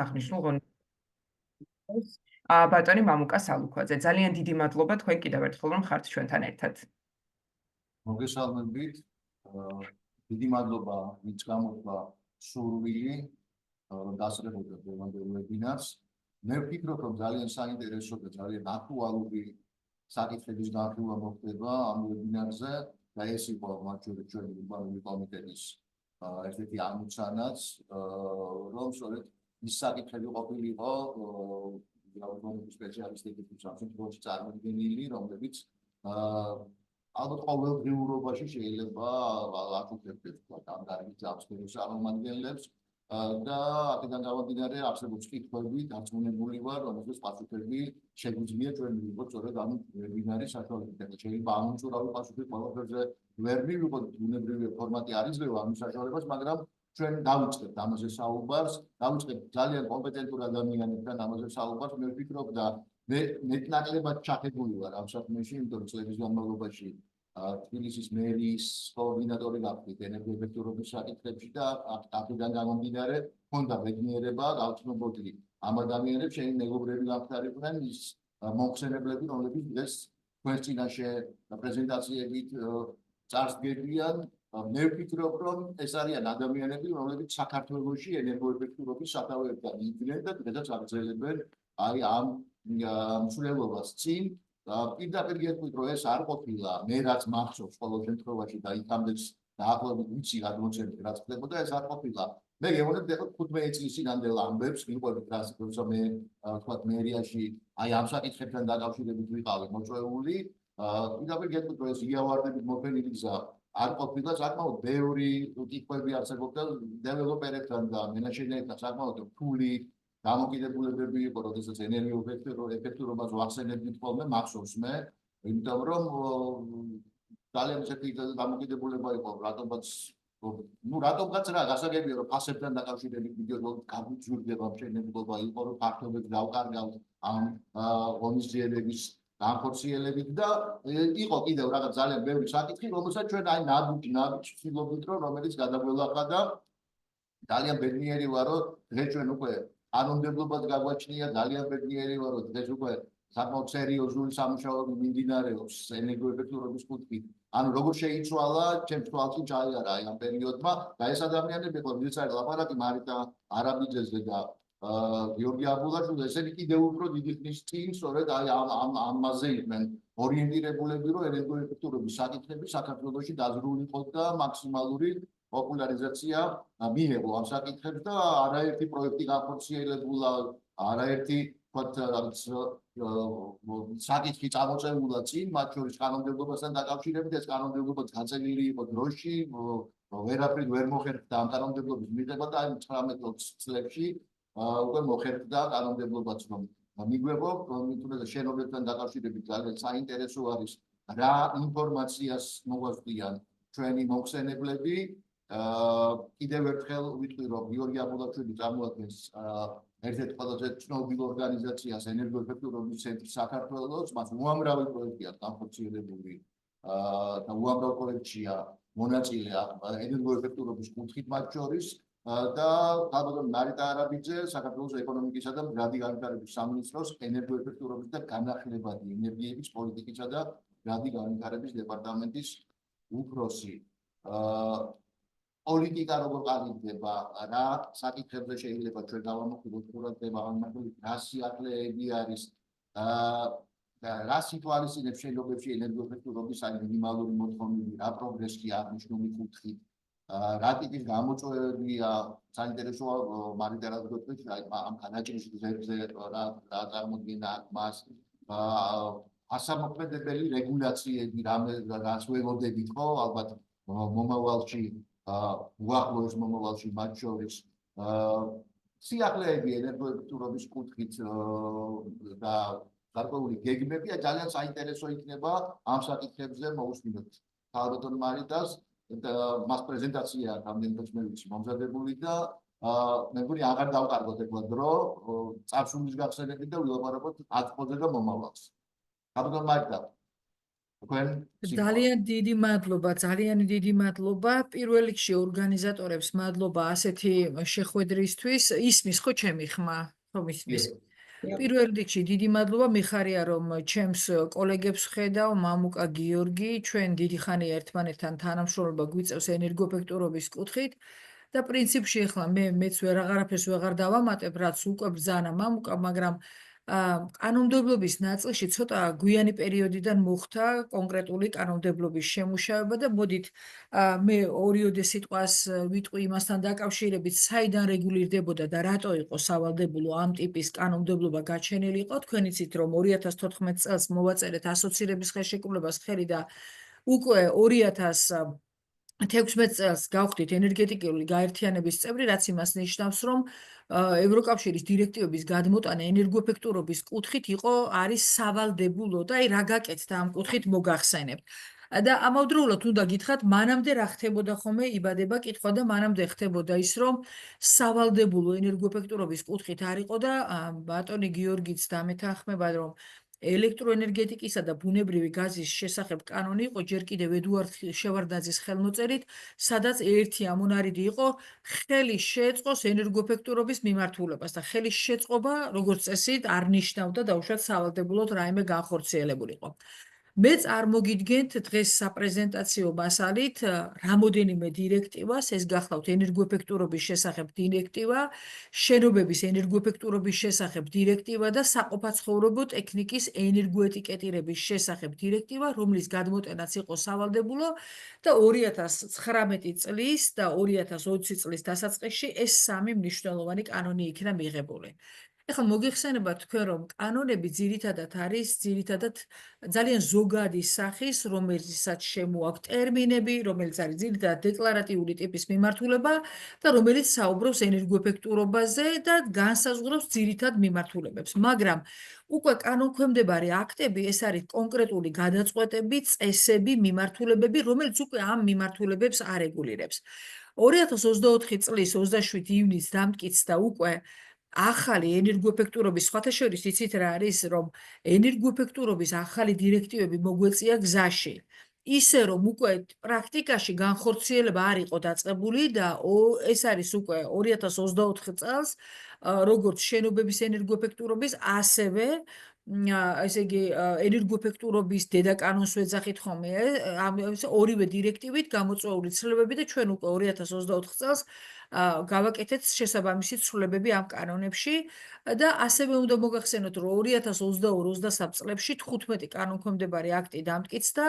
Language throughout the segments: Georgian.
აღნიშნულ ღონისძიებას ბატონი მამუკა სალუქვაძე. ძალიან დიდი მადლობა თქვენ კიდევ ერთხელ რომ ხართ ჩვენთან ერთად. მოგესალმებით. დიდი მადლობა ვინც გამოთქვა სურვილი რომ დასწრებოდა დღევანდელ ვებინარს. მე ვფიქრობ რომ ძალიან საინტერესო და ძალიან აქტუალური საკითხების განხილვა მოხდება ამ ვებინარზე და ეს იყო მათ შორის ჩვენი ურბანული კომიტეტის ერთ-ერთი ამოცანაც რომ სწორედ ის საკითხები ყოფილიყო გრაუნდების სპეციალისტების სამშობლოში წარმოდგენილი, რომლებიც ალბათ ყოველდღიურობაში შეიძლება აკუთვნებდეს ამ გარემოს ძაბსფეროს წარმომადგენლებს და აქედან გამომდინარე არსებობს კითხვები, დარწმუნებული ვარ, რომელსაც პასუხები შეგვიძლია ჩვენ მივიღოთ სწორედ ამ ვებინარის საშუალებით. შეიძლება ამ უწურავი პასუხი ყველაფერზე ვერ მივიღოთ, ბუნებრივი ფორმატი არ იძლევა ამის საშუალებას, მაგრამ ჩვენ დავიწყებთ ამაზე საუბარს, დავიწყებთ ძალიან კომპეტენტურ ადამიანებთან ამაზე საუბარს, მე ვფიქრობ და მე მეტნაკლებად ჩახებული ვარ ამ საქმეში, იმიტომ რომ წლების განმავლობაში თბილისის მერის კოორდინატორი გახდით ენერგოეფექტურობის საკითხებში და აქედან გამომდინარე მქონდა ბედნიერება გავცნობოდი ამ ადამიანებს, შენი მეგობრები გამხდარიყვნენ ის მომხსენებლები, რომლებიც დღეს თქვენს წინაშე პრეზენტაციებით წარსდგებიან. მე ვფიქრობ, რომ ეს არიან ადამიანები, რომლებიც საქართველოში ენერგოეფექტურობის სათავეებთან იდგნენ და დღესაც აგრძელებენ ამ მსვლელობას წინ. პირდაპირ გეტყვით, რომ ეს არ ყოფილა მე რაც მახსოვს ყოველ შემთხვევაში და იქამდეც დაახლოებით ვიცი გადმოცემით რაც ხდებოდა, ეს არ ყოფილა. მე გეუბნებთ ახლა 15 წლის წინანდელ ამბებს, მიყვებით რას, როცა მე თქვათ მერიაში ამ საკითხებთან დაკავშირებით ვიყავი მოწვეული. პირდაპირ გეტყვით, რომ ეს იავარდებით მოფენილი გზა არ ყოფილა, საკმაოდ ბევრი კითხვები არსებობდა დეველოპერებთან და მენეჯერებთან, საკმაოდ რთული დამოკიდებულებები იყო, როდესაც ენერგოეფექტურობას ვახსენებდით ხოლმე, მახსოვს მე, იმიტომ რომ ძალიან ისეთი დამოკიდებულება იყო, რატომღაც რა გასაგებია, რომ ფასებთან დაკავშირებით ვიდეო გამიძვირდება მშენებლობა იყო, რომ ფართობებს დავკარგავთ ამ ღონისძიებების განხორციელებით და იყო კიდევ რაღაც ძალიან ბევრი საკითხი, რომელსაც ჩვენ აი ნაბიჯ ვცდილობთ, რომ რომელიც გადაგველახა და ძალიან ბედნიერი ვარ, რომ დღეს ჩვენ უკვე კანონმდებლობას გაგვაჩნია, ძალიან ბედნიერი ვარ, რომ დღეს უკვე საკმაოდ სერიოზული სამუშაოები მიმდინარეობს ენერგოეფექტურობის კუთხით. ანუ როგორ შეიცვალა ჩემს თვალში ჩაიარა აი ამ პერიოდმა და ეს ადამიანები იყო ვინც არის ლაპარაკი მარიტა არაბიძეზე და გიორგი აბულაშვილზე, ესენი კიდევ უფრო დიდი ხნის წინ სწორედ აი ამაზე იყვნენ ორიენტირებულები, რომ ენერგოეფექტურობის საკითხები საქართველოში დაზრუნიყო და მაქსიმალური პოპულარიზაცია მიიღო ამ საკითხებს და არაერთი პროექტი განხორციელებულა, არაერთი საკითხი წამოწეულა წინ, მათ შორის კანონმდებლობასთან დაკავშირებით, ეს კანონმდებლობა გაწევლილი იყო დროში, ვერაფრით ვერ მოხერხდა ამ კანონმდებლობის მიღება და აი 19 წლებში უკვე მოხერხდა კანონმდებლობაც, რომ მიგვეღო, თუნდაც შენობებთან დაკავშირებით ძალიან საინტერესო არის რა ინფორმაციას მოგვაწვდიან ჩვენი მომხსენებლები. კიდევ ერთხელ ვიტყვი, რომ გიორგი აბულაშვილი წარმოადგენს ერთ-ერთ ყველაზე ცნობილ ორგანიზაციას ენერგოეფექტურობის ცენტრი საქართველოს, მას უამრავი პროექტი აქვს განხორციელებული და უამრავ პროექტშია მონაწილე ენერგოეფექტურობის კუთხით მათ შორის და ალბათ მარიტა არაბიძე საქართველოს ეკონომიკისა და მდგრადი განვითარების სამინისტროს ენერგოეფექტურობის და განახლებადი ენერგიების პოლიტიკისა და მდგრადი განვითარების დეპარტამენტის უფროსი. პოლიტიკა როგორ ყალიბდება, რა საკითხებზე შეიძლება ჩვენ დავამოხილოთ ყურადღება, რა სიახლეები არის, რა სიტუაციებს შენობებში ენერგოეფექტურობის აი მინიმალური მოთხოვნები, რა პროგრესია აღნიშნული კუთხით, რა ტიპის გამოწვევებია, საინტერესოა მარიტა რაც გვეტყვით, აი ამ განაჭრის გზებზე რა წარმოდგენა აქვს მას, ასამოქმედებელი რეგულაციები, რას ველოდებით ხო, ალბათ მომავალში უახლოეს მომავალში მათ შორის სიახლეები ენერგოეფექტურობის კუთხით და გარკვეული გეგმები ძალიან საინტერესო იქნება ამ საკითხებზე მოусმინოთ. თავდადონ მარიტას მას პრეზენტაცია რამდენიც მე ვიცი მომზადებული და მე მგონი აღარ დავკარგოთ ეხლა დრო წარსულის გახსენებით და ვილაპარაკოთ აწმოზე და მომავალს. თავდადონ მარიტა თქვენ სიტყვა. ძალიან დიდი მადლობა. პირველ რიგში ორგანიზატორებს მადლობა ასეთი შეხვედრისთვის. ისმის ხო ჩემი ხმა? ხომ ისმის? პირველ რიგში დიდი მადლობა, მიხარია რომ ჩემს კოლეგებს ხედავ, მამუკა გიორგი, ჩვენ დიდი ხანია ერთმანეთთან თანამშრომლობა გვიწევს ენერგოეფექტურობის კუთხით და პრინციპში ახლა მეც აღარაფერს ვეღარ დავამატებ, რაც უკვე ბრძანა მამუკა, მაგრამ კანონმდებლობის ნაწილში ცოტა გვიანი პერიოდიდან მოხდა კონკრეტული კანონმდებლობის შემუშავება და მოდით მე ორიოდე სიტყვას ვიტყვი იმასთან დაკავშირებით, საიდან რეგულირდებოდა და რატო იყო სავალდებულო ამ ტიპის კანონმდებლობა გაჩენილი იყო. თქვენ იცით რომ 2014 წელს მოვაწერეთ ასოცირების ხელშეკრულებას ხელი და უკვე 2016 წელს გავხდით ენერგეტიკული გაერთიანების წევრი, რაც იმას ნიშნავს, რომ ევროკავშირის დირექტივების გადმოტანა ენერგოეფექტურობის კუთხით არის სავალდებულო და რა გაკეთდა ამ კუთხით მოგახსენებთ. და ამავდროულად უნდა გითხრათ, მანამდე რა ხდებოდა ხოლმე, იბადება კითხვა და მანამდე ხდებოდა ის, რომ სავალდებულო ენერგოეფექტურობის კუთხით არ იყო და ბატონი გიორგიც დამეთანხმება, რომ ელექტროენერგეტიკისა და ბუნებრივი გაზის შესახებ კანონი იყო ჯერ კიდევ ედუარდ შევარდნაძის ხელმოწერით, სადაც ერთი ამონარიდი იყო ხელი შეეწყოს ენერგოეფექტურობის მიმართულებას და ხელის შეწყობა, როგორც წესი, არ ნიშნავდა დაუშვათ სავალდებულოდ რაიმე განხორციელებულიყო. მე წარმოგიდგენთ დღეს საპრეზენტაციო მასალით რამოდენიმე დირექტივას, ეს გახლავთ ენერგოეფექტურობის შესახებ დირექტივა, შენობების ენერგოეფექტურობის შესახებ დირექტივა და საყოფაცხოვრებო ტექნიკის ენერგოეტიკეტირების შესახებ დირექტივა, რომლის გადმოტენაც იყო სავალდებულო და 2019 წლის და 2020 წლის დასაწყისში ეს სამი მნიშვნელოვანი კანონი იქნა მიღებული. ეხლა მოგიხსენებათ თქვენ, რომ კანონები ძირითადად არის ძალიან ზოგადი სახის, რომელსაც შემოაქვთ ტერმინები, რომელიც არის ძირითადად დეკლარატიული ტიპის მიმართულება და რომელიც საუბრობს ენერგოეფექტურობაზე და განსაზღვრავს ძირითად მიმართულებებს. მაგრამ უკვე კანონქვემდებარე აქტები, ეს არის კონკრეტული გადაწყვეტები, წესები, მიმართულებები, რომელიც უკვე ამ მიმართულებებს არეგულირებს. 2024 წლის 27 ივნისს დამტკიცდა უკვე ახალი ენერგოეფექტურობის, სხვათა შორის იცით რა არის, რომ ენერგოეფექტურობის ახალი დირექტივები მოგვეწია გზაში. ისე რომ უკვე პრაქტიკაში განხორციელება არ იყო დაწყებული და ეს არის უკვე 2024 წელს, როგორც შენობების ენერგოეფექტურობის, ასევე ესე იგი ენერგოეფექტურობის დედაკანონს ვეძახით ხოლმე, ორივე დირექტივით გამოწვეული ცვლილებები და ჩვენ უკვე 2024 წელს გავაკეთეთ შესაბამისი ცვლილებები ამ კანონებში და ასევე უნდა მოგახსენოთ, რომ 2022-23 წლებში 15 კანონქვემდებარე აქტი დამტკიცდა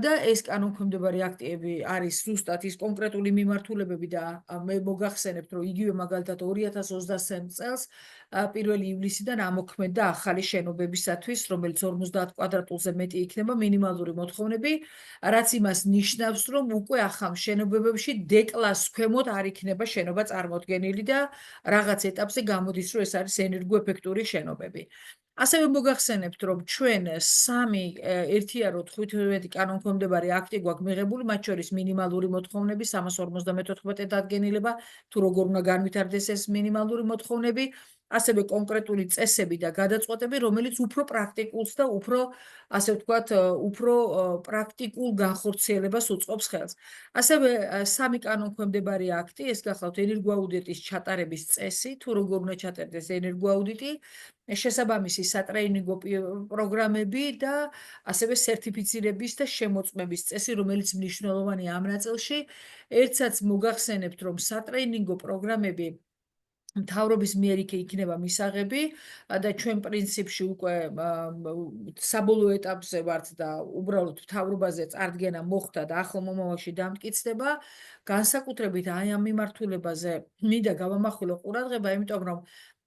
და ეს კანონქვემდებარე აქტები არის ზუსტად ის კონკრეტული მიმართულებები და მე მოგახსენებთ, რომ იგივე მაგალითად 2023 წელს 1 ივლისიდან ამოქმედდა ახალი შენობებისათვის, რომელიც 50 კვადრატულზე მეტი იქნება მინიმალური მოთხოვნები, რაც იმას ნიშნავს, რომ უკვე ახალ შენობებში დეკლას ქვემოთ არ იქნება შენობა წარმოდგენილი და რაღაც ეტაპზე გამოდის, რომ ეს არის ენერგოეფექტური შენობები. ასევე მოგახსენებთ, რომ ჩვენ ერთია რომ 15 კანონქვემდებარე აქტი გვაქვს მიღებული, მათ შორის მინიმალური მოთხოვნები 354 დადგენილება, თუ როგორ უნდა განვითარდეს ეს მინიმალური მოთხოვნები, ასევე კონკრეტული წესები და გადაწყვეტები, რომელიც უფრო პრაქტიკულს და უფრო, ასე ვთქვათ, უფრო პრაქტიკულ განხორციელებას უწყობს ხელს. ასევე სამი კანონქვემდებარე აქტი, ეს გახლავთ ენერგოაუდიტის ჩატარების წესი, თუ როგორ უნდა ჩატარდეს ენერგოაუდიტი, შესაბამისი სატრეინინგო პროგრამები და ასევე სერტიფიცირების და შემოწმების წესი, რომელიც მნიშვნელოვანია ამ ნაწილში. ერთსაც მოგახსენებთ, რომ სატრეინინგო პროგრამები მთავრობის მიერ იქნება მისაღები და ჩვენ პრინციპში უკვე საბოლოო ეტაპზე ვართ და უბრალოდ მთავრობაზე წარდგენა მოხდა და ახლო მომავალში დამტკიცდება. განსაკუთრებით აი ამ მიმართულებაზე მინდა გავამახვილო ყურადღება, იმიტომ რომ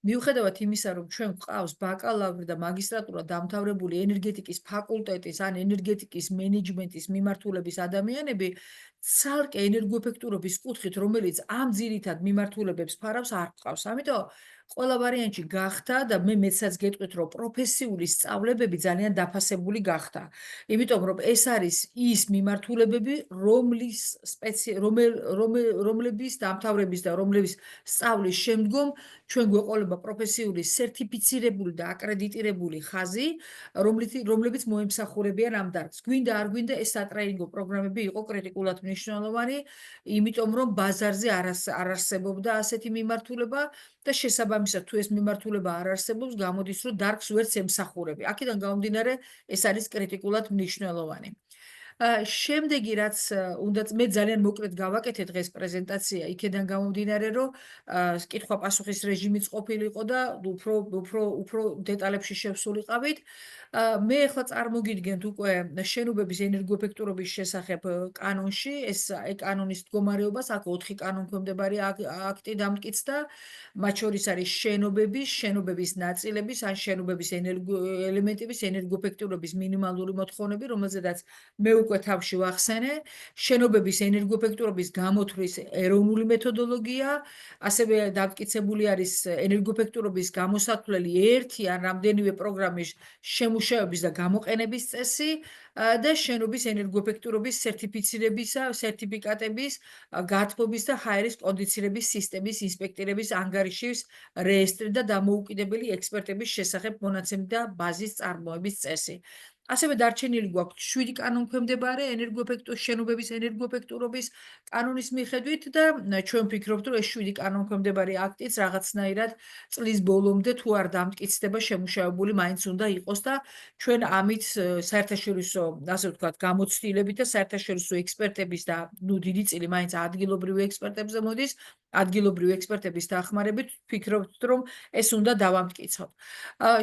მიუხედავად იმისა, რომ ჩვენ გვყავს ბაკალავრი და მაგისტრატურა დამთავრებული ენერგეტიკის ფაკულტეტის ან ენერგეტიკის მენეჯმენტის მიმართულების ადამიანები, ცალკე ენერგოეფექტურობის კუთხით, რომელიც ამ ძირითად მიმართულებებს ფარავს, არ გვყავს. ამიტომ ყველა ვარიანტში გახდა და მეცაც გეტყვით, რომ პროფესიული სწავლებები ძალიან დაფასებული გახდა. იმიტომ რომ ეს არის ის მიმართულებები, რომლების დამთავრების და რომლების სწავლის შემდგომ ჩვენ გვეყოლება პროფესიული სერტიფიცირებული და აკრედიტირებული ხაზი, რომლებიც მოემსახურებიან ამ დარგს. გვინდა არ გვინდა ეს სატრეინინგო პროგრამები იყო კრიტიკულად მნიშვნელოვანი, იმიტომ რომ ბაზარზე არ არსებობდა ასეთი მიმართულება და შესაბამისად თუ ეს მიმართულება არ არსებობს, გამოდის რომ დარგს ვერც ემსახურები. აქედან გამომდინარე ეს არის კრიტიკულად მნიშვნელოვანი. შემდეგი რაც უნდა მე ძალიან მოკლედ გავაკეთე დღეს პრეზენტაცია, იქედან გამომდინარე რომ კითხვა-პასუხის რეჟიმიც ყოფილიყო და უფრო დეტალებში შევსულიყავით. მე ახლა წარმოგიდგენთ უკვე შენობების ენერგოეფექტურობის შესახებ კანონში, ეს კანონის მდგომარეობას, აქ 4 კანონქვემდებარე აქტი დამტკიცდა, მათ შორის არის შენობების ნაწილების ან შენობების ელემენტების ენერგოეფექტურობის მინიმალური მოთხოვნები, რომელზედაც მე უკვე თავში ვახსენე, შენობების ენერგოეფექტურობის გამოთვლის ეროვნული მეთოდოლოგია, ასევე დამტკიცებული არის ენერგოეფექტურობის გამოსათვლელი ერთი ან რამდენიმე პროგრამის შემუშავების და გამოყენების წესი და შენობის ენერგოეფექტურობის სერტიფიკატების გათბობის და ჰაერის კონდიცირების სისტემის ინსპექტირების ანგარიშის რეესტრი და დამოუკიდებელი ექსპერტების შესახებ მონაცემი და ბაზის წარმოების წესი. ასევე დარჩენილი გვაქვს 7 კანონქვემდებარე შენობების ენერგოეფექტურობის კანონის მიხედვით და ჩვენ ვფიქრობთ, რომ ეს 7 კანონქვემდებარე აქტიც რაღაცნაირად წლის ბოლომდე თუ არ დამტკიცდება შემუშავებული მაინც უნდა იყოს და ჩვენ ამით საერთაშორისო, ასე ვთქვათ, გამოცდილებით და საერთაშორისო ექსპერტების და დიდი წილი მაინც ადგილობრივი ექსპერტებზე მოდის, ადგილობრივი ექსპერტების დახმარებით ვფიქრობთ, რომ ეს უნდა დავამტკიცოთ.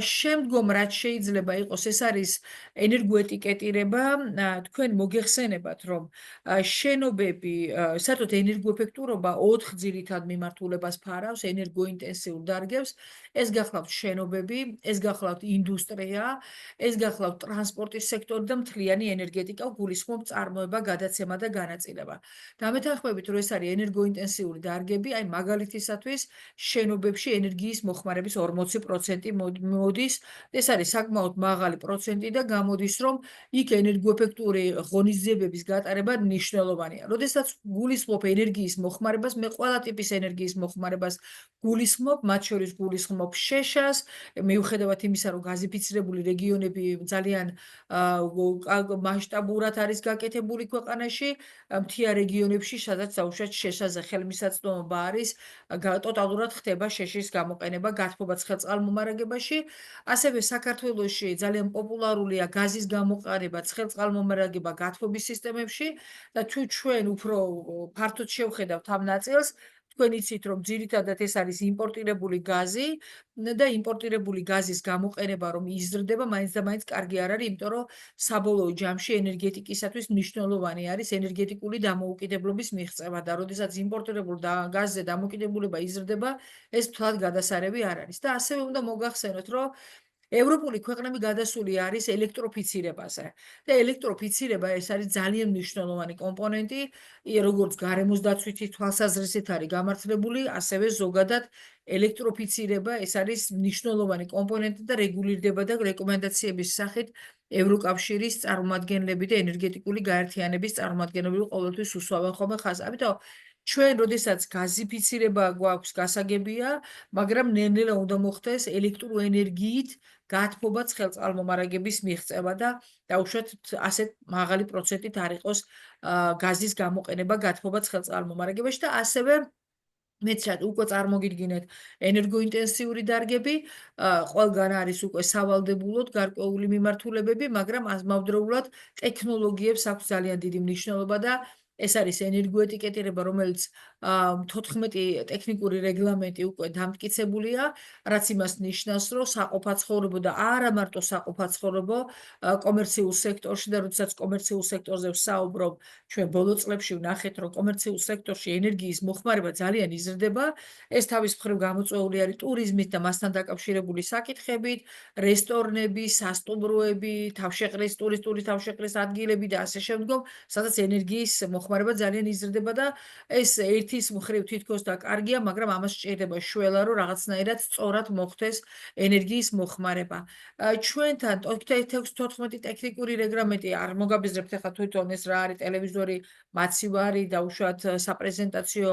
შემდგომ რაც შეიძლება იყოს, ეს არის ენერგოეტიკეტირება, თქვენ მოგეხსენებათ, რომ შენობები, საერთოდ ენერგოეფექტურობა 4 ძირითად მიმართულებას ფარავს ენერგოინტენსიურ დარგებს. ეს გახლავთ შენობები, ეს გახლავთ ინდუსტრია, ეს გახლავთ ტრანსპორტის სექტორი და მთლიანი ენერგეტიკა, გულისხმობ წარმოება, გადაცემა და განაწილება. დამეთანხმებით, რომ ეს არის ენერგოინტენსიური დარგები, აი მაგალითისათვის შენობებში ენერგიის მოხმარების 40% მოდის. ეს არის საკმაოდ მაღალი პროცენტი და გამოდის, რომ იქ ენერგოეფექტური ღონისძიებების გატარება მნიშვნელოვანია. როდესაც გულისხმობ ენერგიის მოხმარებას, მე ყველა ტიპის ენერგიის მოხმარებას გულისხმობ, მათ შორის გულისხმობ შეშას, მიუხედავად იმისა, რომ გაზიფიცირებული რეგიონები ძალიან მასშტაბურად არის გაკეთებული ქვეყანაში, მთიან რეგიონებში, სადაც საუბრობთ შეშაზე ხელმისაწვდომობა არის, ტოტალურად ხდება შეშის გამოყენება გათბობა ცხელწყალმომარაგებაში. ასევე საქართველოში ძალიან პოპულარულია გაზის გამოყენება ცხელწყალმომარაგება გათბობის სისტემებში და თუ ჩვენ უფრო ფართოდ შევხედავთ ამ ნაწილს, თქვენ იცით, რომ ძირითადად ეს არის იმპორტირებული გაზი და იმპორტირებული გაზის გამოყენება რომ იზრდება, მაინც და მაინც კარგი არ არის, იმიტომ რომ საბოლოო ჯამში ენერგეტიკისათვის მნიშვნელოვანი არის ენერგეტიკული დამოუკიდებლობის მიღწევა და როდესაც იმპორტირებულ გაზზე დამოკიდებულება იზრდება, ეს თვალ გადასარევი არ არის. და ასევე უნდა მოგახსენოთ, რომ ევროპული ქვეყნები გადასული არის ელექტროფიცირებაზე და ელექტროფიცირება ეს არის ძალიან მნიშვნელოვანი კომპონენტი, როგორც გარემოს დაცვითი თვალსაზრისით არის გამართლებული, ასევე ზოგადად ელექტროფიცირება ეს არის მნიშვნელოვანი კომპონენტი და რეგულირდება და რეკომენდაციების სახით ევროკავშირის წარმომადგენლები და ენერგეტიკული გაერთიანების წარმომადგენლები ყოველთვის უსვამენ ხოლმე ხაზს. ამიტომ ჩვენ როდესაც გაზიფიცირება გვაქვს გასაგებია, მაგრამ ნელ-ნელა უნდა მოხდეს ელექტროენერგიით გათბობა ცხელწყალმომარაგების მიღწევა და დაუშვათ ასეთ მაღალი პროცენტით არ იყოს გაზის გამოყენება გათბობა ცხელწყალმომარაგებაში და ასევე მეცად უკვე წარმოგიდგინეთ ენერგოინტენსიური დარგები, ყველგან არის უკვე სავალდებულოდ გარკვეული მიმართულებები, მაგრამ ამავდროულად ტექნოლოგიებს აქვს ძალიან დიდი მნიშვნელობა და ეს არის ენერგოეტიკეტირება, რომელიც 14 ტექნიკური რეგლამენტი უკვე დამტკიცებულია, რაც იმას ნიშნავს, რომ საყოფაცხოვრებო და არა მარტო საყოფაცხოვრებო კომერციულ სექტორში და როდესაც კომერციულ სექტორზე ვსაუბრობ, ჩვენ ბოლო წლებში ვნახეთ, რომ კომერციულ სექტორში ენერგიის მოხმარება ძალიან იზრდება, ეს თავის მხრივ გამოწვეული არის ტურიზმით და მასთან დაკავშირებული საკითხებით, რესტორნები, სასტუმროები, ტურისტული თავშეყრის ადგილები და ასე შემდგომ, სადაც ენერგიის მოხმარება ძალიან იზრდება და ეს ერთის მხრივ თითქოს და კარგია, მაგრამ ამას სჭირდება შველა, რომ რაღაცნაირად სწორად მოხდეს ენერგიის მოხმარება. ჩვენთან 1614 ტექნიკური რეგლამენტი არ მოგაბიზრებთ ახლა თვითონ ეს რა არის ტელევიზორი, მაცივარი და უშუალოდ საპრეზენტაციო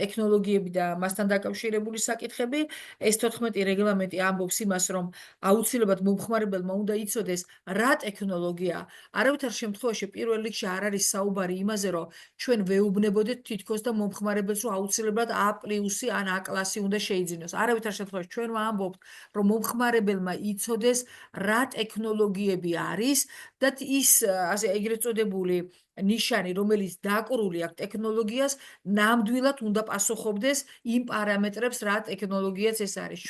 ტექნოლოგიები და მასთან დაკავშირებული საკითხები. ეს 14 რეგლამენტი ამბობს იმას, რომ აუცილებლად მომხმარებელმა უნდა იცოდეს რა ტექნოლოგია. არავითარ შემთხვევაში პირველ რიგში არ არის საუბარი იმაზე, რომ ჩვენ ვეუბნებოდეთ თითქოს და მომხმარებელს, რომ აუცილებლად A+ ან A კლასი უნდა შეიძინოს. არავითარ შემთხვევაში ჩვენ ვამბობთ, რომ მომხმარებელმა იცოდეს რა ტექნოლოგიები არის და ის ასე ეგრეთ წოდებული ნიშანი, რომელიც დაკრული აქვს ტექნოლოგიას, ნამდვილად უნდა პასუხობდეს იმ პარამეტრებს, რა ტექნოლოგიაც ეს არის.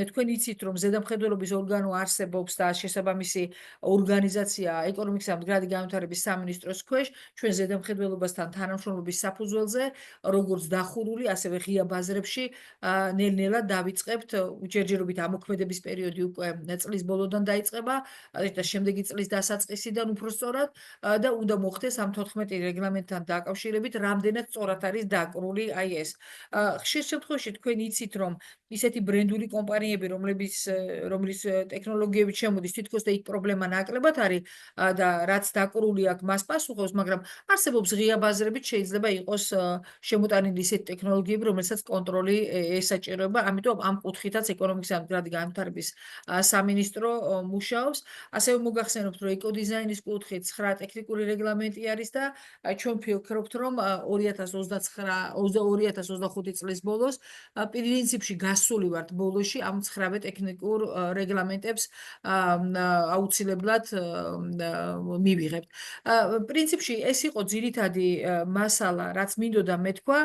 თქვენ იცით, რომ ზედამხედველობის ორგანო არსებობს და შესაბამისი ორგანიზაცია ეკონომიკისა და მდგრადი განვითარების სამინისტროს ქვეშ, ჩვენ ზედამხედველობასთან თანამშრომლობის საფუძველზე, როგორც დახურული, ასევე ღია ბაზრებში ნელ-ნელა დავიწყებთ ჯერჯერობით ამოქმედების პერიოდი უკვე წლის ბოლოდან დაიწყება და შემდეგი წლის დასაწყისიდან უფრო სწორად და უნდა მოხდეს ამ 14 რეგლამენტთან დაკავშირებით, რამდენად სწორად არის დაკრული აი ეს. ხშირ შემთხვევაში თქვენ იცით, რომ ისეთი ბრენდული კომპანიები, რომლის ტექნოლოგიებით შემოდის, თითქოს და იქ პრობლემა ნაკლებად არის და რაც დაკრული აქვს, მას პასუხობს, მაგრამ არსებობს ღია ბაზრებით შეიძლება იყოს შემოტანილი ისეთი ტექნოლოგიები, რომელსაც კონტროლი ესაჭიროება, ამიტომ ამ კუთხითაც ეკონომიკისა და მდგრადი განვითარების სამინისტრო მუშაობს. ასევე მოგახსენებთ, რომ ეკოდიზაინის კუთხით 9 ტექნიკური რეგლამენტი არის და ჩვენ ვფიქრობთ, რომ 2025 წლის ბოლოს პრინციპში გასული ვართ ბოლოში ამ 9 ტექნიკურ რეგლამენტებს აუცილებლად მივიღებთ. პრინციპში ეს იყო ძირითადი მასალა, რაც მინდოდა მეთქვა.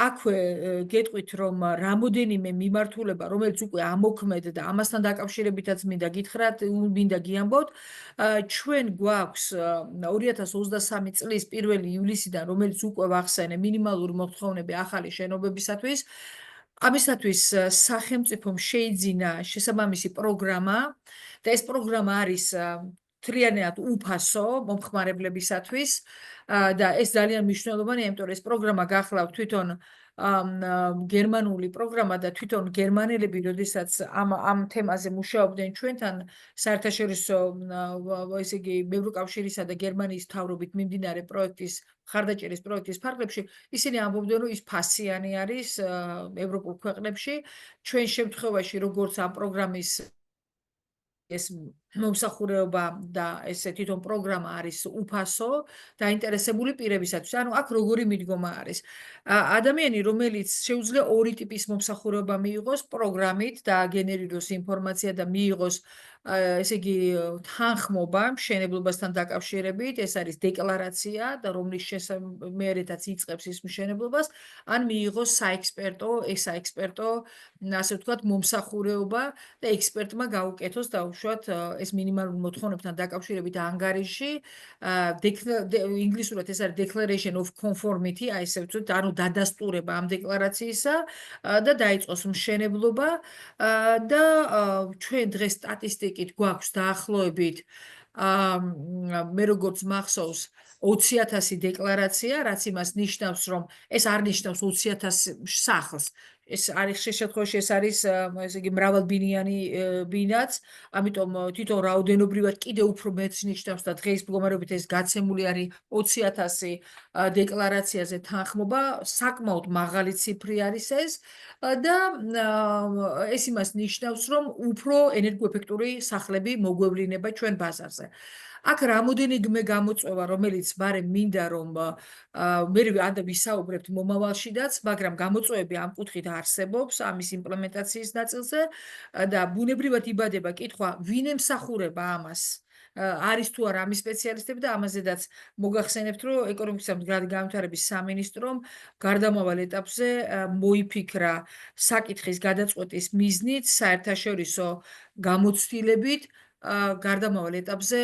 აქვე გეტყვით, რომ რამოდენიმე მიმართულება, რომელიც უკვე ამოქმედდა, ამასთან დაკავშირებითაც მინდა გითხრათ, მინდა გიამბოთ, ჩვენ გვაქვს 2023 წლის 1 ივლისიდან, რომელიც უკვე ვახსენე, მინიმალური მოთხოვნები ახალი შენობებისათვის. ამისათვის სახელმწიფომ შეიძინა შესაბამისი პროგრამა და ეს პროგრამა არის მთლიანად უფასო მომხმარებლებისათვის და ეს ძალიან მნიშვნელოვანია, იმიტომ რომ ეს პროგრამა გახლავთ თვითონ გერმანული პროგრამა და თვითონ გერმანელები, როდესაც ამ თემაზე მუშაობდნენ ჩვენთან საერთაშორისო ესე იგი ევროკავშირისა და გერმანიის მთავრობით მიმდინარე პროექტის მხარდაჭერის პროექტის ფარგლებში, ისინი ამბობდნენ, რომ ის ფასიანი არის ევროპულ ქვეყნებში. ჩვენ შემთხვევაში, როგორც ამ პროგრამის ეს მომსახურება და ეს თვითონ პროგრამა არის უფასო დაინტერესებული პირებისათვის. ანუ აქ როგორი მიდგომა არის? ადამიანი, რომელიც შეუძლია ორი ტიპის მომსახურება მიიღოს პროგრამით და გენერიროს ინფორმაცია და მიიღოს ესე იგი თანხმობა მშენებლობასთან დაკავშირებით, ეს არის დეკლარაცია და რომლის შესამერეთაც იწყებს ის მშენებლობას, ან მიიღოს საექსპერტო, ასე ვთქვათ, მომსახურება და ექსპერტმა გაუკეთოს დაუშვათ ეს მინიმალური მოთხოვნებთან დაკავშირებით ანგარიში, ინგლისურად ეს არის Declaration of Conformity, აი ესე ვთქვათ, ანუ დადასტურება ამ დეკლარაციისა და დაიწყოს მშენებლობა და ჩვენ დღეს სტატისტიკით გვაქვს დაახლოებით მე როგორც მახსოვს 20,000 დეკლარაცია, რაც იმას ნიშნავს, რომ ეს არ ნიშნავს 20,000 სახლს. ეს არის შესაძლოა ეს არის ესე იგი მრავალბინიანი ბინაც, ამიტომ თვითონ რაოდენობრივად კიდევ უფრო მეც ნიშნავს და დღეს მდგომარეობით ეს გაცემული არის 20,000 დეკლარაციაზე თანხმობა, საკმაოდ მაღალი ციფრი არის ეს და ეს იმას ნიშნავს, რომ უფრო ენერგოეფექტური სახლები მოგვევლინება ჩვენ ბაზარზე. აქ რამოდენიმე გამოწვევა, რომელიც ბარემ მინდა რომ მე ანდა ვისაუბრებთ მომავალშიდაც, მაგრამ გამოწვევები ამ კუთხით არსებობს ამის იმპლემენტაციის ნაწილზე და ბუნებრივად იბადება კითხვა, ვინ ემსახურება ამას. არის თუ არა ამის სპეციალისტები და ამაზედაც მოგახსენებთ, რომ ეკონომიკისა და მდგრადი განვითარების სამინისტრომ გარდამავალ ეტაპზე მოიფიქრა საკითხის გადაწყვეტის მიზნით საერთაშორისო გამოცდილებით გარდამავალ ეტაპზე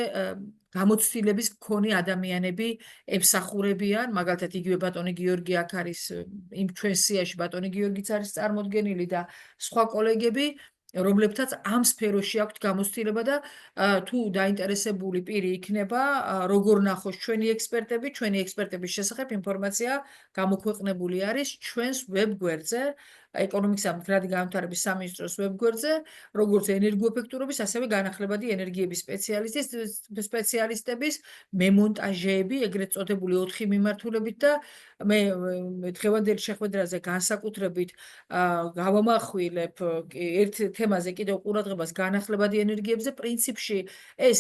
გამოცდილების მქონე ადამიანები ემსახურებიან, მაგალითად იგივე ბატონი გიორგი აქ არის იმ ჩვენ სიაში ბატონი გიორგიც არის წარმოდგენილი და სხვა კოლეგები რომლებთაც ამ სფეროში აქვთ გამოცდილება და თუ დაინტერესებული პირი იქნება, როგორ ნახოს ჩვენი ექსპერტების შესახებ ინფორმაცია გამოქვეყნებული არის ჩვენს ვებგვერდზე, ეკონომიკისა და მდგრადი განვითარების სამინისტროს ვებგვერდზე, როგორც ენერგოეფექტურობის, ასევე განახლებადი ენერგიების სპეციალისტების მემონტაჟეები, ეგრეთ წოდებული 4 მიმართულებით და მე დღევანდელი შეხვედრაზე განსაკუთრებით გავამახვილებ ერთ თემაზე კიდევ ყურადღებას განახლებადი ენერგიებზე. პრინციპში ეს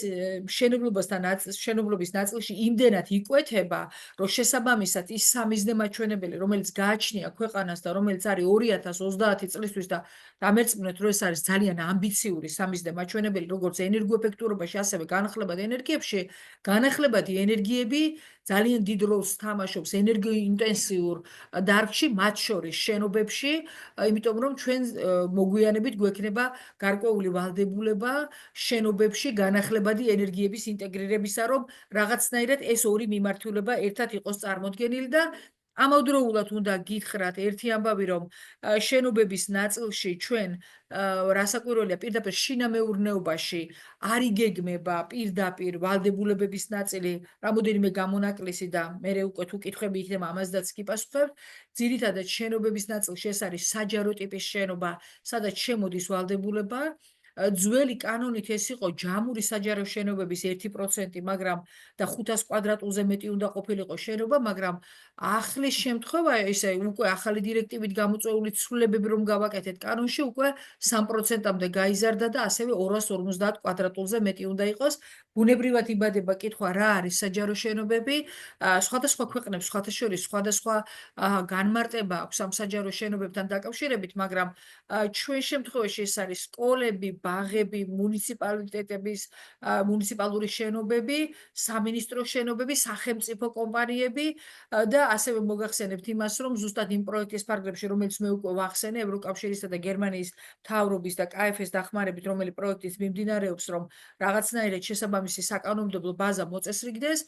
მშენებლობის ნაწილში იმდენად იკვეთება, რომ შესაბამისად ის სამიზნე მაჩვენებელი, რომელიც გააჩნია ქვეყანას და რომელიც არის 2030 წლისთვის და დამერწმუნეთ, რომ ეს არის ძალიან ამბიციური სამიზნე მაჩვენებელი, როგორც ენერგოეფექტურობაში, ასევე განახლებადი ენერგიებში, განახლებადი ენერგიები ძალიან დიდ როლს თამაშობს ენერგოინტენსიურ დარგში, მათ შორის შენობებში, იმიტომ რომ ჩვენ მოგვიანებით გვექნება გარკვეული ვალდებულება შენობებში განახლებადი ენერგიების ინტეგრირებისა, რომ რაღაცნაირად ეს ორი მიმართულება ერთად იყოს წარმოდგენილი და ამავდროულად უნდა გითხრათ ერთი ამბავი, რომ შენობების ნაწილში ჩვენ რასაკვირველია პირდაპირ შინამეურნეობაში არ იგეგმება პირდაპირ ვალდებულებების ნაწილი, რამოდენიმე გამონაკლისი და მე უკვე თუ კითხვები იქნება ამაზეც კი პასუხობ. ძირითადად შენობების ნაწილში ეს არის საჯარო ტიპის შენობა, სადაც შემოდის ვალდებულება. ძველი კანონით ეს იყო ჯამური საჯარო შენობების 1%, მაგრამ და 500 კვადრატულზე მეტი უნდა ყოფილიყო შენობა, მაგრამ ახლის შემთხვევა ესე უკვე ახალი დირექტივით გამოწვეული ცვლილებები რომ გავაკეთეთ კანონში უკვე 3%-მდე გაიზარდა და ასევე 250 კვადრატულზე მეტი უნდა იყოს. ბუნებრივად იბადება კითხვა რა არის საჯარო შენობები, სხვადასხვა ქვეყნებს სხვათა შორის სხვადასხვა განმარტება აქვს ამ საჯარო შენობებთან დაკავშირებით, მაგრამ ჩვენ შემთხვევაში ეს არის სკოლები, ბაღები, მუნიციპალიტეტების მუნიციპალური შენობები, სამინისტროს შენობები, სახელმწიფო კომპანიები და ასევე მოგახსენებთ იმას, რომ ზუსტად იმ პროექტის ფარგლებში, რომელიც მე უკვე ვახსენე, ევროკავშირისა და გერმანიის მთავრობის და KfW-ს დახმარებით, რომელი პროექტიც მიმდინარეობს, რომ რაღაცნაირად შესაბამისი საკანონმდებლო ბაზა მოწესრიგდეს,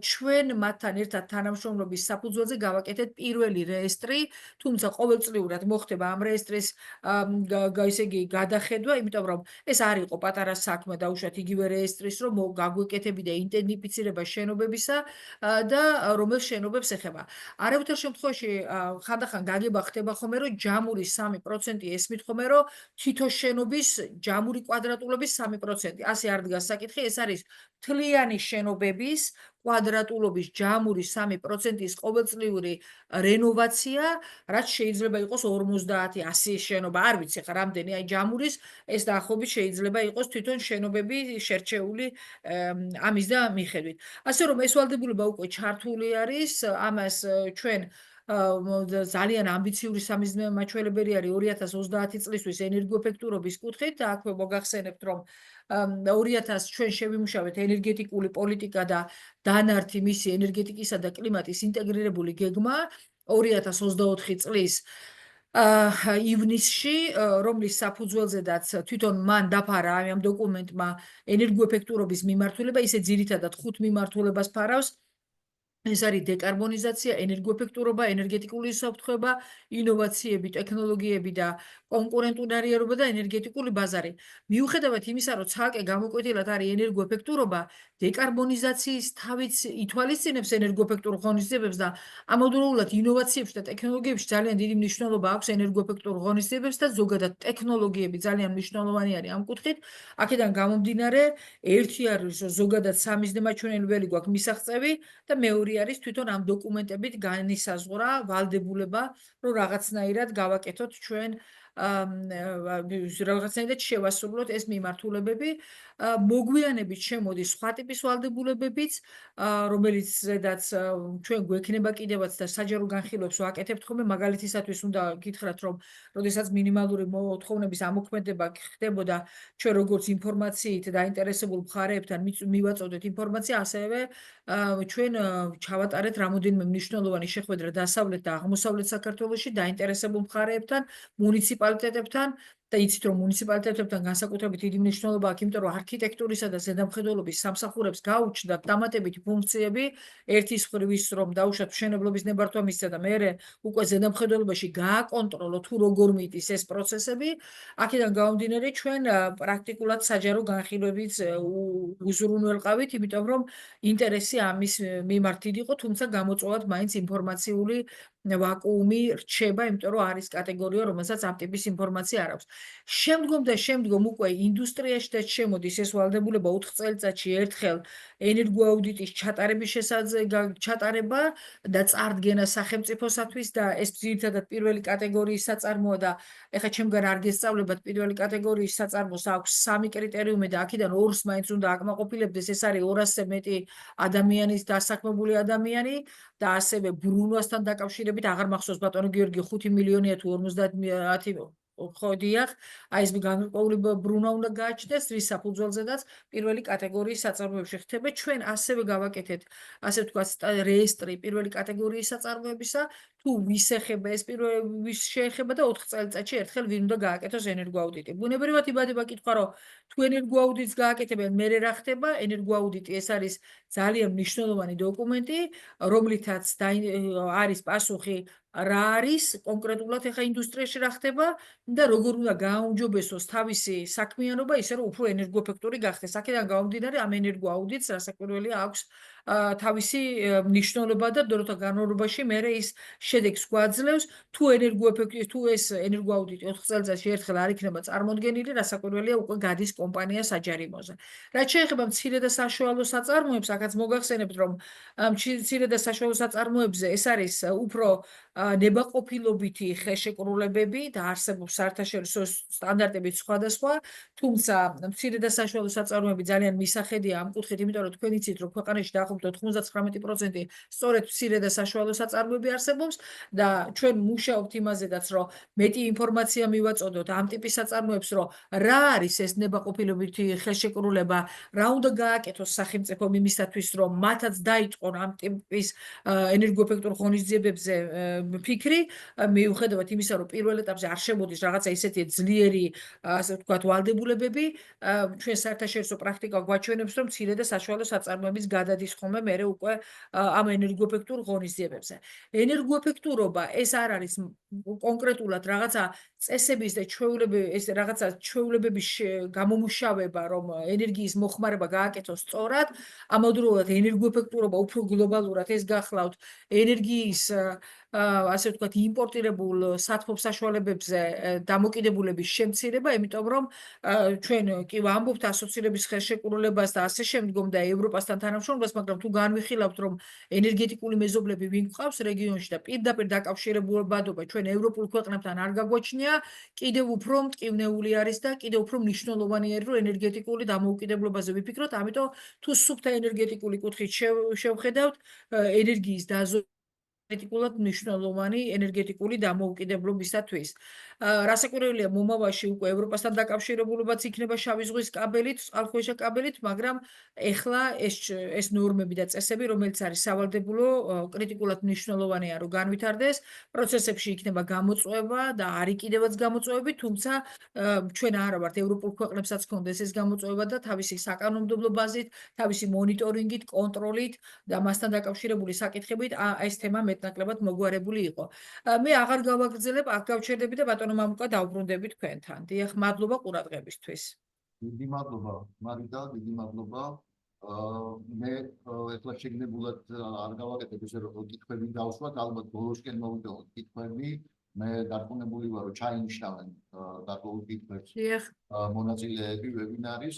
ჩვენ მათთან ერთად თანამშრომლობის საფუძველზე გავაკეთეთ პირველი რეესტრი, თუმცა ყოველწლიურად მოხდება ამ რეესტრის ისე იგი გადახედვა, იმიტომ რომ ეს არ იყო პატარა საქმე დაუშვათ იგივე რეესტრის, რომ გაგვეკეთები და იდენტიფიცირება შენობებისა და რომელ შენობებს ეხება. არავითარ შემთხვევაში ხანდახან გაგება ხდება ხოლმე, რომ ჯამური 3% ესმით ხოლმე, რომ თითო შენობის ჯამური კვადრატულობის 3%. ასე არ დგას საკითხი, ეს არის მთლიანი შენობების კვადრატულობის ჯამური 3%-ის ყოველწლიური რენოვაცია, რაც შეიძლება იყოს 50-100 შენობა, არ ვიცი ხა რამდენი, აი ჯამურის ეს დაახლოებით შეიძლება იყოს თვითონ შენობები შერჩეული ამის და მიხედვით. ასე რომ ეს ვალდებულება უკვე ჩართული არის, ამას ჩვენ ძალიან ამბიციური სამიზნე მაჩვენებელი არის 2030 წლისთვის ენერგოეფექტურობის კუთხით და აქვე მოგახსენებთ, რომ 2000 ჩვენ შევიმუშავეთ ენერგეტიკული პოლიტიკა და დანართი მისი ენერგეტიკისა და კლიმატის ინტეგრირებული გეგმა 2024 წლის ივნისში, რომლის საფუძველზედაც თვითონ მან დაფარა ამ დოკუმენტმა ენერგოეფექტურობის მიმართულება, ისე ძირითადად 5 მიმართულებას ფარავს. ეს არის დეკარბონიზაცია, ენერგოეფექტურობა, ენერგეტიკული უსაფრთხოება, ინოვაციები, ტექნოლოგიები და კონკურენტუნარიერობა და ენერგეტიკული ბაზარი. მიუხედავად იმისა, რომ ცალკე გამოკვეთილად არის ენერგოეფექტურობა, დეკარბონიზაციის თავიც ითვალისწინებს ენერგოეფექტურ ღონისძიებებს და ამავდროულად ინოვაციებში და ტექნოლოგიებში ძალიან დიდი მნიშვნელობა აქვს ენერგოეფექტურ ღონისძიებებს და ზოგადად ტექნოლოგიები ძალიან მნიშვნელოვანი არის ამ კუთხით. აქედან გამომდინარე, ერთი არის ზოგადად სამიზნე მაჩვენებელი გვაქვს მისაღწევი და მეორე არის თვითონ ამ დოკუმენტებით განისაზღვრა ვალდებულება, რომ რაღაცნაირად გავაკეთოთ ჩვენ რაღაცნაირად შევასრულოთ ეს მიმართულებები. მოგვიანებით შემოდის სხვა ტიპის ვალდებულებებიც, რომელიც ზედაც ჩვენ გვექნება კიდევაც და საჯარო განხილვებს ვაკეთებთ ხოლმე, მაგალითისათვის უნდა გითხრათ, რომ როდესაც მინიმალური მოთხოვნების ამოქმედება ხდებოდა, ჩვენ როგორც ინფორმაციით დაინტერესებულ მხარეებთან მივაწოდეთ ინფორმაცია, ასევე ჩვენ ჩავატარეთ რამოდენიმე მნიშვნელოვანი შეხვედრა დასავლეთ და აღმოსავლეთ საქართველოში დაინტერესებულ მხარეებთან, მუნიციპალიტეტებთან და იცით რომ მუნიციპალიტეტებთან განსაკუთრებით დიდი მნიშვნელობა აქვს, იმიტომ რომ არქიტექტურისა და ზედამხედველობის სამსახურებს გაუჩნდათ დამატებითი ფუნქციები, ერთის მხრივ ის რომ დაუშვათ მშენებლობის ნებართვა მისცა და მეორე უკვე ზედამხედველობაში გააკონტროლო თუ როგორ მიდის ეს პროცესები, აქედან გამომდინარე ჩვენ პრაქტიკულად საჯარო განხილვებით უზრუნველყავით, იმიტომ რომ ინტერესი ამის მიმართ დიდი იყო, თუმცა გამოწვევად მაინც ინფორმაციული ვაკუუმი რჩება, იმიტომ რომ არის კატეგორია, რომელსაც ამ ტიპის ინფორმაცია არ აქვს. შემდგომ უკვე ინდუსტრიაში და შემოდის ეს ვალდებულება 4 წელიწადში ერთხელ ენერგოაუდიტის ჩატარების ჩატარება და წარდგენა სახელმწიფოსათვის და ეს ძირითადად პირველი კატეგორიის საწარმოა და ეხლა ჩემგან არ გესწავლებათ პირველი კატეგორიის საწარმოს აქვს 3 კრიტერიუმი და აქედან 2-ს მაინც უნდა აკმაყოფილებდეს, ეს არის 200-ზე მეტი ადამიანის დასაქმებული ადამიანი და ასევე ბრუნვასთან დაკავშირებით აღარ მახსოვს ბატონო გიორგი 5 მილიონია თუ 50 ხო დიახ, აი ეს განმარტოვებული ბრუნვა უნდა გააჩნდეს, რის საფუძველზედაც პირველი კატეგორიის საწარმოებში ხდება. ჩვენ ასევე გავაკეთეთ, ასე ვთქვათ, რეესტრი პირველი კატეგორიის საწარმოებისა, თუ ვის ეხება ეს ვის შეეხება და 4 წელიწადში ერთხელ ვინ უნდა გააკეთოს ენერგოაუდიტი. ბუნებრივად იბადება კითხვა, რომ თუ ენერგოაუდიტს გააკეთებენ, მერე რა ხდება? ენერგოაუდიტი ეს არის ძალიან მნიშვნელოვანი დოკუმენტი, რომლითაც არის პასუხი რა არის კონკრეტულად ეხა ინდუსტრიაში რა ხდება და როგორ უნდა გააუმჯობესოს თავისი საქმიანობა, ისე რომ უფრო ენერგოეფექტური გახდეს. აქედან გამომდინარე ამ ენერგოაუდიტს რასაკვირველია აქვს თავისი მნიშვნელობა და დროთა განმავლობაში მერე ის შედეგს გვაძლევს, თუ ეს ენერგოაუდიტი 4 წელიწადში ერთხელ არ იქნება წარმოდგენილი, რასაკვირველია უკვე გადის კომპანია საჯარიმოზე. რაც შეეხება მცირე და საშუალო საწარმოებს, აქაც მოგახსენებთ, რომ მცირე და საშუალო საწარმოებზე ეს არის უფრო ნებაყოფილობითი ხელშეკრულებები და არსებობს საერთაშორისო სტანდარტებით სხვადასხვა, თუმცა მცირე და საშუალო საწარმოები ძალიან მისახედია ამ კუთხით, იმიტომ რომ თქვენ იცით, რომ ქვეყანაში დაახლოებით 99% სწორედ მცირე და საშუალო საწარმოები არსებობს და ჩვენ მუშაობთ იმაზედაც, რომ მეტი ინფორმაცია მივაწოდოთ ამ ტიპის საწარმოებს, რომ რა არის ეს ნებაყოფილობითი ხელშეკრულება, რა უნდა გააკეთოს სახელმწიფომ იმისათვის, რომ მათაც დაიწყონ ამ ტიპის ენერგოეფექტურ ღონისძიებებზე ფიქრი, მიუხედავად იმისა, რომ პირველ ეტაპზე არ შემოდის რაღაცა ისეთი ძლიერი, ასე ვთქვათ, ვალდებულებები, ჩვენ საერთაშორისო პრაქტიკა გვაჩვენებს, რომ მცირე და საშუალო საწარმოების გადადის ხოლმე მერე უკვე ამ ენერგოეფექტურ ღონისძიებებზე. ენერგოეფექტურობა ეს არ არის კონკრეტულად რაღაცა წესების და ეს რაღაცა ჩვეულებების გამომუშავება, რომ ენერგიის მოხმარება გააკეთოს სწორად, ამავდროულად ენერგოეფექტურობა უფრო გლობალურად ეს გახლავთ ენერგიის ასე ვთქვათ, იმპორტირებულ სათბობ საშუალებებზე დამოკიდებულების შემცირება, იმიტომ რომ ჩვენ კი ვამბობთ ასოცირების ხელშეკრულებას და ასე შემდგომ და ევროპასთან თანამშრომლობას, მაგრამ თუ განვიხილავთ, რომ ენერგეტიკული მეზობლები ვინ გვყავს რეგიონში და პირდაპირ დაკავშირებულობადობა ჩვენ ევროპულ ქვეყნებთან არ გაგვაჩნია, კიდევ უფრო მტკივნეული არის და კიდევ უფრო მნიშვნელოვანი არის, რომ ენერგეტიკული დამოუკიდებლობაზე ვიფიქროთ, ამიტომ თუ სუფთა ენერგეტიკული კუთხით შევხედავთ, ენერგიის ენერგეტიკულად მნიშვნელოვანი ენერგეტიკული დამოუკიდებლობისათვის. რასაკვირველია, მომავალში უკვე ევროპასთან დაკავშირებულობაც იქნება შავი ზღვის კაბელით, წყალქვეშა კაბელით, მაგრამ ეხლა ეს ნორმები და წესები, რომელიც არის სავალდებულო, კრიტიკულად მნიშვნელოვანია, რომ განვითარდეს, პროცესებში იქნება გამოწვევა და არის კიდევაც გამოწვევები, თუმცა ჩვენ არა ვართ ევროპულ ქვეყნებსაც ჰქონდეს ეს გამოწვევა და თავისი საკანონმდებლო ბაზით, თავისი მონიტორინგით, კონტროლით და მასთან დაკავშირებული საკითხებით ეს თემა მეტნაკლებად მოგვარებული იყო. მე აღარ გავაგრძელებ, აქ გავჩერდები და ბატონო მამუკა დავბრუნდები თქვენთან. დიახ, მადლობა ყურადღებისთვის. დიდი მადლობა, მარიდა, დიდი მადლობა. მე ეხლა შეგნებულად არ გავაკეთებ ესე რომ კითხვები დავსვათ, ალბათ ბოლოსკენ მოვიდოთ კითხვები. მე დარწმუნებული ვარ, რომ ჩაინიშნავენ დაკავებულ კითხვებს მონაწილეები ვებინარის.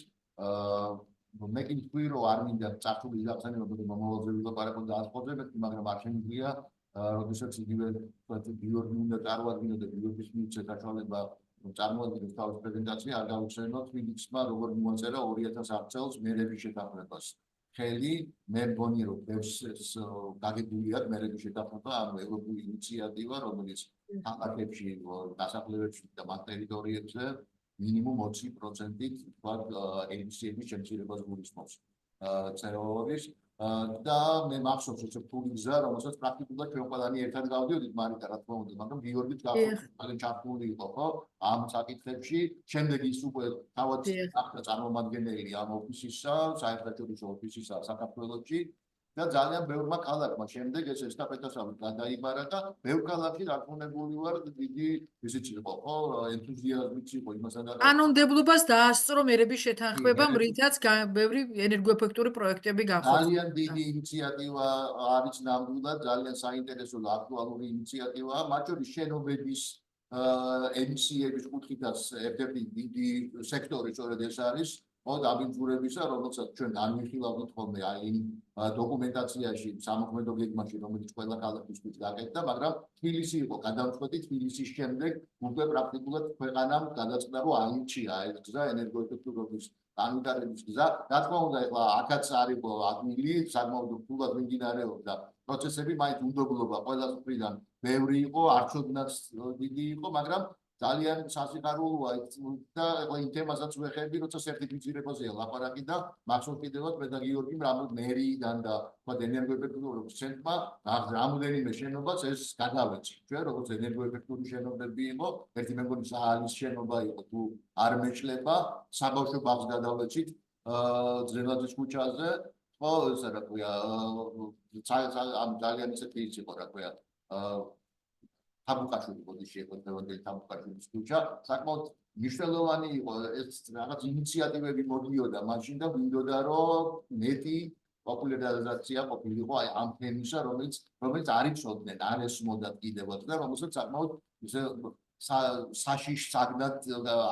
მე კი ვთქვი, რომ არ მინდა წარსული გახსენება მომავალზე ვილაპარაკო და ასწორებთ, მაგრამ არ შემიძლია, როდესაც იგივე გიორგი უნდა წარუადგინოს და გიორგის მიცე საშუალება წარმოადგენს თავის პრეზენტაცია, არ გავუხსენოთ ფიზიკსმა როგორ მოაწერა 2010 წელს მერების შეთანხმებას. ხელი მე მგონი რომ ბევრს გაგებულიათ მერების შეთანხმება, ანუ ევროპული ინიციატივა, რომელიც თანხებში, დასახლებებში და მათ ტერიტორიებზე მინიმუმ 20%-ით თქვათ ემისიების შემცირებას გულისხმობს. CO2-ის და მე მახსოვს ეს ფული გზა, რომელსაც პრაქტიკულად ჩვენ ყველანი ერთად გავდიოდით მარიტა, რა თქმა უნდა, მაგრამ გიორგიც ძალიან ჩართული იყო, ხო, ამ საკითხებში. შემდეგ ის უკვე თავად ახლა წარმომადგენელი ამ ოფისისა, საერთაშორისო ოფისისა საქართველოში და ძალიან ბევრმა ქალაქმა შემდეგ ეს ესტაფეტასავით გადაიბარა და ბევრ ქალაქში დარწმუნებული ვარ დიდი ისიც იყო, ხო, ენთუზიაზმიც იყო იმასთან და კანონმდებლობას დაასწრო მერების შეთანხმებამ, რითაც ბევრი ენერგოეფექტური პროექტები განხორციელდა. ძალიან დიდი ინიციატივა არის ნამდვილად, ძალიან საინტერესო და აქტუალური ინიციატივაა, მათ შორის შენობების ემისიების კუთხითაც ერთ-ერთი დიდი სექტორი სწორედ ეს არის, ხო, დაბინძურებისა, რომელსაც ჩვენ განვიხილავთ ხოლმე აი იმ დოკუმენტაციაში, სამოქმედო გეგმაში, რომელიც ყველა ქალაქისთვის გაკეთდა, მაგრამ თბილისი იყო გადამწყვეტი, თბილისის შემდეგ უკვე პრაქტიკულად ქვეყანამ გადაწყდა, რომ აირჩია ეს გზა ენერგოეფექტურობის განვითარების გზა. რა თქმა უნდა, ეხლა აქაც არის ადვილი, საკმაოდ რთულად მიმდინარეობს და პროცესები მაინც უნდობლობა ყველა მხრიდან ბევრი იყო, არჩევნაც დიდი იყო, მაგრამ ძალიან სასიხარულოა და ეხლა იმ თემასაც ვეხები, როცა სერტიფიცირებაზეა ლაპარაკი და მახსოვს კიდევაც მე და გიორგიმ მერიიდან და თქვა ენერგოეფექტურობის ცენტრმა რამოდენიმე შენობას ეს გადავეცი. ჩვენ როგორც ენერგოეფექტური შენობები იყო, ერთი მე მგონი საალის შენობა იყო, თუ არ მეშლება, საბავშვო ბაღს გადავეცით ძნელაძის ქუჩაზე, ხო, ესა რა ქვია, ამ ძალიან ისეთი ის იყო, რა ქვია, თაბუკაშვილი ბოდიში იყო დღევანდელი თაბუკაშვილის ქუჩა, საკმაოდ მნიშვნელოვანი იყო ეს რაღაც ინიციატივები მოდიოდა მაშინ და მინდოდა რომ მეტი პოპულარიზაცია ყოფილიყო აი ამ თემისა, რომელიც არ იცოდნენ, არ ესმოდათ კიდევაც და რომელსაც საკმაოდ ისე საშიშ საგნად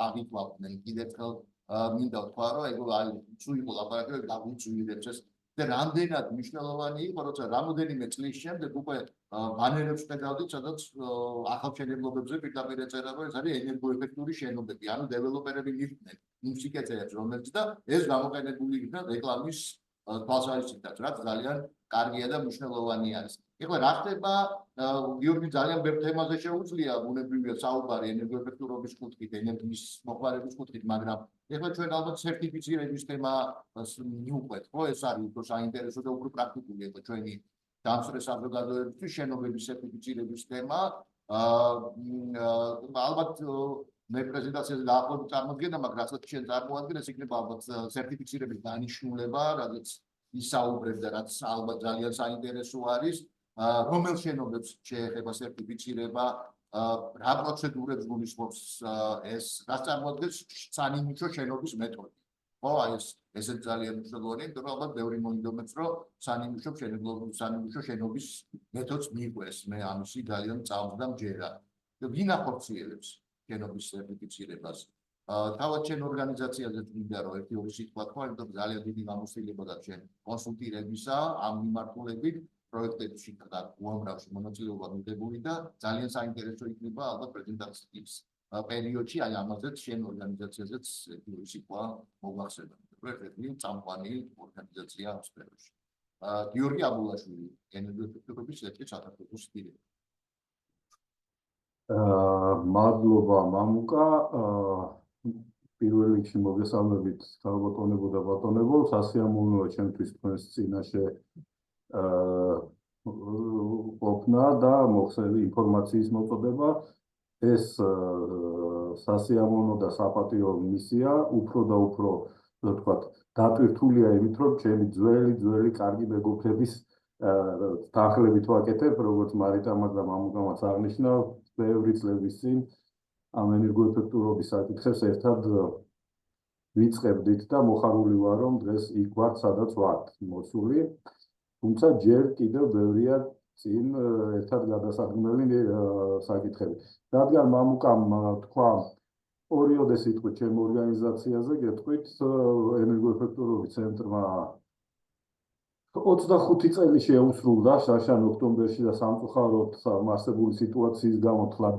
აღიქვავდნენ. კიდევ ერთხელ მინდა ვთქვა, რომ აი თუ იყო ლაპარაკი დაგვიწვირებს ეს და რამდენად მნიშვნელოვანი იყო, როცა რამოდენიმე წლის შემდეგ უკვე ბანერებს ხედავდით, სადაც ახალშენებლობებზე პირდაპირ ეწერა, რომ ეს არის ენერგოეფექტური შენობები, ანუ დეველოპერები მიხვდნენ იმ სიკეთეებს, რომელიც და ეს გამოყენებული იქნა რეკლამის თვალსაზრისითაც, რაც ძალიან კარგია და მნიშვნელოვანი არის. ეხლა რა ხდება, გიორგი ძალიან ბევრ თემაზე შეუძლია, ბუნებრივია საუბარი ენერგოეფექტურობის კუთხით, ენერგიის მოხმარების კუთხით, მაგრამ ეხლა ჩვენ ალბათ სერტიფიცირების თემა მივყვეთ, ხო, ეს არის უფრო საინტერესო და უფრო პრაქტიკული იყო ჩვენი დამსწრე საზოგადოებისთვის შენობების სერტიფიცირების თემა. ალბათ მე პრეზენტაციაზე დაახლოებით წარმოდგენა, მაგრამ რასაც ჩვენ წარმოადგენთ, ეს იქნება ალბათ სერტიფიცირების დანიშნულება, რაც ისაუბრებ და რაც ალბათ ძალიან საინტერესო არის, რომელ შენობებს შეეხება სერტიფიცირება, რა პროცედურებს გულისხმობს ეს, რაც წარმოადგენს სანიმუშო შენობის მეთოდი. ხო, აი ესეც ძალიან მნიშვნელოვანია, იმიტომ რომ ალბათ ბევრი მოინდომებს, რომ სანიმუშო შენობის მეთოდს მიყვეს, მე ამისი ძალიან წამს და მჯერა. ვინ ახორციელებს შენობის სერტიფიცირებას? თავად ჩვენ ორგანიზაციაზე მინდა რომ ერთი-ორი სიტყვა თქვა, იმიტომ რომ ძალიან დიდი გამოცდილება გაქვს ჩვენ კონსულტირებისა ამ მიმართულებით, პროექტებში და უამრავში მონაწილეობა მიღებული და ძალიან საინტერესო იქნება ალბათ პრეზენტაციის პერიოდში აი ამაზეც შენ ორგანიზაციაზეც ერთი-ორი სიტყვა მოგახსენებ. ერთ-ერთი წამყვანი ორგანიზაცია ამ სფეროში. გიორგი აბულაშვილი, ენერგოეფექტურობის ცენტრის საქართველოს დირექტორი. მადლობა მამუკა, პირველ რიგში მოგესალმებით ქალბატონებო და ბატონებო, სასიამოვნოა ჩემთვის თქვენს წინაშე ყოფნა და მოხსნილი ინფორმაციის მოწოდება. ეს სასიამოვნო და საპატიო მისია უფრო და უფრო ვთქვათ, დატვირთულია იმით, რომ ჩემი ძველი კარგი მეგობრების თანხლებით ვაკეთებ, როგორც მარიტამაც და მამუკამაც აღნიშნა, ბევრი წლების წინ ამ ენერგოეფექტურობის საკითხებს ერთად ვიწყებდით და მოხარული ვარ, რომ დღეს იქ ვართ, სადაც ვართ მოსული. თუმცა ჯერ კიდევ ბევრია წინ ერთად გადასადგმელი საკითხები. რადგან მამუკამ თქვა ორიოდე სიტყვით ჩემ ორგანიზაციაზე, გეტყვით ენერგოეფექტურობის ცენტრმა 25 წელი შეუსრულდა შაშან ოქტომბერში და სამწუხაროდ არსებული სიტუაციის გამო თლად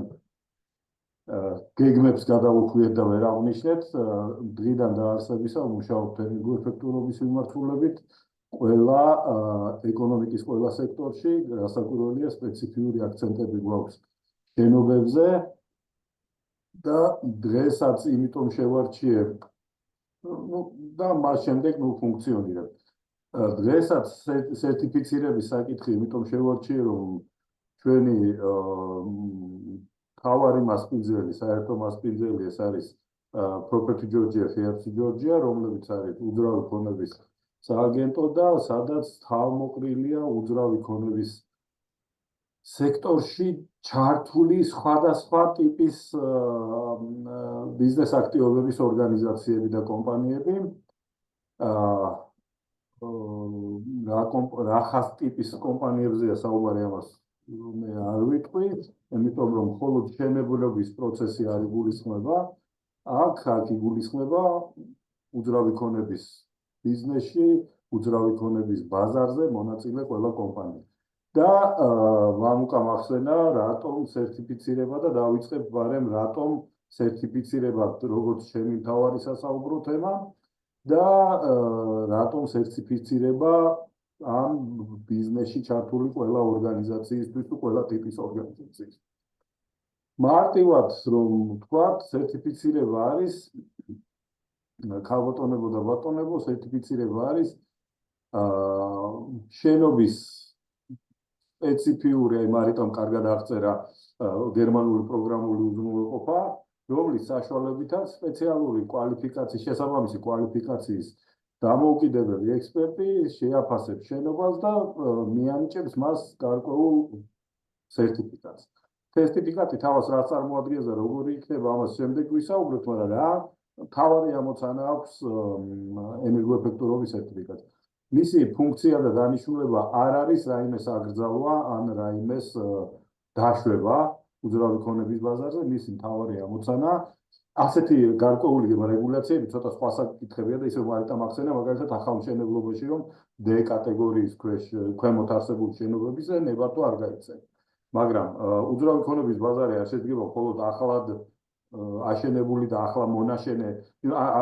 გეგმებს გადავუხვიეთ და ვერ აღნიშნეთ. დღიდან დაარსებისა ვმუშაობთ ენერგოეფექტურობის მიმართულებით ყველა ეკონომიკის ყველა სექტორში, გასაკვირველია სპეციფიური აქცენტები გვაქვს შენობებზე და დღესაც იმიტომ შევარჩიებ და მას შემდეგ ფუნქციონირებ. დღესაც სერტიფიცირების საკითხი იმიტომ შევარჩიე, რომ ჩვენი მთავარი მასპინძელი, საერთო მასპინძელი ეს არის Property Georgia, FIAPSI Georgia, რომლებიც არის უძრავი ქონების სააგენტო და სადაც თავმოყრილია უძრავი ქონების სექტორში ჩართული სხვადასხვა ტიპის ბიზნეს აქტივობების ორგანიზაციები და კომპანიები. რა ხას ტიპის კომპანიებზეა საუბარი, ამას მე არ ვიტყვი, იმიტომ რომ მხოლოდ შემებულების პროცესი არ იგულისხმება, აქ იგულისხმება უძრავი ქონების ბიზნესში, უძრავი ქონების ბაზარზე მონაწილე ყველა კომპანია. და მამუკამ ახსენა, რატომ სერტიფიცირება და დავიწყებ ბარემ რატომ სერტიფიცირება, როგორც ჩემი მთავარი სასაუბრო თემა და რატომ სერტიფიცირება ამ ბიზნესში ჩართული ყველა ორგანიზაციისთვის თუ ყველა ტიპის ორგანიზაციისთვის. მარტივად რომ ვთქვათ, სერტიფიცირება არის ქალბატონებო და ბატონებო, სერტიფიცირება არის შენობის სპეციფიური, აი მარიტამ კარგად აღწერა გერმანული პროგრამული უზრუნველყოფა, რომლის საშუალებითაც სპეციალური კვალიფიკაციის, შესაბამისი კვალიფიკაციის დამოუკიდებელი ექსპერტი შეაფასებს შენობას და მიანიჭებს მას გარკვეულ სერტიფიკატს. სერტიფიკატი თავას რაც წარმოადგენს და როგორი იქნება, ამას შემდეგ ვისაუბრებთ, მაგრამ რა მთავარი ამოცანა აქვს ენერგოეფექტურობის სერტიფიკატს. მისი ფუნქცია და დანიშნულება არ არის რაიმე საგრძალვა ან რაიმეს დაშვება უძრავი ქონების ბაზარზე, მისი მთავარი ამოცანა ასეთი გარკვეული რეგულაციები ცოტა სხვა საკითხებია და ისევ მარიტამ ახსენა, მაგალითად ახალ მშენებლობაში რომ D კატეგორიის ქვემოთ არსებული შენობებზე ნებართვა არ გაიცემა. მაგრამ უძრავი ქონების ბაზარი არ შედგება მხოლოდ ახლად აშენებული და ახლა მონაშენე,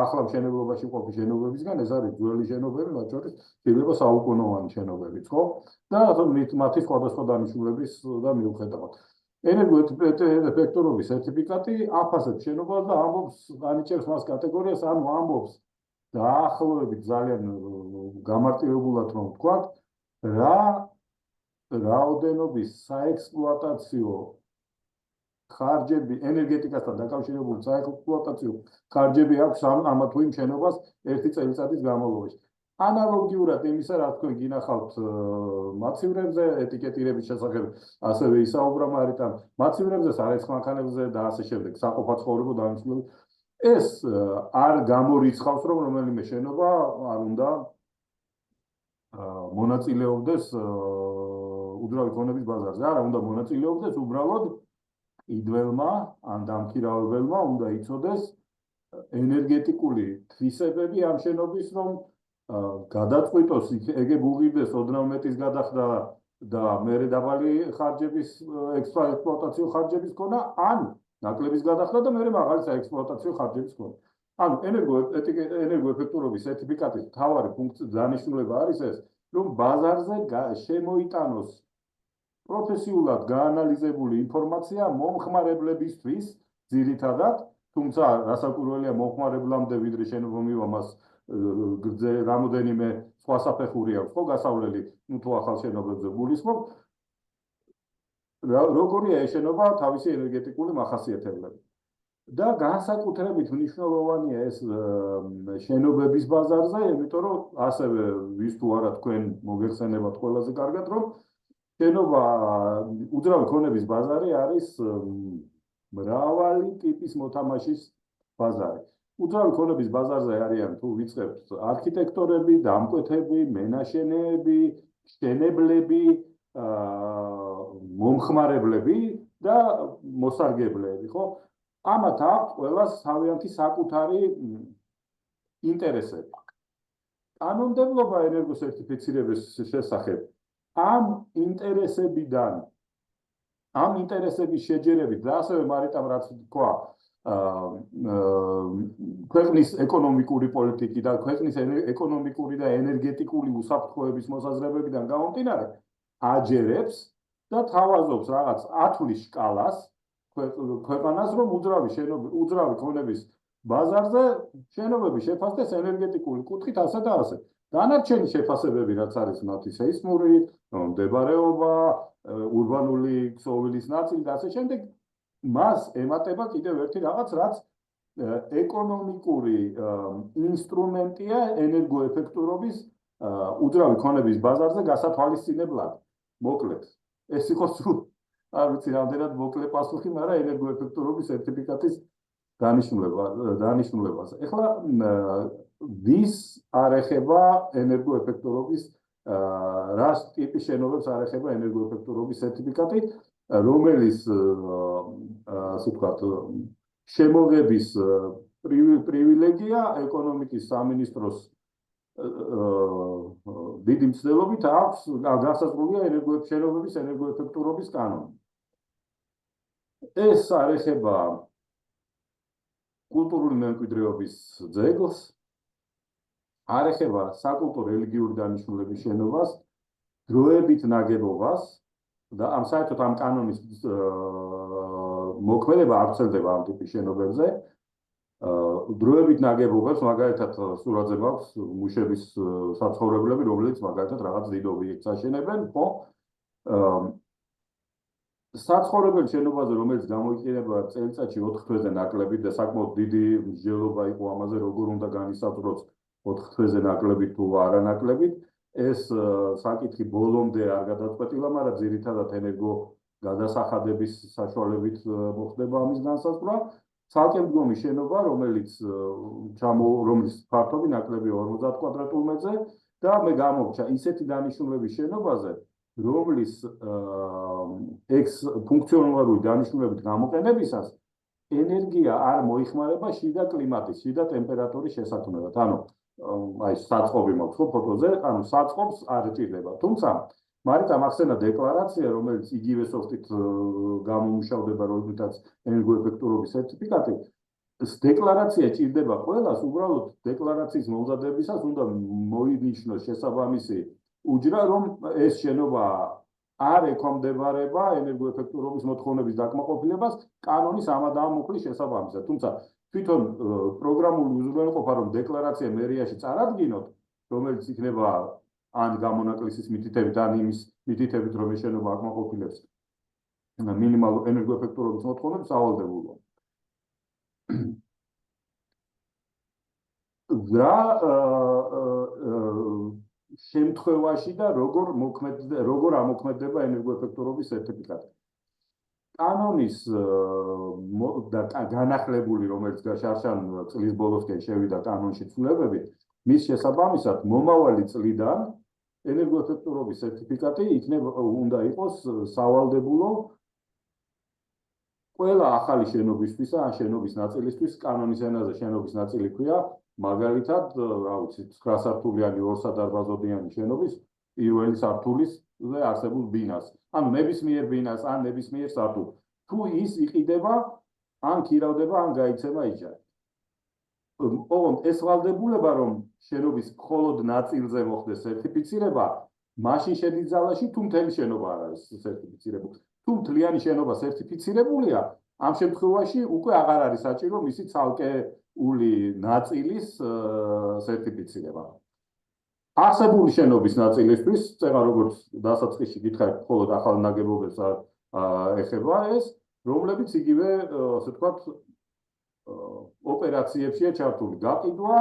ახლა მშენებლობაში მყოფი შენობებისგან, ეს არის ძველი შენობები, მათ შორის შეიძლება საუკუნოვანი შენობებიც, ხო? და მათი სხვადასხვა დანიშნულების და მიუხედავად. ენერგოეფექტურობის სერტიფიკატი აფასებს შენობას და ამბობს, ანიჭებს მას კატეგორიას, ანუ ამბობს დაახლოებით ძალიან გამარტივებულად რომ ვთქვათ, რაოდენობის საექსპლუატაციო ხარჯები, ენერგეტიკასთან დაკავშირებული საექსპლუატაციო ხარჯები აქვს ამა თუ იმ შენობას ერთი წელიწადის განმავლობაში. ანალოგიურად იმისა, რაც თქვენ გინახავთ მაცივრებზე, ეტიკეტირების შესახებ ასევე ისაუბრა მარიტამ, მაცივრებზე, სარაცხ მანქანებზე და ასე შემდეგ, საყოფაცხოვრებო დანიშნულებით. ეს არ გამორიცხავს, რომ რომელიმე შენობა არ უნდა მონაწილეობდეს უძრავი ქონების ბაზარზე. არა, უნდა მონაწილეობდეს უბრალოდ იდველმა ან დამქირავებელმა უნდა იცოდეს ენერგეტიკული თვისებები ამ შენობის, რომ გადაწყვიტოს ეგ უღირდეს ოდნავ მეტის გადახდა და მერე დაბალი ხარჯების ექსპლუატაციო ხარჯების ქონა, ან ნაკლების გადახდა და მერე მაღალი საექსპლუატაციო ხარჯების ქონა. ანუ ენერგოეფექტურობის სერტიფიკატის მთავარი დანიშნულება არის ეს, რომ ბაზარზე შემოიტანოს პროფესიულად გაანალიზებული ინფორმაცია მომხმარებლებისთვის ძირითადად, თუმცა რასაკვირველია მომხმარებლამდე ვიდრე შენობა მივა მას რამოდენიმე სხვა საფეხური აქვს, ხო, გასავლელი, თუ ახალ შენობებზე გულისხმობ, როგორია ეს შენობა თავისი ენერგეტიკული მახასიათებლები. და განსაკუთრებით მნიშვნელოვანია ეს შენობების ბაზარზე, იმიტომ რომ ასევე ვის თუ არა თქვენ მოგეხსენებათ ყველაზე კარგად, რომ შენობა უძრავი ქონების ბაზარი არის მრავალი ტიპის მოთამაშის ბაზარი. უძრავი ქონების ბაზარზე არიან თუ ვიწყებთ არქიტექტორები, დამკვეთები, მენაშენეები, მშენებლები, მომხმარებლები და მოსარგებლეები, ხო? ამათ აქვს ყველას თავიანთი საკუთარი ინტერესები. კანონმდებლობა ენერგოსერტიფიცირების შესახებ ამ ინტერესებიდან, ამ ინტერესების შეჯერებით და ასევე მარიტამ რაც თქვა, ქვეყნის ეკონომიკური პოლიტიკი და ქვეყნის ეკონომიკური და ენერგეტიკული უსაფრთხოების მოსაზრებებიდან გამომდინარე, აჯერებს და თავაზობს რაღაც ათვლის სკალას ქვეყანას, რომ უძრავი ქონების ბაზარზე შენობები შეფასდეს ენერგეტიკული კუთხით ასე და ასე. დანარჩენი შეფასებები, რაც არის მათი სეისმური მდებარეობა, ურბანული ქსოვილის ნაწილი და ასე შემდეგ, მას ემატება კიდევ ერთი რაღაც, რაც ეკონომიკური ინსტრუმენტია ენერგოეფექტურობის უძრავი ქონების ბაზარზე გასათვალისწინებლად. მოკლედ, ეს იყო სულ არ ვიცი რამდენად მოკლე პასუხი, მაგრამ ენერგოეფექტურობის სერტიფიკატის დანიშნულებას. ეხლა ვის არ ეხება ენერგოეფექტურობის რა ტიპის შენობებს არ ეხება ენერგოეფექტურობის სერტიფიკატი, რომელიც ასე ვთქვათ, შემოღების პრივილეგია ეკონომიკის სამინისტროს დიდი მცდელობით აქვს გასაზღვრულია შენობების ენერგოეფექტურობის კანონი. ეს არ ეხება კულტურული მემკვიდრეობის ძეგლს, არ ეხება საკულტო რელიგიური დანიშნულების შენობას, დროებით ნაგებობას და საერთოდ ამ კანონის მოქმედება არ ვრცელდება ამ ტიპის შენობებზე. დროებით ნაგებობებს, მაგალითად, სურათზე მაქვს მუშების საცხოვრებლები, რომელიც მაგალითად რაღაც დიდ ობიექტს აშენებენ, ხო? საცხოვრებელ შენობაზე, რომელიც გამოიყენება წელიწადში 4 თვეზე ნაკლებით და საკმაოდ დიდი მსჯელობა იყო ამაზე, როგორ უნდა განისაზღვროს 4 თვეზე ნაკლებით თუ არა ნაკლებით. ეს საკითხი ბოლომდე არ გადაწყვეტილა, მაგრამ ძირითადად ენერგო გადასახადების საშუალებით მოხდება ამის განსაზღვრა. ცალკე მდგომი შენობა, რომელიც ფართობი ნაკლები 50 კვადრატულ მეტრზე და მე გამოვჭა ისეთი დანიშნულების შენობაზე, რომლის ფუნქციონალური დანიშნულებით გამოყენებისას ენერგია არ მოიხმარება შიდა კლიმატის, შიდა ტემპერატურის შესაქმნელად. ანუ აი საწყობი მაქვს ხო ფოტოზე, ანუ საწყობს არ ჭირდება. თუმცა მარიტა მახსენა დეკლარაცია, რომელიც იგივე სოფტით გამომუშავდება, რომელთაც ენერგოეფექტურობის სერტიფიკატი, დეკლარაცია ჭირდება ყველას, უბრალოდ დეკლარაციის მომზადებისას უნდა მოინიშნოს შესაბამისი უჯრა, რომ ეს შენობა არ ექვემდებარება ენერგოეფექტურობის მოთხოვნების დაკმაყოფილებას კანონის ამადამოხლის შესაბამისად. თუმცა თვითონ პროგრამული უზრუნველყოფა, რომ დეკლარაცია მერიაში წარადგინოთ, რომელიც იქნება ან გამონაკლისის მითითებით, ან იმის მითითებით, რომ ეს შენობა აკმაყოფილებს მინიმალურ ენერგოეფექტურობის მოთხოვნებს, სავალდებულოა. რა შემთხვევაში და როგორ ამოქმედება ენერგოეფექტურობის სერტიფიკატი. კანონის განახლებული, რომელიც შარშან წლის ბოლოსკენ შევიდა კანონში ცვლილებები, მის შესაბამისად მომავალი წლიდან ენერგოეფექტურობის სერტიფიკატი უნდა იყოს სავალდებულო ყველა ახალი შენობისთვის ან შენობის ნაწილისთვის. კანონის ენაზე შენობის ნაწილი ქვია, მაგალითად, რა ვიცი, 9 სართულიანი 2 სადარბაზოდიანი შენობის პირველი სართულის არსებულ ბინას. ანუ ნებისმიერ ბინას ან ნებისმიერ სართულს. თუ ის იყიდება, ან ქირავდება, ან გაიცემა იჯარი. ოღონდ ეს ვალდებულება, რომ შენობის მხოლოდ ნაწილზე მოხდეს სერტიფიცირება, მაშინ შედის ძალაში, თუ მთელი შენობა არ არის სერტიფიცირებული. თუ მთლიანი შენობა სერტიფიცირებულია, ამ შემთხვევაში უკვე აღარ არის საჭირო მისი ცალკეული ნაწილის სერტიფიცირება. არსებული შენობის ნაწილისთვის, წერა როგორც დასაწყისში გითხარით, მხოლოდ ახალ ნაგებობებს ეხება ეს, რომლებიც იგივე, ასე ვთქვათ, ოპერაციებშია ჩართული გაყიდვა,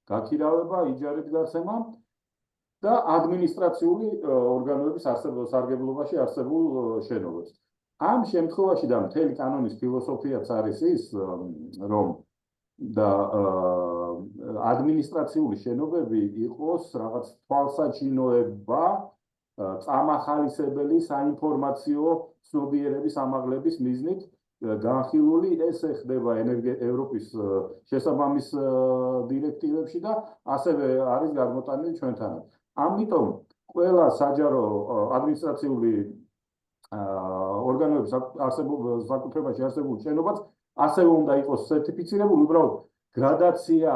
გაქირავება, იჯარით გაცემა და ადმინისტრაციული ორგანოების სარგებლობაში არსებულ შენობებს. ამ შემთხვევაში და მთელი კანონის ფილოსოფიაც არის ის, რომ და ადმინისტრაციული შენობები იყოს რაღაც თვალსაჩინოება, წამახალისებელი საინფორმაციო ცნობიერების ამაღლების მიზნით განხილული. ეს ეხება ევროპის შესაბამის დირექტივებში და ასევე არის გადმოტანილი ჩვენთანაც. ამიტომ ყველა საჯარო ადმინისტრაციული ორგანოების საკუთრებაში არსებულ შენობაც ასევე უნდა იყოს სერტიფიცირებული. უბრალოდ გრადაცია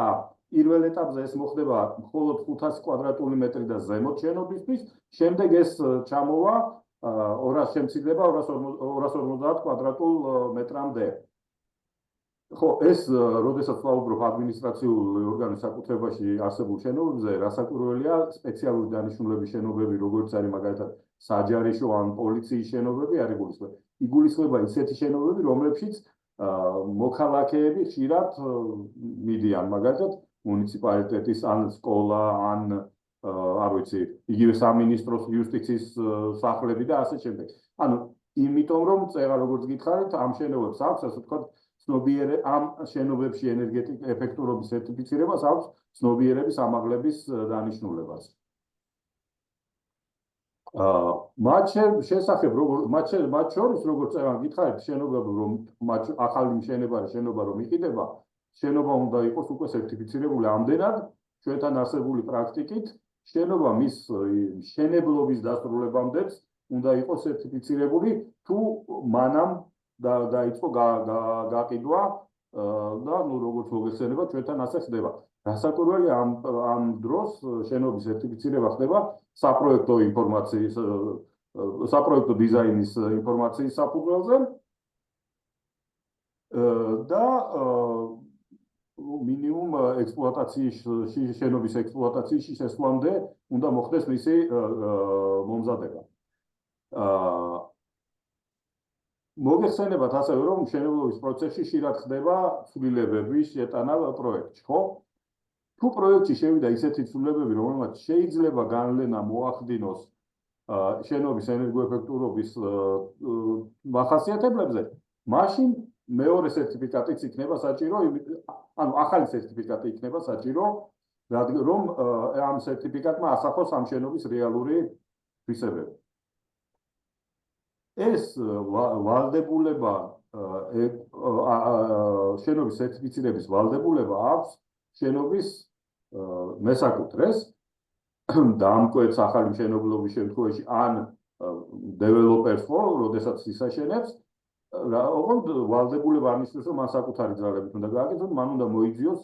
პირველ ეტაპზე ეს მოხდება მხოლოდ 500 კვადრატული მეტრი და ზემოთ შენობისთვის, შემდეგ ეს ჩამოვა 200 შემცირდება 250 კვადრატულ მეტრამდე. ხო, ეს როდესაც ვაუბრობ ადმინისტრაციული ორგანოს საკუთრებაში არსებულ შენობებზე, რასაკვირველია სპეციალური დანიშნულების შენობები, როგორც არის მაგალითად საჯარისო ან პოლიციის შენობები არ იგულისხმება. იგულისხმება ისეთი შენობები, რომლებშიც მოქალაქეები ხშირად მიდიან, მაგალითად მუნიციპალიტეტის ან სკოლა, ან არ ვიცი, იგივე სამინისტროს იუსტიციის სახლები და ასე შემდეგ. ანუ იმიტომ რომ წერა როგორც გითხარით, ამ შენობებს აქვს, ასე ვთქვათ, ცნობიერე ამ შენობებში ენერგეტიკ ეფექტურობის სერტიფიცირებას აქვს ცნობიერების ამაღლების დანიშნულებას. მათ შესახებ მათ შორის როგორც გითხარით შენობები რომ ახალი შენობა რომ იყიდება შენობა უნდა იყოს უკვე სერტიფიცირებული ამდენად ჩვენთან არსებული პრაქტიკით შენობა მის შენებლობის დასრულებამდე უნდა იყოს სერტიფიცირებული თუ მანამ დაიწყო გაყიდვა და ნუ როგორც მოგეხსენება ჩვენთან ასე ხდება. რასაკვირველია ამ დროს შენობის სერტიფიცირება ხდება საპროექტო ინფორმაციის საპროექტო დიზაინის ინფორმაციის საფუძველზე და მინიმუმ ექსპლუატაციის შენობის ექსპლუატაციის შესვლამდე უნდა მოხდეს მისი მომზადება. მოგეხსენებათ ასევე რომ მშენებლობის პროცესში ხშირად ხდება ცვლილებების შეტანა პროექტში, ხო? თუ პროექტში შევიდა ისეთი ცვლილებები, რომელმაც შეიძლება განლენა მოახდინოს შენობის ენერგოეფექტურობის მახასიათებლებზე, მაშინ მეორე სერტიფიკატიც იქნება საჭირო, ანუ ახალი სერტიფიკატი იქნება საჭირო, რომ ამ სერტიფიკატმა ასახოს ამ შენობის რეალური თვისებები. ეს ვალდებულება შენობის სერტიფიცირების ვალდებულება აქვს შენობის მესაკუთრეს და ამკვეთს ახალი მშენებლობის შემთხვევაში ან დეველოპერს ხო, როდესაც ისაშენებს, ოღონდ ვალდებულება არნიშნავს, რომ მან საკუთარი ძალებით უნდა გააკეთოს, მან უნდა მოიძიოს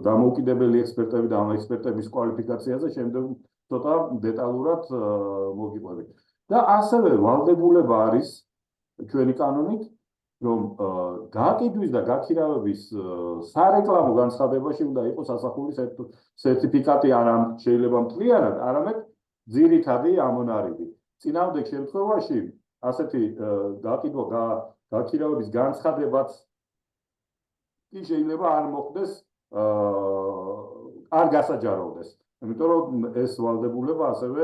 დამოუკიდებელი ექსპერტები და ამ ექსპერტების კვალიფიკაციაზე შემდეგ ცოტა დეტალურად მოგიყვებით. და ასევე ვალდებულება არის ჩვენი კანონით, რომ გაყიდვის და გაქირავების სარეკლამო განცხადებაში უნდა იყოს ასახული სერტიფიკატი არა შეიძლება მთლიანად, არამედ ძირითადი ამონარიდი. წინააღმდეგ შემთხვევაში ასეთი გაყიდვა გაქირავების განცხადებაც კი შეიძლება არ მოხდეს, არ გასაჯაროვდეს. იმიტომ რომ ეს ვალდებულება ასევე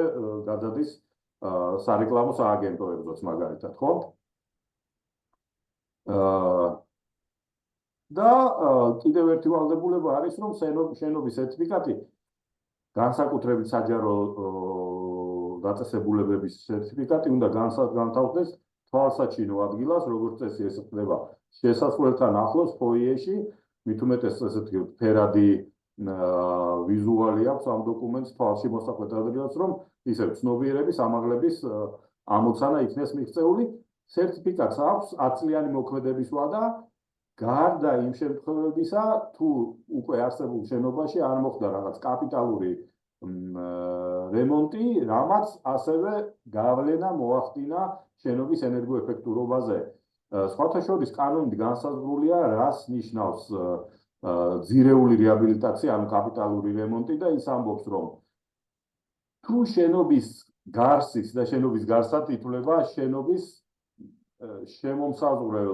გადადის სარეკლამო სააგენტოებზეც მაგალითად, ხო? და კიდევ ერთი ვალდებულება არის, რომ შენობის სერტიფიკატი განსაკუთრებით საჯარო დაწესებულებების სერტიფიკატი უნდა განთავსდეს თვალსაჩინო ადგილას, როგორც წესი ეს ხდება შესასვლელთან ახლოს ფოიეში, მით უმეტეს ესეთი ფერადი ვიზუალი აქვს ამ დოკუმენტს თვალში მოსახვეთ ადგილას, რომ ისევ ცნობიერების ამაღლების ამოცანა იქნეს მიღწეული. სერტიფიკატს აქვს 10 წლიანი მოქმედების ვადა, გარდა იმ შემთხვევებისა, თუ უკვე არსებულ შენობაში არ მოხდა რაღაც კაპიტალური რემონტი, რამაც ასევე გავლენა მოახდინა შენობის ენერგოეფექტურობაზე. სხვათა შორის კანონით განსაზღვრულია, რას ნიშნავს ძირეული რეაბილიტაცია, ანუ კაპიტალური რემონტი და ის ამბობს, რომ თუ შენობის გარსის და შენობის გარსად ითვლება შენობის შემომსაზღვრელ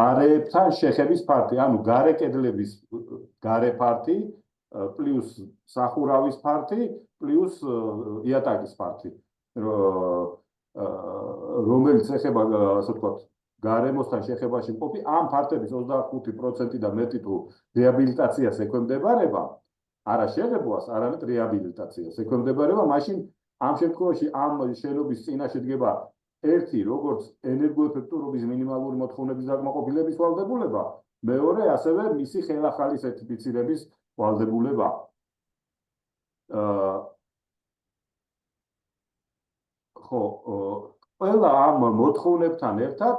არეებთან შეხების ფართი, ანუ გარე კედლების გარე ფართი პლუს სახურავის ფართი პლუს იატაკის ფართი, რომელიც ეხება, ასე ვთქვათ, გარემოსთან შეხებაში მყოფი ამ ფართების 25% და მეტი თუ რეაბილიტაციას ექვემდებარება, არა შეღებვას, არამედ რეაბილიტაციას ექვემდებარება, მაშინ ამ შემთხვევაში ამ შენობის წინაშე დგება ერთი, როგორც ენერგოეფექტურობის მინიმალური მოთხოვნების დაკმაყოფილების ვალდებულება, მეორე ასევე მისი ხელახალი სერტიფიცირების ვალდებულება. ხო, ყველა ამ მოთხოვნებთან ერთად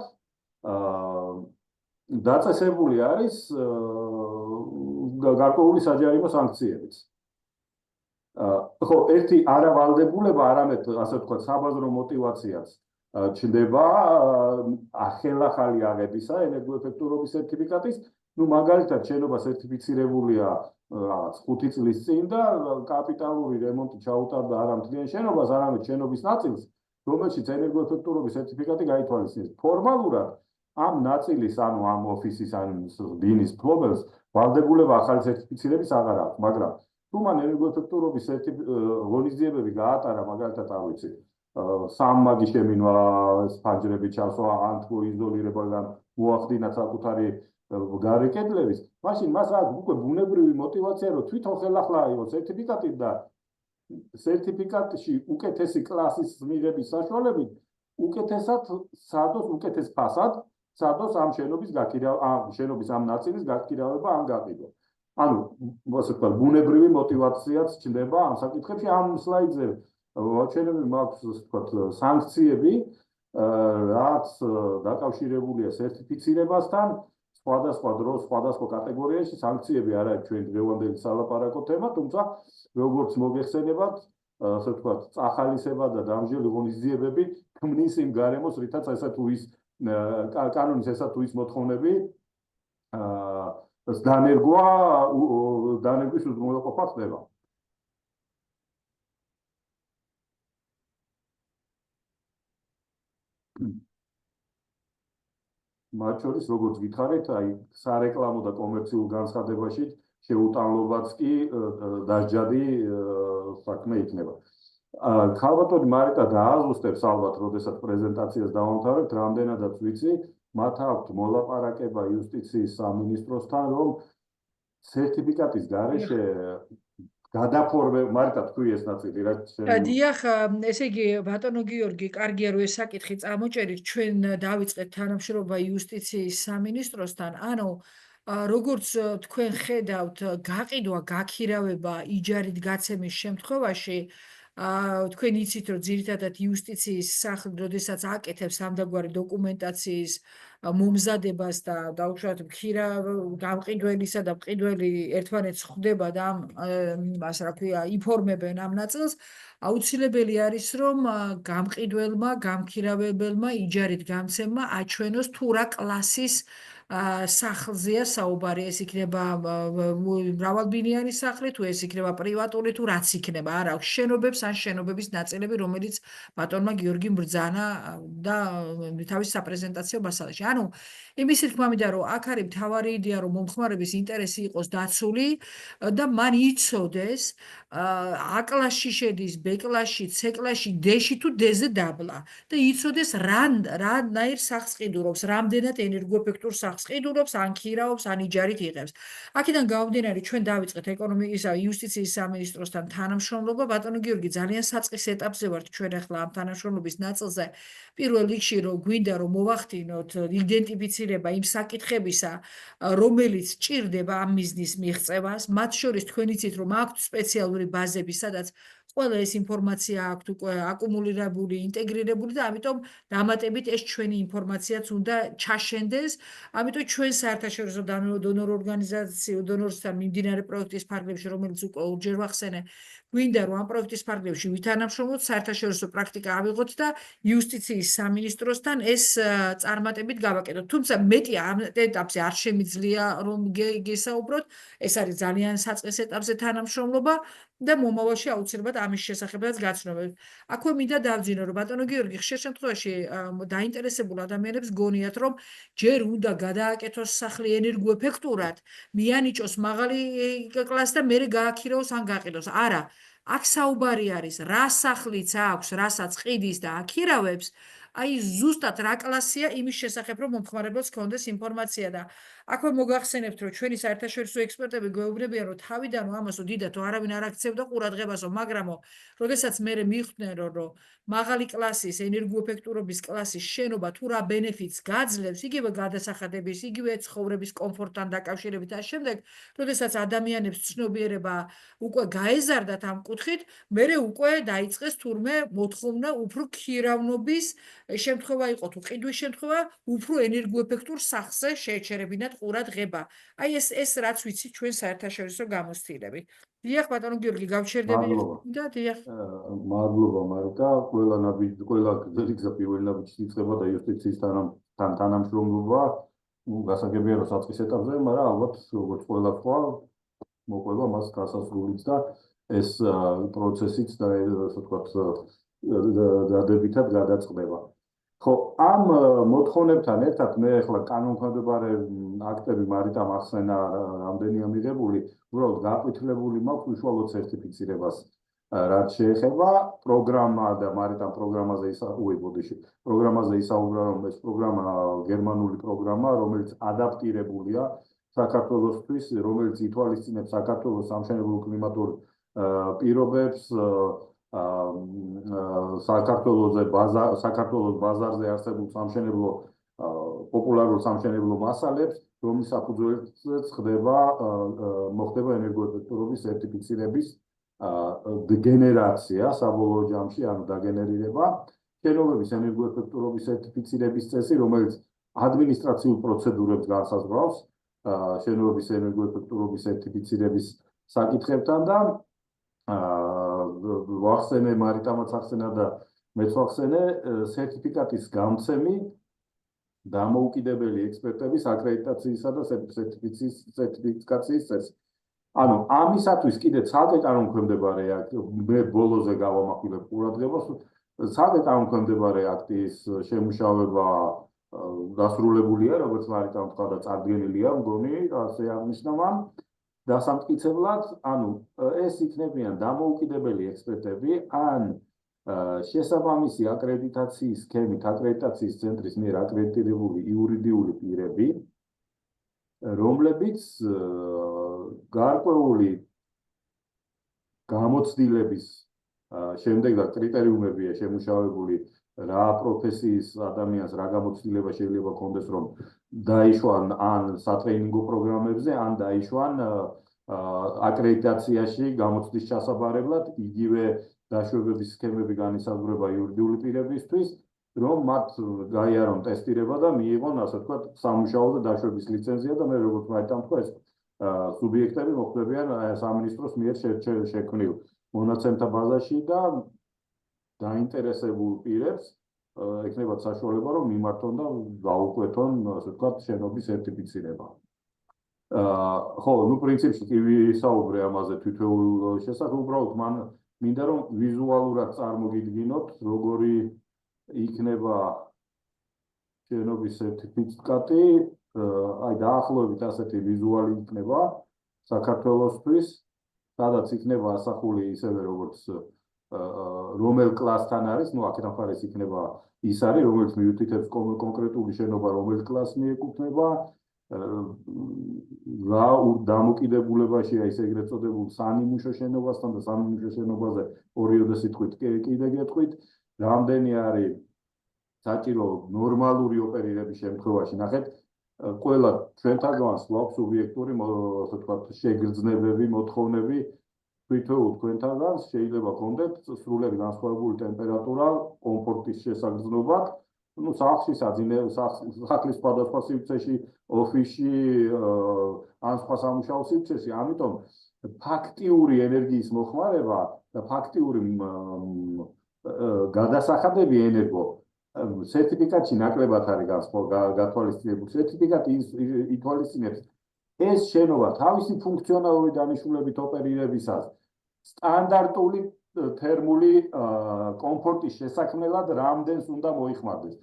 დაწესებული არის გარკვეული საჯარიმო სანქციებიც. ხო, ერთი არა ვალდებულება, არამედ ასე ვთქვათ, საბაზრო მოტივაციაც ჩნდება ახალ-ახალი აღებისა ენერგოეფექტურობის სერტიფიკატის, ну მაგალითად შენობა სერტიფიცირებულია რაღაც 5 წლის წინ და კაპიტალური რემონტი ჩაუტარდა არა მთლიან შენობას, არამედ შენობის ნაწილს, რომელშიც ენერგოეფექტურობის სერტიფიკატი გაითვალისწინეს. ფორმალურად ამ ნაწილის, ანუ ამ ოფისის ან ბინის ფლობელს ვალდებულება ახალი სერტიფიცირების აღარ აქვს, მაგრამ თუ მან ენერგოეფექტურობის ღონისძიებები გაატარა, მაგალითად, არ ვიცი, სამმაგი შემინვა, ფანჯრები ჩასვა, ან თუ იზოლირებიდან მოახდინა საკუთარი გარე კედლების, მაშინ მას აქვს უკვე ბუნებრივი мотиваცია, რომ თვითონ ხელახლა აიღოს სერტიფიკატი და სერტიფიკატში უკეთესი კლასის მიღების საშუალებით უკეთესად სადოს უკეთეს ფასად სადოს ამ შენობის შენობის ამ ნაწილის გაქირავება ან გაყიდვა. ანუ ასე ვთქვათ, ბუნებრივი мотиваციაც ჩნდება ამ საკითხებში. ამ სლაიდზე მოჩვენები მაქვს, ასე ვთქვათ, სანქციები, რაც დაკავშირებულია სერტიფიცირებასთან, სხვადასხვა დროს, სხვადასხვა კატეგორიაში სანქციები არ არის ჩვენ დღევანდელი სალაპარაკო თემა, თუმცა როგორც მოგეხსენებათ, ასე ვთქვათ, წახალისება და დამჟელი ღონისძიებები ქმნის იმ გარემოს, რითაც ესა თუ ის კანონის ესა თუ ის მოთხოვნები დანერგვის უზრუნველყოფა ხდება. მათ შორის, როგორც გითხარით, აი სარეკლამო და კომერციულ განცხადებაში შეუტანლობაც კი დასჯადი საქმე იქნება. ქალბატონი მარიტა დააზუსტებს ალბათ, როდესაც პრეზენტაციას დავამთავრებთ, რამდენადაც ვიცი, მათ აქვთ მოლაპარაკება იუსტიციის სამინისტროსთან, რომ სერტიფიკატის გარეშე გადაფორმება, მარიტა თქვი ეს ნაწილი რა შეიძლება. დიახ, ესე იგი, ბატონო გიორგი, კარგია რომ ეს საკითხი წამოჭერით, ჩვენ დავიწყეთ თანამშრომლობა იუსტიციის სამინისტროსთან, ანუ როგორც თქვენ ხედავთ, გაყიდვა, გაქირავება იჯარით გაცემის შემთხვევაში თქვენ იცით, რომ ძირითადად იუსტიციის სახლი, როდესაც აკეთებს ამდაგვარი დოკუმენტაციის მომზადებას და დაუშვათ გამყიდველისა და მყიდველი ერთმანეთს ხვდება და ასე რა ქვია, ინფორმებენ ამ ნაწილს, აუცილებელი არის, რომ გამყიდველმა, გამქირავებელმა იჯარით გამცემმა აჩვენოს თუ რა კლასის სახლზეა საუბარი, ეს იქნება მრავალბინიანი სახლი, თუ ეს იქნება პრივატული, თუ რაც იქნება, არ აქვს შენობებს ან შენობების ნაწილები, რომელიც ბატონმა გიორგიმ ბრძანა და თავის საპრეზენტაციო მასალაში. ანუ იმის თქმა მინდა, რომ აქ არის მთავარი იდეა, რომ მომხმარების ინტერესი იყოს დაცული და მან იცოდეს A-კლასში შედის, B-კლასში, C-კლასში, D-ში თუ D-ზე დაბლა და იცოდეს რანაირ სახლს ყიდულობს, რამდენად ენერგოეფექტურ სახლს ყიდულობს, ან ქირაობს, ან იჯარით იღებს. აქედან გამომდინარე, ჩვენ დავიწყეთ ეკონომიკის იუსტიციის სამინისტროსთან თანამშრომლობა. ბატონო გიორგი, ძალიან საწყის ეტაპზე ვართ ჩვენ ახლა ამ თანამშრომლობის ნაწილზე. პირველ რიგში, რომ გვინდა რომ მოვახდინოთ იდენტიფიცირება იმ საკითხებისა, რომელიც ჭირდება ამ მიზნის მიღწევას. მათ შორის თქვენ იცით, რომ აქვთ სპეციალური ბაზები, სადაც ყველა ეს ინფორმაცია აქვთ უკვე აკუმულირებული, ინტეგრირებული და ამიტომ დამატებით ეს ჩვენი ინფორმაციაც უნდა ჩაშენდეს. ამიტომ ჩვენ საერთაშორისო დონორ ორგანიზაციო დონორსთან მიმდინარე პროექტის ფარგლებში, რომელიც უკვე ორჯერ ვახსენე, გვინდა რომ ამ პროექტის ფარგლებში ვითანამშრომლოთ, საერთაშორისო პრაქტიკა ავიღოთ და იუსტიციის სამინისტროსთან ეს წარმატებით გავაკეთოთ. თუმცა მეტი ამ ეტაპზე არ შემიძლია რომ გესაუბროთ, ეს არის ძალიან საწყის ეტაპზე თანამშრომლობა და მომავალში აუცილებლად ამის შესახებაც გაცნობთ. აქვე მინდა დავძინო, რომ ბატონო გიორგი ხშირ შემთხვევაში დაინტერესებულ ადამიანებს გონიათ, რომ ჯერ უნდა გადააკეთოს სახლი ენერგოეფექტურად, მიანიჭოს მაღალი კლასი და მერე გააქირაოს ან გაყიდოს. არა, აქ საუბარი არის რა სახლიც აქვს, რასაც ყიდის და აქირავებს, აი ზუსტად რა კლასია იმის შესახებ, რომ მომხმარებელს ჰქონდეს ინფორმაცია და აქვე მოგახსენებთ, რომ ჩვენი საერთაშორისო ექსპერტები გვეუბნებიან, რომ თავიდან ამასო დიდათო არავინ არ აქცევდა ყურადღებასო, მაგრამო, როდესაც მე მიხვდნენ, რომ მაღალი კლასის ენერგოეფექტურობის კლასის შენობა თუ რა ბენეფიტს გაძლევს, იგივე გადასახადების, იგივე ცხოვრების კომფორტთან დაკავშირებით და შემდეგ, როდესაც ადამიანებს ცნობიერება უკვე გაეზარდათ ამ კუთხით, მერე უკვე დაიწყეს თურმე მოთხოვნა უფრო ქირავნობის შემთხვევა იყო თუ ყიდვის შემთხვევა, უფრო ენერგოეფექტურ სახზე შეეჩერებინათ ყურა დღება. აი ეს რაც ვიცი ჩვენ საერთაშორისო გამოცდილებით. დიახ, ბატონო გიორგი, გავჩერდები და დიახ. მადლობა მარიკა, ყველა გზა პირველ ნაბიჯს იწყება და იუსტიციის თანამშრომლობა გასაგებია რომ საწყის ეტაპზე, მაგრამ ალბათ როგორც ყველა სხვა მოყვება მას გასასრულიც და ეს პროცესიც და ასე ვთქვათ დადებითად გადაწყდება. ხო, ამ მოთხოვნებთან ერთად მე ახლა კანონქვემდებარე აქტები მარიტამ ახსენა რამდენია მიღებული, უბრალოდ გაკვითლებული მაქვს უშუალოდ სერტიფიცირებას, რაც შეეხება პროგრამა და მარიტამ პროგრამაზე ისაუბრა, რომ ეს პროგრამა გერმანული პროგრამა, რომელიც ადაპტირებულია საქართველოსთვის, რომელიც ითვალისწინებს საქართველოს სამშენებლო კლიმატურ პირობებს, საქართველოს ბაზარზე არსებულ სამშენებლო პოპულარულ სამშენებლო მასალებს, რომლის საფუძველზეც მოხდება ენერგოეფექტურობის სერტიფიცირების გენერაცია საბოლოო ჯამში, ანუ დაგენერირება, შენობების ენერგოეფექტურობის სერტიფიცირების წესი, რომელიც ადმინისტრაციულ პროცედურებს განსაზღვრავს შენობების ენერგოეფექტურობის სერტიფიცირების საკითხებთან და ვახსენე მარიტამაც ახსენა და მეც ვახსენე სერტიფიკატის გამცემი დამოუკიდებელი ექსპერტების აკრედიტაციისა და სერტიფიკაციის წესი. ანუ ამისათვის კიდე ცალკე კანონქვემდებარე აქტი, მე ბოლოზე გავამახვილებ ყურადღებას, ცალკე კანონქვემდებარე აქტის შემუშავება დასრულებულია, როგორც მარიტამ თქვა და წარდგენილია, მგონი, ასე აღნიშნავ. დასამტკიცებლად, ანუ ეს იქნებიან დამოუკიდებელი ექსპერტები ან შესაბამისი აკრედიტაციის სქემით აკრედიტაციის ცენტრის მიერ აკრედიტირებული იურიდიული პირები, რომლებიც გარკვეული გამოცდილების შემდეგ და კრიტერიუმებია შემუშავებული რა პროფესიის ადამიანს რა გამოცდილება შეიძლება ჰქონდეს, რომ დაიშვან ან სატრეინინგო პროგრამებზე, ან დაიშვან აკრედიტაციაში გამოცდის ჩასაბარებლად, იგივე დაშვებების სქემები განისაზღვრება იურიდიული პირებისთვის, რომ მათ გაიარონ ტესტირება და მიიღონ, ასე ვთქვათ, სამუშაო და დაშვების ლიცენზია და მე როგორც მარიტამ თქვა, ეს სუბიექტები მოხვდებიან სამინისტროს მიერ შექმნილ მონაცემთა ბაზაში და დაინტერესებულ პირებს ექნებათ საშუალება, რომ მიმართონ და გაუკვეთონ, ასე ვთქვათ, შენობის სერტიფიცირება. ხო, ნუ პრინციპში კი ვისაუბრე ამაზე თითოეულ შესახებ, უბრალოდ მან მინდა რომ ვიზუალურად წარმოგიდგინოთ, როგორი იქნება შენობის სერტიფიკატი, აი დაახლოებით ასეთი ვიზუალი იქნება საქართველოსთვის, სადაც იქნება ასახული ისევე როგორც რომელ კლასთან არის, ნუ აქედან მხარეს იქნება ის არის, რომელიც მიუთითებს კონკრეტული შენობა რომელ კლასს მიეკუთვნება, რა დამოკიდებულებაშია ის ეგრეთ წოდებულ სანიმუშო შენობასთან და სამიმუშო შენობაზე ორიოდე სიტყვით კიდე გეტყვით, რამდენი არის საჭირო ნორმალური ოპერირების შემთხვევაში, ნახეთ, ყველა ჩვენთაგანს გვაქვს სუბიექტური, ასე ვთქვათ, შეგრძნებები, მოთხოვნები, თვითონ თქვენთაგანს შეიძლება გქონდეთ სრულიად განსხვავებული ტემპერატურა, კომფორტის შესაგრძნობა, ну, სახში სახლის სხვადასხვა სივრცეში, ოფისში, ან სხვა სამუშაო სივრცეში, ამიტომ ფაქტიური ენერგიის მოხმარება და ფაქტიური გადასახადები ენერგო სერტიფიკატში ნაკლებად არის გათვალისწინებული. სერტიფიკატი ითვალისწინებს ეს შენობა თავისი ფუნქციონალური დანიშნულებით ოპერირებისას სტანდარტული თერმული კომფორტის შესაქმნელად რამდენს უნდა მოიხმარდეს.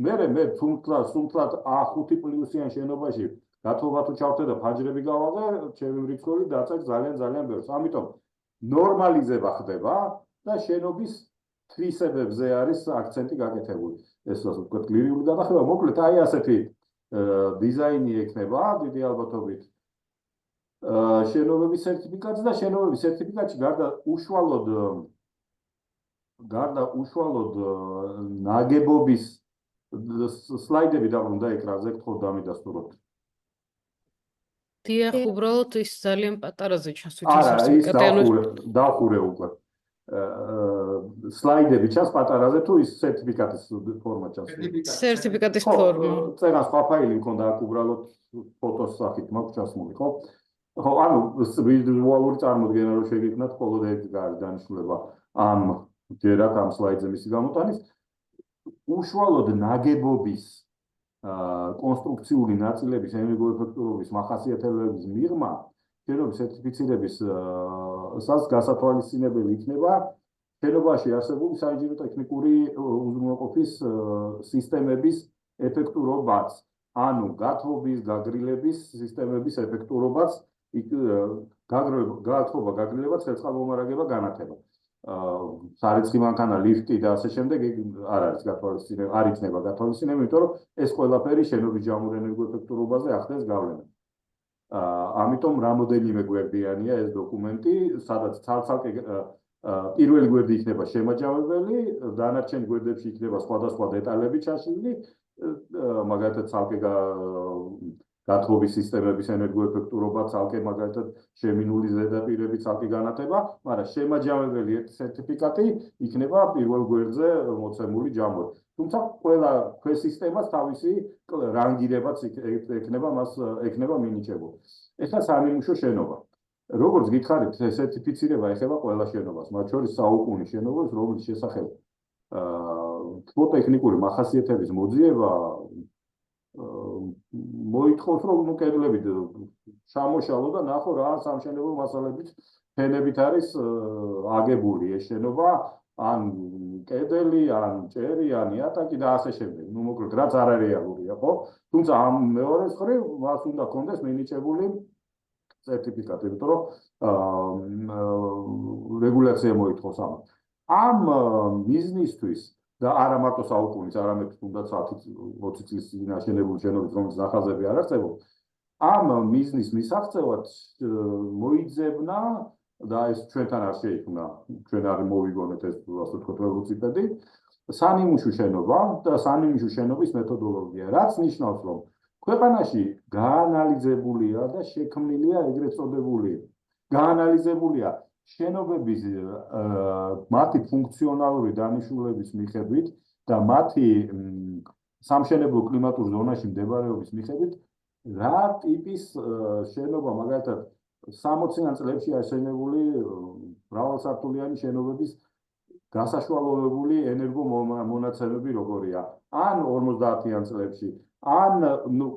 მე სუმთლად A5 პლუსიან შენობაში გათხოვა თუ ჩავხდე და ფაჯრები გავაღე, ჩემი მრიცხველი დაწევს ძალიან ბევრს. ამიტომ ნორმალიზება ხდება და შენობის თვისებებზე არის აქცენტი გაკეთებული. ეს ასე ვთქვათ, გლირიული განახილვა, მოკლედ აი ასეთი დიზაინი ექნება დიდი ალბათობით შენობების სერტიფიკატს და შენობების სერტიფიკატში გარდა უშუალოდ ნაგებობის სლაიდები დაბრუნდა ეკრანზე, გთხოვთ დამიდასტუროთ. დიახ, უბრალოდ ის ძალიან პატარაზე ჩანს არა, ის დავხურე უკვე. სლაიდები ჩანს პატარაზე თუ ის სერტიფიკატის ფორმა ჩანს? სერტიფიკატის ფორმა. წერას სხვა ფაილი მქონდა აქ უბრალოდ ფოტოს სახით მაქვს ჩასმული, ხო? ხო, ანუ ვიზუალური წარმოდგენა რო შეგექმნათ, მხოლოდ ეს არის დანიშნულება ამ ჯერათ ამ სლაიდზე მისი გამოტანის. უშუალოდ ნაგებობის კონსტრუქციული ნაწილების ენერგოეფექტურობის მახასიათებლების მიღმა შენობის სერტიფიცირების გასათვალისწინებელი იქნება შენობაში არსებული საინჟინრო ტექნიკური უზრუნველყოფის სისტემების ეფექტურობაც, ანუ გათბობის, გაგრილების სისტემების ეფექტურობაც, გათბობა, გაგრილება, ცეცხლმომარაგება, განათება. სარეცხი მანქანა, ლიფტი და ასე შემდეგ არ არის გათვალისწინებული, არ იქნება გათვალისწინებული, იმიტომ რომ ეს ყველაფერი შენობის ჯამურ ენერგოეფექტურობაზე ახდენს გავლენას. ამიტომ რამოდენიმე გვერდიანია ეს დოკუმენტი, სადაც ცალ-ცალკე პირველი გვერდი იქნება შემაჯამებელი, დანარჩენ გვერდებში იქნება სხვადასხვა დეტალები ჩაშლილი, მაგალითად ცალკე გათბობის სისტემების ენერგოეფექტურობა, ცალკე მაგალითად შემინული ზედაპირები, ცალკე განათება, მაგრამ შემაჯამებელი სერტიფიკატი იქნება პირველ გვერდზე მოცემული ჯამური. თუმცა ყველა ქვესისტემას თავისი რანგირებაც ექნება მინიჭებული. ეხლა სამიმუშო შენობა. როგორც გითხარით, სერტიფიცირება ეხება ყველა შენობას, მათ შორის საუკუნის შენობებს, რომლის შესახებ ტექნიკური მახასიათების მოძიება მოითხოვს, რომ კედლები ჩამოშალო და ნახო რა სამშენებლო მასალებით, ფენებით არის აგებული ეს შენობა, ან კედელი, ან ჭერი, ან იატაკი და ასე შემდეგ. ნუ მოკლედ რაც არ არის რეალურია, ხო? თუმცა ამ მეორე მხრივ მას უნდა კონდეს მინიჭებული სერტიფიკატი, იმიტომ რომ რეგულაცია მოითხოვს ამას. ამ მიზნისთვის და არა მარტო საუკუნის, არამედ თუნდაც 10-20 წლის წინ აშენებული შენობის, რომლის ნახაზები არ არსებობს, ამ მიზნის მისაღწევად მოიძებნა და ეს ჩვენთან არ შეიქმნა, ჩვენ არ მოვიგონეთ ეს ასე ვთქვათ ველოციპედი, სანიმუშო შენობა და სანიმუშო შენობის მეთოდოლოგია, რაც ნიშნავს, რომ ქვეყანაში გაანალიზებულია და შექმნილია ეგრეთ წოდებული გაანალიზებულია შენობების მათი ფუნქციონალური დანიშნულების მიხედვით და მათი სამშენებლო კლიმატურ ზონაში მდებარეობის მიხედვით რა ტიპის შენობა მაგალითად 60-იან წლებში აშენებული მრავალსართულიანი შენობების გასაშუალებლებული ენერგომონაცემები როგორია ან 50-იან წლებში ან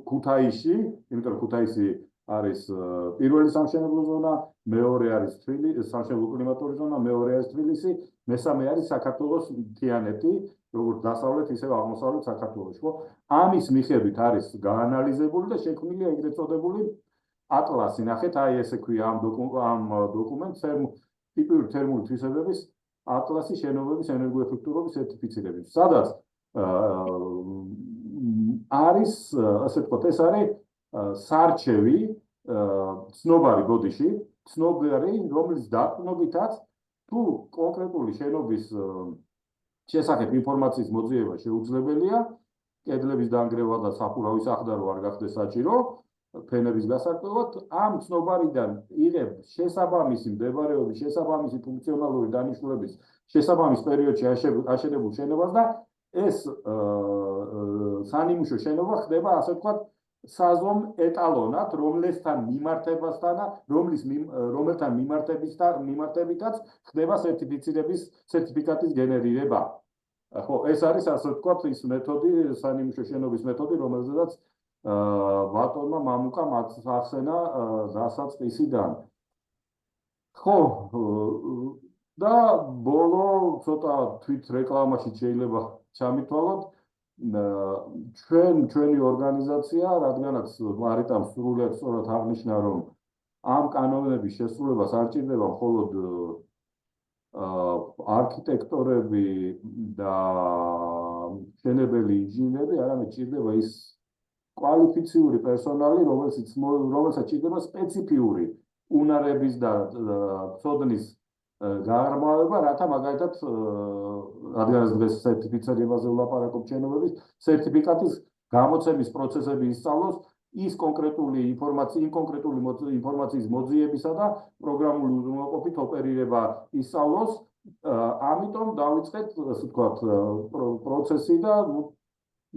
ქუთაისში, იმიტომ რომ ქუთაისი არის პირველი სამშენებლო ზონა, მეორე არის სამშენებლო კლიმატური ზონა, მეორე არის თბილისი, მესამე არის საქართველოს მთიანეთი, როგორც დასავლეთ, ისე აღმოსავლეთ საქართველოში, ხო? ამის მიხედვით არის გაანალიზებული და შექმნილია ეგრეთ წოდებული ატლასი. ნახეთ, აი ესე ქვია ამ დოკუმენტს ტიპური თერმული თვისებების ატლასი შენობების ენერგოეფექტურობის სერტიფიცირების, სადაც არის, ასე ვთქვათ, ეს არის სარჩევი ცნობარი ბოდიში, ცნობარი, რომლის დაკვნობითაც თუ კონკრეტული შენობის შესახებ ინფორმაციის მოძიება შეუძლებელია, კედლების დანგრევა და სახურავის აღდარო არ გახდეს საჭირო, ფენების გასარკვევად, ამ ცნობარიდან იღებ შესაბამისი მდებარეობის, შესაბამისი ფუნქციონალური დანიშნულების შესაბამის პერიოდში აშენებულ შენობას და ეს სანიმუშო შენობა ხდება, ასე ვთქვათ, საზომ ეტალონად, რომელთან მიმართებითაც ხდება სერტიფიკატის გენერირება. ხო, ეს არის, ასე ვთქვათ, ის მეთოდი, სანიმუშო შენობის მეთოდი, რომელზედაც ბატონმა მამუკამ ახსენა დასაწყისიდან. ხო, და ბოლო ცოტა თვით რეკლამაში შეიძლება ჩამითვალოთ. ჩვენი ორგანიზაცია, რადგანაც მარიტამ სრულად სწორად აღნიშნა, რომ ამ კანონების შესრულებას არ ჭირდება მხოლოდ არქიტექტორები და მშენებელი ინჟინრები, არამედ ჭირდება ის კვალიფიციური პერსონალი, რომელსაც ჭირდება სპეციფიური უნარების და ცოდნის გაარღვევა, რათა მაგალითად რადგანაც დღეს სერტიფიცირებაზე ვლაპარაკობ შენობების, სერტიფიკატის გამოცემის პროცესები ისწავლოს, ის კონკრეტული ინფორმაციის მოძიებისა და პროგრამული უზრუნველყოფით ოპერირება ისწავლოს ამიტომ დავიწყეთ, ასე ვთქვათ, პროცესი და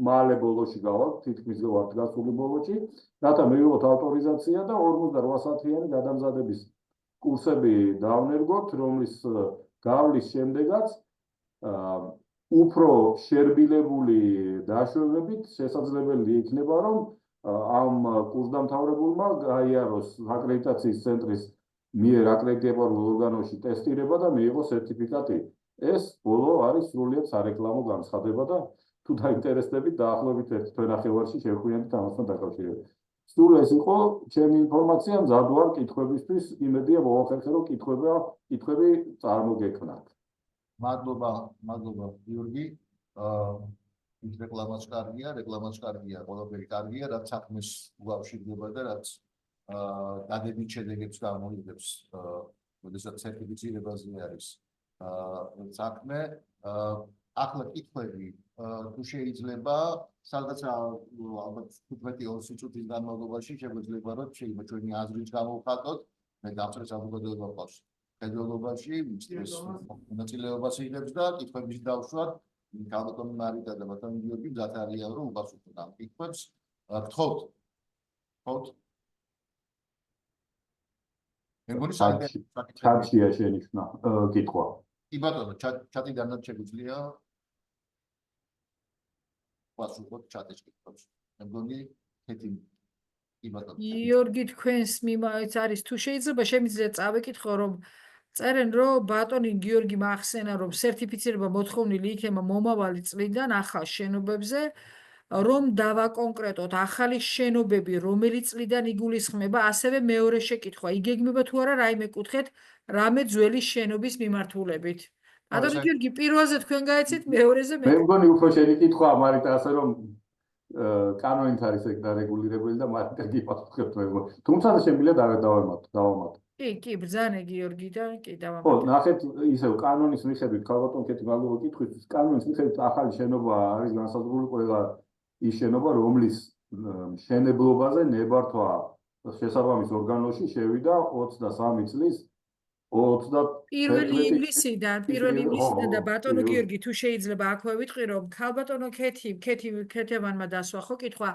მალე ბოლოში გავალთ, თითქმის ვართ გასული ბოლოში, რათა მივიღოთ ავტორიზაცია და 48 საათიანი გადამზადების კურსები დავნერგოთ, რომლის გავლის შემდეგაც უფრო შერბილებული დაშვებებით შესაძლებელი იქნება, რომ ამ კურსდამთავრებულმა გაიაროს აკრედიტაციის ცენტრის მიერ აკრედიტებულ ორგანოში ტესტირება და მიიღოს სერტიფიკატი. ეს ბოლო არის სრულიად სარეკლამო განცხადება და თუ დაინტერესდებით, დაახლოებით 1 თვენახევარში შევხვიათ ამასთან დაკავშირებით. სულ ეს იყო ჩემი ინფორმაცია, მზად ვარ კითხვებისთვის, იმედია მოვახერხე, რომ კითხვები წარმოგექმნათ. მადლობა გიორგი. ის რეკლამაც კარგია, ყველაფერი კარგია, რაც საქმეს უკავშირდება და რაც დადებით შედეგებს გამოიღებს, როდესაც სერტიფიცირებაზე არის საქმე. ახლა კითხვები თუ შეიძლება, სადღაც ალბათ 15-20 წუთის განმავლობაში შეგვეძლება, რომ შეიძლება ჩვენი აზრიც გამოვხატოთ, მე დამწრე საზოგადოება ყავს ფედერალობაში, მისთვის მონაწილეობას იღებს და კითხვების დავშვათ. Kalbaton Marita და ბატონ გიორგი მზად არიან, რომ უპასუხოთ ამ კითხვებს. გთხოვთ. მე მგონი ჩატშია შენიშნა კითხვა. კი ბატონო, ჩატიდანაც შეგვიძლია პასუხოთ ჩატის კითხვებს. მე მგონი კეთი კი ბატონო. გიორგი თქვენს მიმართ არის თუ შეიძლება შემიძლია წავეკითხო რომ წერენ რომ ბატონი გიორგი მახსენა რომ სერტიფიცირება მოთხოვნილი იქნება მომავალი წლიდან ახალ შენობებზე რომ დავაკონკრეტოთ ახალი შენობები რომელი წლიდან იგულისხმება ასევე მეორე შეკითხვა იგეგმება თუ არა რაიმე კუთხეთ რამე ძველი შენობის მიმართულებით ბატონი გიორგი პირველზე თქვენ გაეცეთ მეორეზე მე მგონი უფრო შენი კითხვა მარიტა ასე რომ კანონით არის ეგ დარეგულირებული და მარიტა გიპასუხებთ მე თუმცა შემიძლია დავამატო კი, ბრძანე გიორგი და კი დავამატე. ხო, ნახეთ, ისევ კანონის მიხედვით, ქალბატონ კეთი მადლობა კითხვის, კანონის მიხედვით ახალი შენობა არის განსაზღვრული ყველა ის შენობა, რომლის მშენებლობაზე ნებართვა შესაბამის ორგანოში შევიდა 23 წლის 1 ივლისიდან და ბატონო გიორგი თუ შეიძლება აქვე ვიტყვი რომ ქალბატონო ქეთევანმა დასვა ხო კითხვა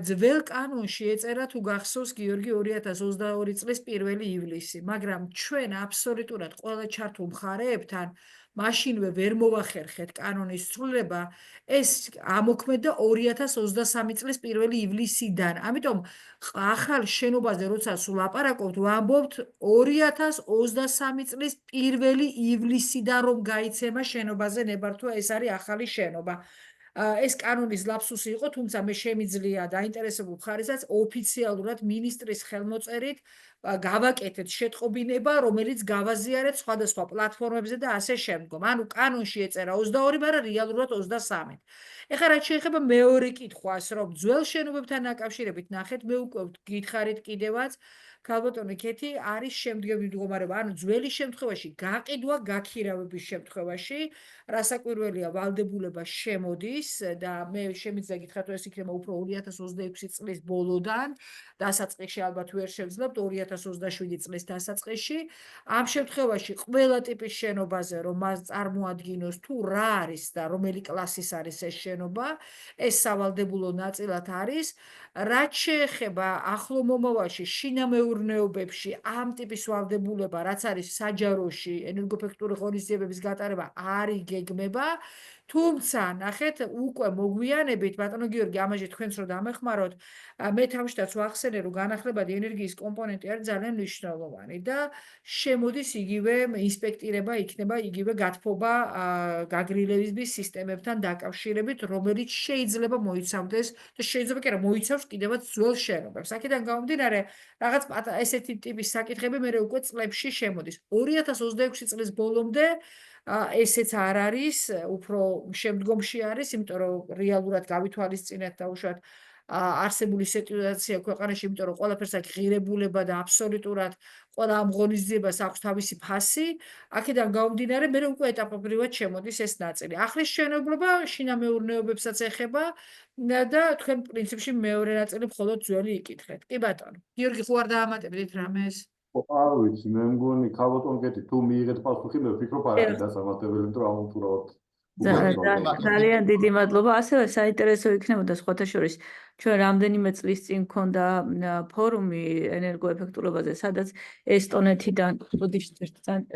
ძველ კანონში ეწერა თუ გახსოვს გიორგი 2022 წლის 1 ივლისი მაგრამ ჩვენ აბსოლუტურად ყველა ჩართულ მხარეებთან მაშინვე ვერ მოვახერხეთ კანონის ცვლილება ეს ამოქმედა 2023 წლის 1 ივლისიდან ამიტომ ახალ შენობაზე როცა სულ ლაპარაკობთ ვამბობთ 2023 წლის 1 ივლისიდან რომ გაიცემა შენობაზე ნებართვა ეს არის ახალი შენობა ეს კანონის ლაფსუსი იყო თუმცა მე შემიძლია დაინტერესებულ მხარესაც ოფიციალურად მინისტრის ხელმოწერით გავაკეთეთ შეტყობინება რომელიც გავაზიარეთ სხვადასხვა პლატფორმებზე და ასე შემდგომ ანუ კანონში ეწერა 22 მაგრამ რეალურად 23 ეხლა რაც შეეხება მეორე კითხვას რომ ძველ შენობებთან დაკავშირებით ნახეთ მე უკვე გითხარით კიდევაც ქალბატონი ქეთი არის შემდგომი მდგომარეობა ანუ ძველი შემთხვევაში გაყიდვა გაქირავების შემთხვევაში რასაკვირველია ვალდებულება შემოდის და მე შემიძლია გითხრათ ეს იქნება უფრო 2026 წლის ბოლოდან დასაწყისში ალბათ ვერ შევძლებთ 2027 წლის დასაწყისში ამ შემთხვევაში ყველა ტიპის შენობაზე რომ მას წარმოადგინოს თუ რა არის და რომელი კლასის არის ეს შენობა ეს სავალდებულო ნაწილად არის რაც შეეხება ახლო მომავალში შინამეურნეობებში ამ ტიპის ვალდებულება რაც არის საჯაროში ენერგოეფექტური ღონისძიებების გატარება არ იგეგმება თუმცა ნახეთ უკვე მოგვიანებით ბატონო გიორგი ამაში თქვენს რო დამეხმაროთ მე თავშთაც ვახსენე რომ განახლებადი ენერგიის კომპონენტი არის ძალიან მნიშვნელოვანი და შემოდის იგივე ინსპექტირება იქნება იგივე გათბობა გაგრილების სისტემებთან დაკავშირებით რომელიც შეიძლება მოიცავდეს და შეიძლება კი არა მოიცავს კიდევაც ძველ შენობებს აქედან გამომდინარე რაღაც ესეთი ტიპის საკითხები მე უკვე წლებში შემოდის 2026 წლის ბოლომდე ესეც არ არის უფრო შემდგომში არის იმიტომ რომ რეალურად გავითვალისწინეთ და უშუალოდ არსებული სიტუაცია ქვეყანაში იმიტომ რომ ყველაფერს აქვს ღირებულება და აბსოლუტურად ყველა ამ ღონისძიებას აქვს თავისი ფასი აქედან გამომდინარე მე უკვე ეტაპობრივად შემოდის ეს ნაწილი ახლის მშენებლობა შინამეურნეობებსაც ეხება და თქვენ პრინციპში მეორე ნაწილი მხოლოდ ძველი იკითხეთ კი ბატონო გიორგი ხო არ დაამატებდით რამეს არ ვიცი, მე მგონი ქალბატონკეთი თუ მიიღეთ პასუხი, მე ვფიქრობ არ არის დასამართებელი, იმიტომ რომ უბრალოდ ძალიან დიდი მადლობა. ასევე საინტერესო იქნებოდა სხვათა შორის ჩვენ რამდენიმე წლის წინ გქონდა ფორუმი ენერგოეფექტურობაზე, სადაც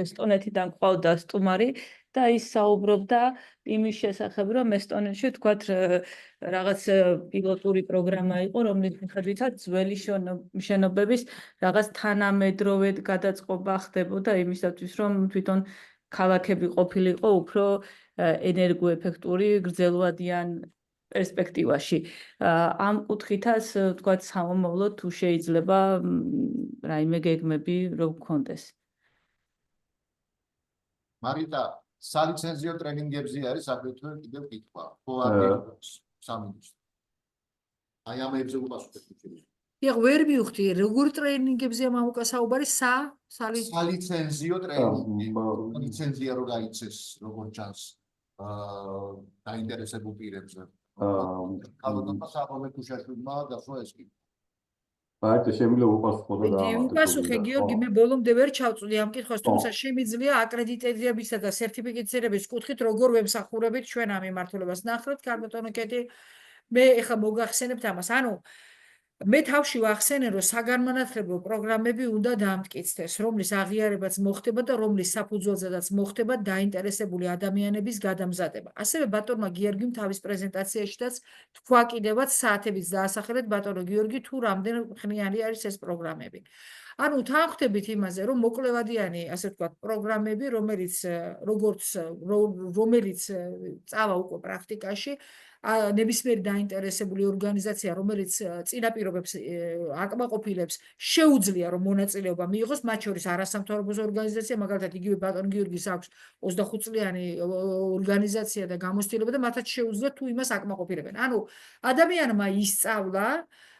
ესტონეთიდან ყავდა სტუმარი და ის საუბრობდა იმის შესახებ, რომ ესტონეთში თქვათ რაღაც პილოტური პროგრამა იყო, რომლის მიხედვითაც ძველი შენობების რაღაც თანამედროვე გადაწყობა ხდებოდა იმისათვის, რომ თვითონ ქალაქები ყოფილიყო უფრო ენერგოეფექტური გრძელვადიან პერსპექტივაში. ამ კუთხითაც თქვათ სამომავლოდ თუ შეიძლება რაიმე გეგმები რო გქონდეს. მარიტა, სალიცენზიო ტრენინგებზე არის აგრეთვე კიდევ კითხვა. ხო არის სამინისტრო. აი ამებზე უპასუხეთ. ვერ მივხვდი, როგორ ტრენინგებზეა მამუკა საუბარი, სალიცენზიო ტრენინგი. ლიცენზია რო გაიცეს, როგორ ჩანს დაინტერესებულ პირებზე. ქალბატონმა საფრთხე ქუშაშვილმა დასვა ეს კითხვა. საერთოდ შემიძლია უპასუხო და უპასუხე გიორგი, მე ბოლომდე ვერ ჩავწვდი ამ კითხვას, თუმცა შემიძლია აკრედიტაციებისა და სერტიფიცირების კუთხით როგორ ვემსახურებით ჩვენ ამ მიმართულებას. ნახეთ, ქალბატონო კეთი, მე ეხლა მოგახსენებთ ამას. ანუ მე თავში ვახსენე, რომ საგანმანათლებლო პროგრამები უნდა დამტკიცდეს, რომლის აღიარებაც მოხდება და რომლის საფუძველზედაც მოხდება დაინტერესებული ადამიანების გადამზადება. ასევე ბატონმა გიორგიმ თავის პრეზენტაციაშიც თქვა კიდევაც საათებით დაასახელეთ ბატონო გიორგი თუ რამდენ ხნიანი არის ეს პროგრამები. ანუ თანხმდებით იმაზე, რომ მოკლევადიანი, ასე ვთქვათ, პროგრამები, რომელიც წავა უკვე პრაქტიკაში, ნებისმიერი დაინტერესებული ორგანიზაცია, რომელიც წინაპირობებს აკმაყოფილებს, შეუძლია რომ მონაწილეობა მიიღოს, მათ შორის არასამთავრობო ორგანიზაცია, მაგალითად იგივე ბატონ გიორგის აქვს 25 წლიანი ორგანიზაცია და გამოცდილება და მათაც შეუძლია თუ იმას აკმაყოფილებენ. ანუ ადამიანმა ისწავლა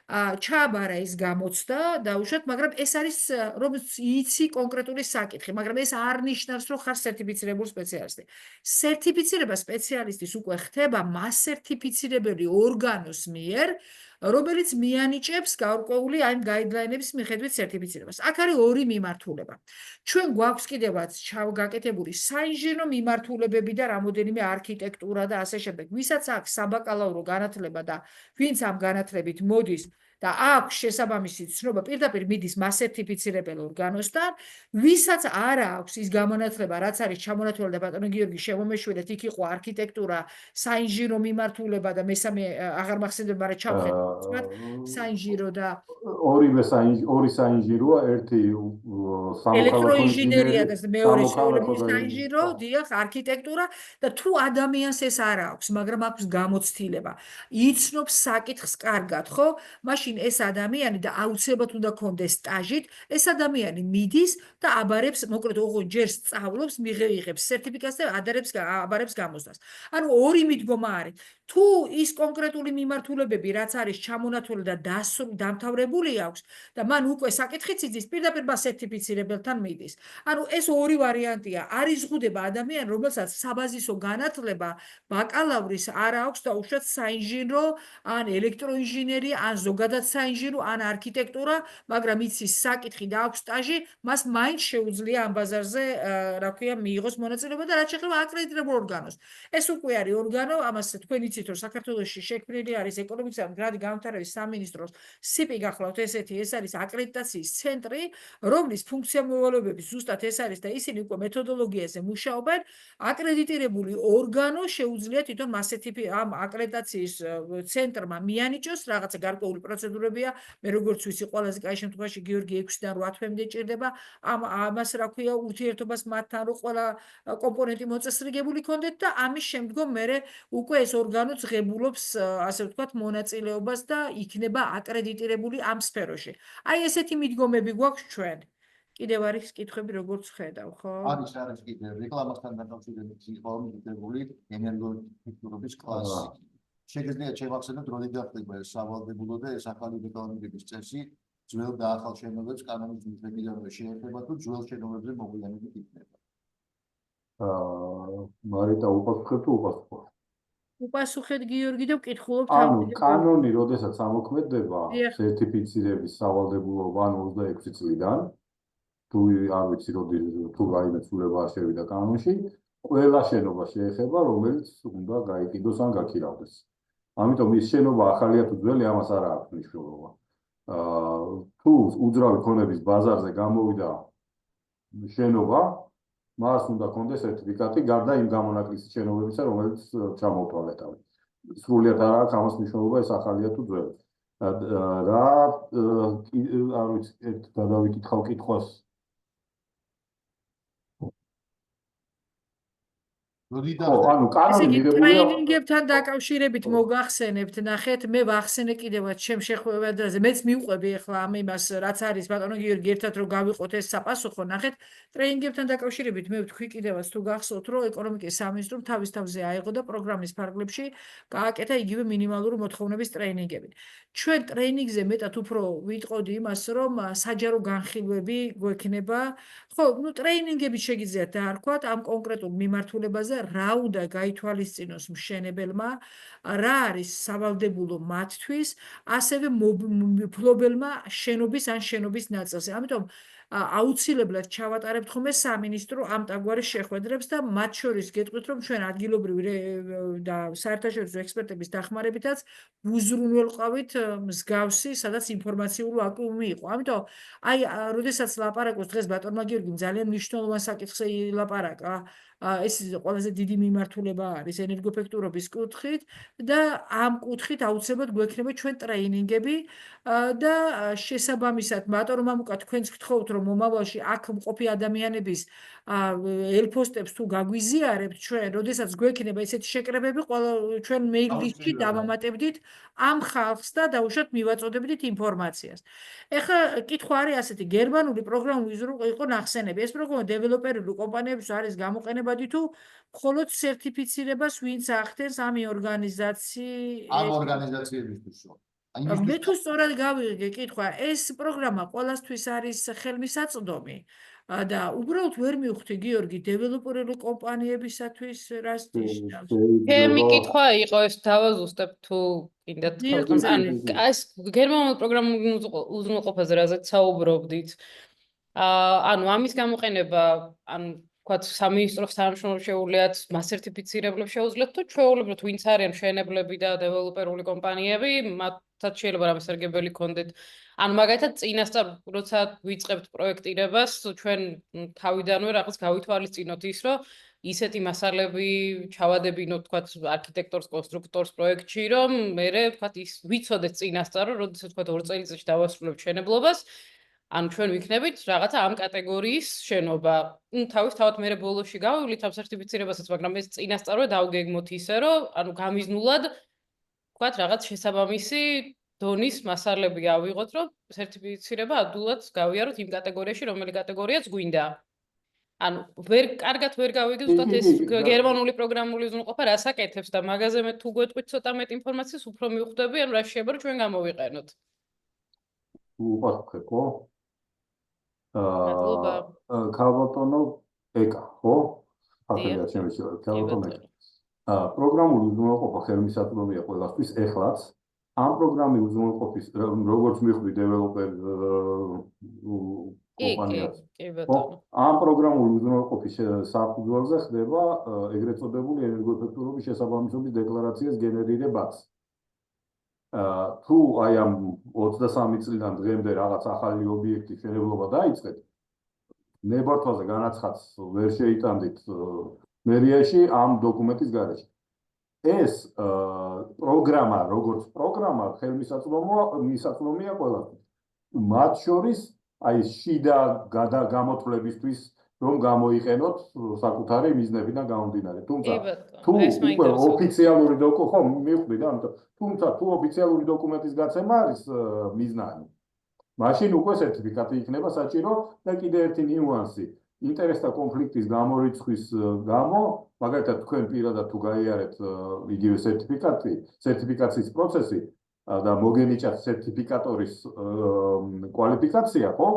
ჩააბარა ის გამოცდა დაუშვათ, მაგრამ ეს არის რომ იცი კონკრეტული საკითხი, მაგრამ ეს არ ნიშნავს რომ ხარ სერტიფიცირებული სპეციალისტი. სერტიფიცირება სპეციალისტის უკვე ხდება მას სერტიფიცირებელი ორგანოს მიერ, რომელიც მიანიჭებს გარკვეული აი გაიდლაინების მიხედვით სერტიფიცირებას. აქ არის ორი მიმართულება. ჩვენ გვაქვს კიდევაც ჩავგაკეთებული საინჟინრო მიმართულებები და რამოდენიმე არქიტექტურა და ასე შემდეგ. ვისაც აქვს საბაკალავრო განათლება და ვინც ამ განათლებით მოდის და აქვს შესაბამისი ცნობა, პირდაპირ მიდის მას სერტიფიცირებელ ორგანოსთან, ვისაც არ აქვს ის გამონათლება, რაც არის ჩამონათვლელი და ბატონო გიორგი შემომეშველეთ, იქ იყო არქიტექტურა, საინჟინრო მიმართულება და მესამე აღარ მახსენდება, მაგრამ ჩავხედოთ, საინჟინრო და ორი საინჟიროა, ერთი ელექტროინჟინერია და მეორე საინჟინრო, დიახ, არქიტექტურა და თუ ადამიანს ეს არ აქვს, მაგრამ აქვს გამოცდილება, იცნობს საკითხს კარგად, ხო? მაშინ ეს ადამიანი და აუცილებლად უნდა კონდეს სტაჟით, ეს ადამიანი მიდის და აბარებს, მოკლედ ოღონდ ჯერ სწავლობს, მიიღებს სერტიფიკატს და აბარებს გამოცდას. ანუ ორი მიდგომა არის. თუ ის კონკრეტული მიმართულებები, რაც არის ჩამონათვლელი და დამთავრებული აქვს და მან უკვე საკითხიც იცის, პირდაპირ სერტიფიცირებელთან მიდის. ანუ ეს ორი ვარიანტია. არის ზღუდება ადამიანი, რომელსაც საბაზისო განათლება ბაკალავრის არ აქვს და უშუალოდ საინჟინრო, ან ელექტროინჟინერია, ან ზოგადად საინჟინრო, ან არქიტექტურა, მაგრამ იცის საკითხი და აქვს სტაჟი, მას მაინც შეუძლია ამ ბაზარზე, რა ქვია, მიიღოს მონაწილეობა და რაც შეეხება აკრედიტებულ ორგანოს. ეს უკვე არის ორგანო, ამას თქვენ იცით, რომ საქართველოში შექმნილი არის ეკონომიკისა და მდგრადი განვითარების სამინისტროს სიპი გახლავთ ესეთი, ეს არის აკრედიტაციის ცენტრი, რომლის ფუნქციონალობები ზუსტად ეს არის და ისინი უკვე მეთოდოლოგიაზე მუშაობენ, აკრედიტირებული ორგანო შეუძლია თვითონ ამ აკრედიტაციის ცენტრმა მიანიჭოს რაღაცა გარკვეული პროცედურებია, მე როგორც ვიცი, ყველაზე კაი შემთხვევაში გიორგი 6-დან 8 თვემდე ჭირდება ამას რა ქვია ურთიერთობას მათთან, რომ ყველა კომპონენტი მოწესრიგებული კონდეთ და ამის შემდგომ მე უკვე ეს ორგანო ღებულობს, ასე ვთქვათ, მონაწილეობას და იქნება აკრედიტირებული ამ სფეროში. აი ესეთი მიდგომები გვაქვს ჩვენ. კიდევ არის კითხვები როგორც ხედავ, ხო? არის კიდევ რეკლამასთან დაკავშირებით ინფორმირებული ენერგოეფექტურობის კლასი. შეგიძლიათ შევახსენოთ, როდი გახდება ეს სავალდებულო და ეს ახალი რეგლამენტების წესი ძველ და ახალ შენობებს კანონის მიღებიდანვე შეეხება თუ ძველ შენობებზე მოგვიანებით იქნება. მარიტა უპასუხებ თუ უპასუხო? უპასუხეთ გიორგი და ვკითხულობთ ანუ კანონი როდესაც ამოქმედდება სერტიფიცირების სავალდებულო ან 26 წლიდან თუ არ ვიცი თუ რაიმე ცვლილება შევიდა კანონში, ყველა შენობა შეეხება, რომელიც უნდა გაიყიდოს ან გაქირავდეს. ამიტომ ის შენობა ახალია თუ ძველი, ამას არ აქვს მნიშვნელობა. თუ უძრავი ქონების ბაზარზე გამოვიდა შენობა, მას უნდა კონდეს სერტიფიკატი გარდა იმ გამონაკლისის შენობებისა, რომელიც ჩამოვთვალეთ. სრულიად არ აქვს ამას მნიშვნელობა, ეს ახალია თუ ძველი. რა არ ვიცი, გადავიკითხავ კითხვას. ანუ კანონი მიღებულია ტრეინინგებთან დაკავშირებით მოგახსენებთ, ნახეთ, მე ვახსენე კიდევაც ჩემ შეხვედრაზე, მეც მივყვები ახლა ამ იმას, რაც არის ბატონო გიორგი, ერთად რომ გავიყოთ ეს საპასუხო, ნახეთ, ტრეინინგებთან დაკავშირებით მე ვთქვი კიდევაც თუ გახსოვთ, რომ ეკონომიკის სამინისტრომ თავის თავზე აიღო და პროგრამის ფარგლებში გააკეთა იგივე მინიმალური მოთხოვნების ტრეინინგები. ჩვენ ტრეინინგზე მეტად უფრო ვიტყოდი იმას, რომ საჯარო განხილვები გვექნება, ხო, ну ტრეინინგები შეგიძლიათ დაარქვათ ამ კონკრეტულ მიმართულებაზე რა უნდა გაითვალისწინოს მშენებელმა, რა არის სავალდებულო მათთვის, ასევე მფლობელმა შენობის ან შენობის ნაწილზე. ამიტომ აუცილებლად ჩავატარებთ ხოლმე სამინისტრო ამ ტაგვარი შეხვედრებს და მათ შორის გეტყვით, რომ ჩვენ ადგილობრივი და საერთაშორისო ექსპერტების დახმარებითაც უზრუნველყავით მსგავსი, სადაც ინფორმაციული ვაკუუმი იყო. ამიტომ აი, როდესაც ლაპარაკობს დღეს ბატონმა გიორგიმ ძალიან მნიშვნელოვან საკითხზე ილაპარაკა. ეს ყველაზე დიდი მიმართულება არის ენერგოეფექტურობის კუთხით და ამ კუთხით აუცილებლად გვექნება ჩვენ ტრეინინგები და შესაბამისად ბატონო მამუკა თქვენც გთხოვთ რომ მომავალში აქ მყოფი ადამიანების ელფოსტებს თუ გაგვიზიარებთ ჩვენ, როდესაც გვექნება ესეთი შეკრებები, ჩვენ მეილ-ლისტში დავამატებდით ამ ხალხს და დაუშვათ მივაწოდებდით ინფორმაციას. ეხლა კითხვა არის ასეთი, გერმანული პროგრამული იყო ნახსენები. ეს პროგრამა დეველოპერული კომპანიების არის გამოყენებადი თუ მხოლოდ სერტიფიცირებას ვინც ახდენს ამ ორგანიზაციებისთვის. მე თუ სწორად გავიგე კითხვა, ეს პროგრამა ყველასთვის არის ხელმისაწვდომი და უბრალოდ ვერ მივხვდი გიორგი დეველოპერული კომპანიებისათვის რას ნიშნავს. ჩემი კითხვა იყო ეს დავაზუსტებ თუ კიდე ეს გერმანულ პროგრამულ უზრუნველყოფაზე რაზეც საუბრობდით. ანუ ამის გამოყენება, ანუ ვთქვათ, სამინისტროს თანამშრომლებს შეუძლიათ მასერტიფიცირებლებს შეუძლიათ თუ ჩვეულებრივ ვინც არიან მშენებლები და დეველოპერული კომპანიები, მათაც შეიძლება რამე სარგებელი ქონდეთ. ანუ მაგალითად წინასწარ როცა ვიწყებთ პროექტირებას, ჩვენ თავიდანვე რაღაც გავითვალისწინოთ ის, რომ ისეთი მასალები ჩავადებინოთ, ვთქვათ, არქიტექტორს, კონსტრუქტორს პროექტში, რომ მერე ვთქვათ ის ვიცოდეთ წინასწარ, რომ როდესაც ვთქვათ 2 წელიწადში დავასრულებთ მშენებლობას, ანუ ჩვენ ვიქნებით რაღაცა ამ კატეგორიის შენობა. თავისთავად მერე ბოლოში გავივლით ამ სერტიფიცირებასაც, მაგრამ ეს წინასწარვე დავგეგმოთ ისე, რომ ანუ გამიზნულად ვთქვათ რაღაც შესაბამისი დონის მასალები ავიღოთ, რომ სერტიფიცირება ადვილად გავიაროთ იმ კატეგორიაში, რომელი კატეგორიაც გვინდა. ანუ კარგად ვერ გავიგე ზუსტად ეს გერმანული პროგრამული უზრუნველყოფა რას აკეთებს და მაგაზე მე თუ გვეტყვით ცოტა მეტ ინფორმაციას, უფრო მივხვდები, ანუ რა შეიძლება რომ ჩვენ გამოვიყენოთ. უყვართ ხო? მადლობა. ქალბატონო ეკა, ხო? ახლა შემიძლია ქალბატონო ეკა. პროგრამული უზრუნველყოფა ხელმისაწვდომია ყველასთვის ეხლაც. ამ პროგრამის უზრუნველყოფის როგორც მივხვდი დეველოპერ კომპანიას. ამ პროგრამული უზრუნველყოფის საფუძველზე ხდება ეგრეთ წოდებული ენერგოეფექტურობის შესაბამისობის დეკლარაციის გენერირებაც. თუ აი ამ 23 წლიდან დღემდე რაღაც ახალი ობიექტი მშენებლობა დაიწყეთ, ნებართვაზე განაცხადს ვერ შეიტანდით მერიაში ამ დოკუმენტის გარეშე. ეს პროგრამა, როგორც პროგრამა, ხელმისაწვდომია ყველასთვის. მათ შორის აი შიდა გამოთვლებისთვის რომ გამოიყენოთ საკუთარი მიზნებიდან გამომდინარე. თუმცა თუ უკვე ოფიციალური ხო მივხვდი და ამიტომ თუმცა თუ ოფიციალური დოკუმენტის გაცემა არის მიზნანი, მაშინ უკვე სერტიფიკატი იქნება საჭირო და კიდე ერთი ნიუანსი. ინტერესთა კონფლიქტის გამორიცხვის გამო, მაგალითად თქვენ პირადად თუ გაიარეთ იგივე სერტიფიკაციის პროცესი და მოგენიჭათ სერტიფიკატორის კვალიფიკაცია, ხო?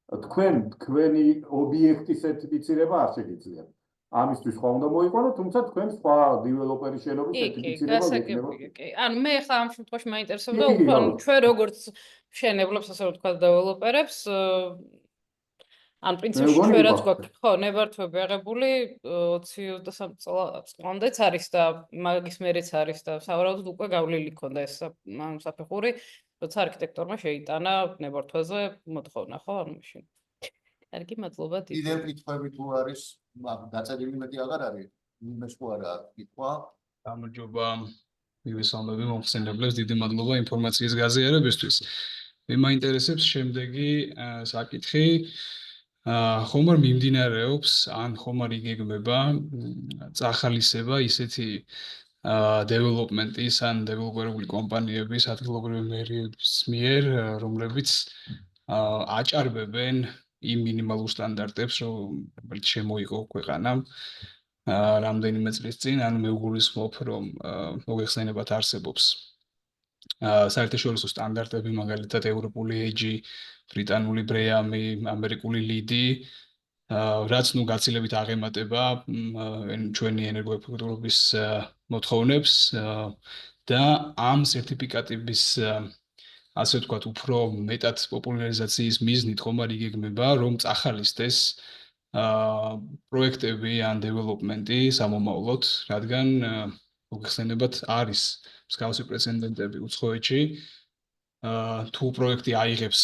თქვენი ობიექტის სერტიფიცირება არ შეგიძლიათ. ამისთვის სხვა უნდა მოიყვანოთ, თუმცა თქვენ სხვა დეველოპერის შენობის სერტიფიცირება გექნებათ. ანუ მე ხა ამ შემთხვევაში მაინტერესებდა უფრო ჩვენ როგორც მშენებლებს, ასე ვთქვათ, დეველოპერებს ან პრინციპში ჩვენაც გვაქვს ხო ნებართვები აღებული 23 წლამდეც არის და მაგის მერეც არის და სავარაუდოდ უკვე გავლილი ქონდა ეს საფეხური როცა არქიტექტორმა შეიტანა ნებართვაზე მოთხოვნა ხო ანუ მაშინ კარგი მადლობა კიდევ კითხვები თუ არის დაწერილი მეტი აღარ არის იმეს ხო არა კითხვა გამარჯობა მივესალმები მომხსენებლებს დიდი მადლობა ინფორმაციის გაზიარებისთვის მე მაინტერესებს შემდეგი საკითხი ხომ არ მიმდინარეობს ან ხომ არ იგეგმება წახალისება ისეთი დეველოპმენტის ან დეველოპერული კომპანიების ადგილობრივი მერიების მიერ რომლებიც აჭარბებენ იმ მინიმალურ სტანდარტებს რომელიც შემოიღო ქვეყანამ რამდენიმე წლის წინ ანუ მე ვგულისხმობ რომ მოგეხსენებათ არსებობს საერთაშორისო სტანდარტები მაგალითად ევროპული ეჯი ბრიტანული ბრეამი ამერიკული ლიდი რაც ნუ გაცილებით აღემატება ჩვენი ენერგოეფექტურობის მოთხოვნებს და ამ სერტიფიკატების ასე ვთქვათ უფრო მეტად პოპულარიზაციის მიზნით ხომ არ იგეგმება რომ წახალისდეს პროექტები ან დეველოპმენტი სამომავლოდ რადგან მოგეხსენებათ არის მსგავსი პრეცედენტები უცხოეთში თუ პროექტი აიღებს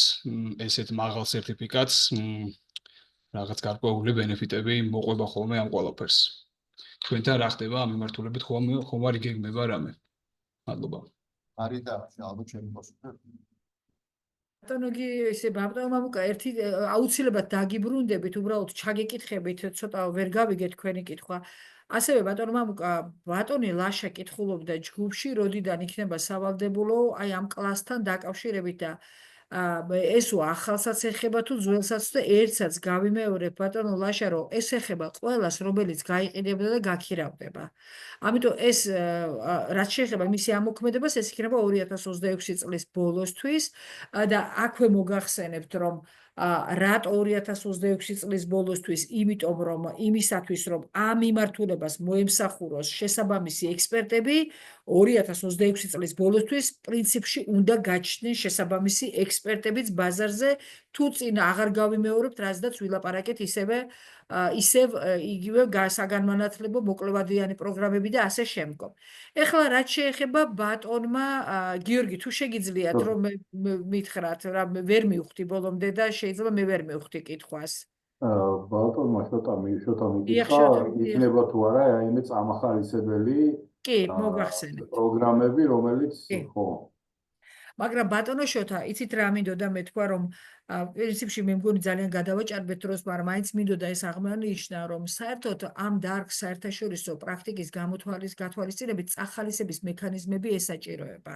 ესეთ მაღალ სერტიფიკატს რაღაც გარკვეული ბენეფიტები მოყვება ხოლმე ამ ყველაფერს თქვენთან რა ხდება ამ მიმართულებით ხომ არ იგეგმება რამე მადლობა არის და ალბათ ჩემი პოსტები ბატონოგი ესე ბატონო მამუკა ერთი აუცილებლად დაგიბრუნდებით უბრალოდ ჩაგეკითხებით ცოტა ვერ გავიგეთ თქვენი კითხვა ასევე ბატონო მამუკა ბატონი ლაშა კითხულობდა ჯგუფში როდიდან იქნება სავალდებულო აი ამ კლასთან დაკავშირებით და ეს ახალსაც ეხება თუ ძველსაც და ერთსაც გავიმეორებ ბატონო ლაშა რომ ეს ეხება ყველას რომელიც გაიყიდებდა და გაქირავდება ამიტომ ეს რაც შეეხება მისი ამოქმედებას ეს იქნება 2026 წლის ბოლოსთვის და აქვე მოგახსენებთ რომ რატ 2026 წლის ბოლოსთვის იმიტომ რომ იმისათვის რომ ამ მიმართულებას მოემსახუროს შესაბამისი ექსპერტები 2026 წლის ბოლოსთვის პრინციპში უნდა გაჩნდნენ შესაბამისი ექსპერტებიც ბაზარზე თუ წინ აღარ გავიმეორებთ რაზედაც ვილაპარაკეთ ისევ იგივე საგანმანათლებლო მოკლებადიანი პროგრამები და ასე შემდგომ. ეხლა რაც შეეხება ბატონმა გიორგი თუ შეგიძლიათ რომ მითხრათ რა ვერ მივხვდი ბოლომდე და შეიძლება მე ვერ მივხვდი კითხვას. ბატონმა შოტა მიკითხა იქნება თუ არა აიმე წამახალისებელი კი მოგახსენეთ პროგრამები რომელიც ხო მაგრამ ბატონო შოთა იცით რა მინდოდა მე თქვა რომ პრინციპში მე მგონი ძალიან გადავაჭარბეთ დროს მაგრამ მაინც მინდოდა ეს აღმოაჩინა რომ საერთოდ ამ დარგ საერთაშორისო პრაქტიკის გათვალისწინებით წახალისების მექანიზმები ესაჭიროება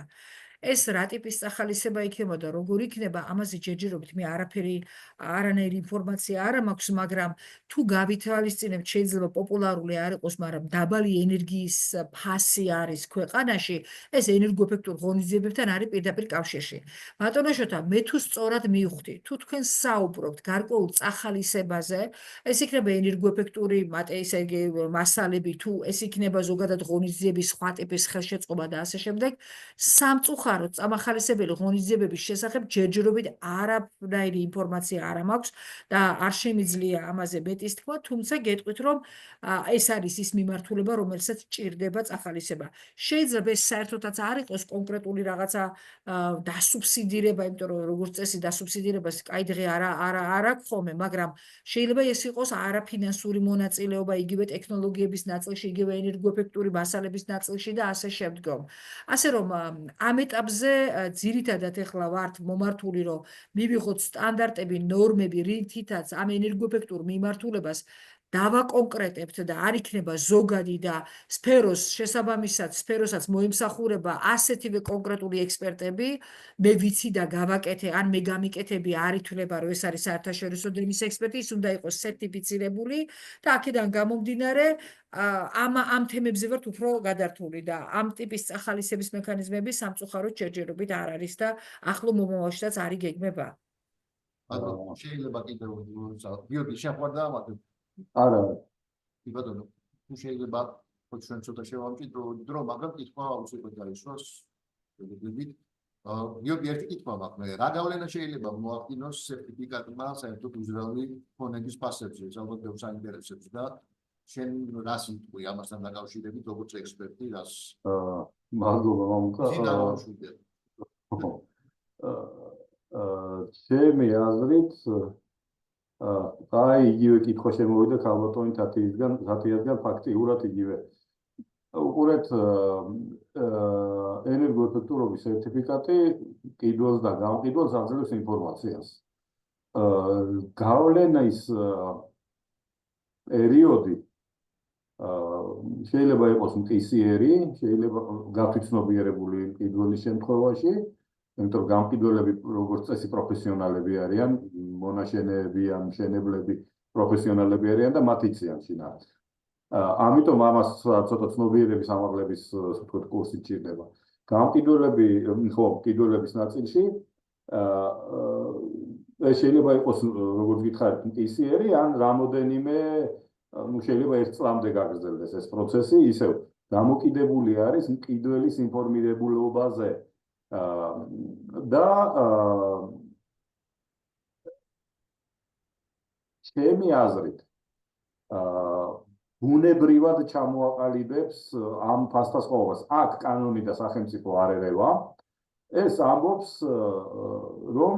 ეს რა ტიპის წახალისება იქნება და როგორ იქნება ამაზე ჯერჯერობით მე არანაირი ინფორმაცია არ მაქვს მაგრამ თუ გავითვალისწინებთ შეიძლება პოპულარული არ იყოს მაგრამ დაბალი ენერგიის ფასი არის ქვეყანაში ეს ენერგოეფექტურ ღონისძიებებთან არის პირდაპირ კავშირში ბატონო შოთა მე თუ სწორად მივხვდი თუ თქვენ საუბრობთ გარკვეულ წახალისებაზე ეს იქნება ენერგოეფექტური მასალები თუ ეს იქნება ზოგადად ღონისძიების სხვა ტიპის ხელშეწყობა და ასე შემდეგ სამწუხაროდ წამახალისებელი ღონისძიებების შესახებ ჯერჯერობით არანაირი ინფორმაცია არ მაქვს და არ შემიძლია ამაზე მეტის თქვა, თუმცა გეტყვით რომ ეს არის ის მიმართულება, რომელსაც ჭირდება წახალისება. შეიძლება ეს საერთოდაც არ იყოს კონკრეტული რაღაცა დასუბსიდირება, იმიტომ რომ როგორც წესი დასუბსიდირებას კაიდღე არ აქვს ხოლმე, მაგრამ შეიძლება ეს იყოს არაფინანსური მონაწილეობა იგივე ტექნოლოგიების ნაწილში, იგივე ენერგოეფექტური მასალების ნაწილში და ასე შემდგომ. ასე რომ ამ ეტაპზე ძირითადად ეხლა ვართ მომართული რომ მივიღოთ სტანდარტები, ნორმები, რითითაც ამ ენერგოეფექტურ მიმართულებას დავაკონკრეტებთ და არ იქნება ზოგადი და სფეროსაც მოემსახურება ასეთივე კონკრეტული ექსპერტები, მე ვიცი და გავაკეთე, ან მე გამიკეთები არ ითვლება, რომ ეს არის საერთაშორისო დენის ექსპერტი, ის უნდა იყოს სერტიფიცირებული და აქედან გამომდინარე ამ თემებზე ვართ უფრო გადართული და ამ ტიპის წახალისების მექანიზმები სამწუხაროდ ჯერჯერობით არ არის და ახლო მომავალშიც არ იგეგმება. შეიძლება კიდევ გიორგი შეყვარდა ამათ არა ბატონო თუ შეიძლება ჩვენ ცოტა შევამჭით დრო მაგრამ კითხვა აუცილებლად გაისვას ვიდით გიორგი, ერთი კითხვა მაქვს მე. რა გავლენა შეიძლება მოახდინოს სერტიფიკატმა საერთოდ უზრუნველი ფონების ფასებზე, ალბათ ბევრს აინტერესებს და შენ რას ვიტყვი ამასთან დაკავშირებით, როგორც ექსპერტი, რას მადლობა მამუკა. შენ არ ვშვიდე. ჩემი აზრით აი იგივე კითხვა შემოვიდა ქალბატონი თათიასგან ფაქტიურად იგივე. უყურეთ ენერგოეფექტურობის სერტიფიკატი კიდვილს და გამყიდველს აძლევს ინფორმაციას. გავლენის პერიოდი შეიძლება იყოს მყისიერი, შეიძლება გათვითცნობიერებული მყიდველის შემთხვევაში, იმიტომ რომ გამყიდველები როგორც წესი პროფესიონალები არიან, მონაშენეები ან მშენებლები პროფესიონალები არიან და მათ იციან შინაგან. ამიტომ ამას ცოტა ცნობიერების ამაღლების ვთქვათ კურსი ჭირდება. გამყიდველები, მყიდველების ნაწილში ეს შეიძლება იყოს როგორც გითხარით მყისიერი ან რამოდენიმე შეიძლება 1 წლამდე გაგრძელდეს ეს პროცესი, ისევ დამოკიდებული არის მყიდველის ინფორმირებულობაზე და ჩემი აზრით ბუნებრივად ჩამოაყალიბებს ამ ფასდასხმობას. აქ კანონი და სახელმწიფო არ ერევა. ეს ამბობს, რომ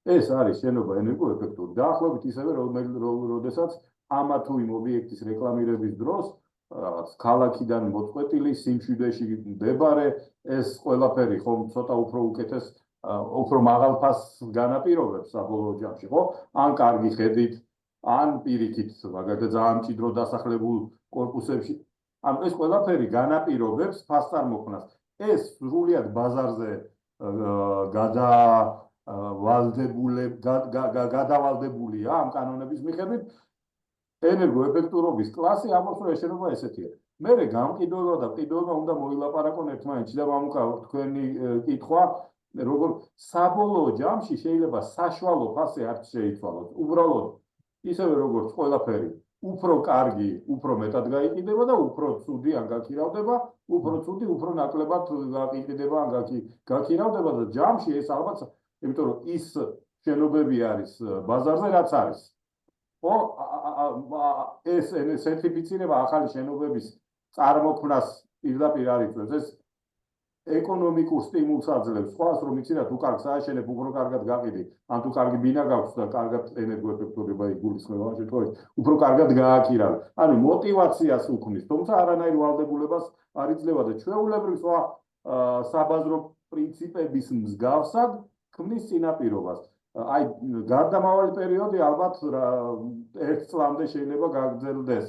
ეს არის შენობა ენერგოეფექტური. დაახლოებით ისევე, როდესაც ამა თუ იმ ობიექტის რეკლამირების დროს რაღაც ქალაქიდან მოწყვეტილი სიმშვიდეში მდებარე ეს ყველაფერი ხომ ცოტა უფრო უკეთეს, უფრო მაღალ ფასს განაპირობებს საბოლოო ჯამში, ხო? ან კარგი ხედით, ან პირიქით, მაგალითად ძალიან მჭიდრო დასახლებულ კორპუსებში. ანუ ეს ყველაფერი განაპირობებს ფასწარმოქმნას. ეს სრულიად ბაზარზე გადავალდებულია ამ კანონების მიხედვით. ენერგოეფექტურობის კლასი ამბობს, რომ ეს შენობა ესეთია. მერე გამყიდველობა და მყიდველობა უნდა მოილაპარაკონ ერთმანეთში და მამუკა თქვენი კითხვა, როგორ საბოლოო ჯამში შეიძლება საშუალო ფასი არ შეიცვალოს. უბრალოდ ისევე როგორც ყველაფერი უფრო კარგი, უფრო მეტად გაიყიდება და უფრო ცუდი ან გაქირავდება, უფრო ცუდი, უფრო ნაკლებად გაიყიდება ან გაქირავდება და ჯამში ეს ალბათ, იმიტომ რომ ის შენობები არის ბაზარზე, რაც არის. ხო, ეს სერტიფიცირება ახალი შენობების წარმოქმნას პირდაპირ არ იწვევს. ეს ეკონომიკურ სტიმულს აძლევს. სხვას რომ იცი რა თუ კარგს ააშენებ, უფრო კარგად გაყიდი, ან თუ კარგი ბინა გაქვს და კარგად ენერგოეფექტურობა იგულისხმება ამ შემთხვევაში, უფრო კარგად გააკირავე. ანუ мотиваციას უქმნის, თუმცა არანაირ ვალდებულებას არ იძლევა და ჩვეულებრივ სხვა საბაზრო პრინციპების მსგავსად ქმნის წინაპირობას. აი გარდამავალი პერიოდი ალბათ 1 წლამდე შეიძლება გაგრძელდეს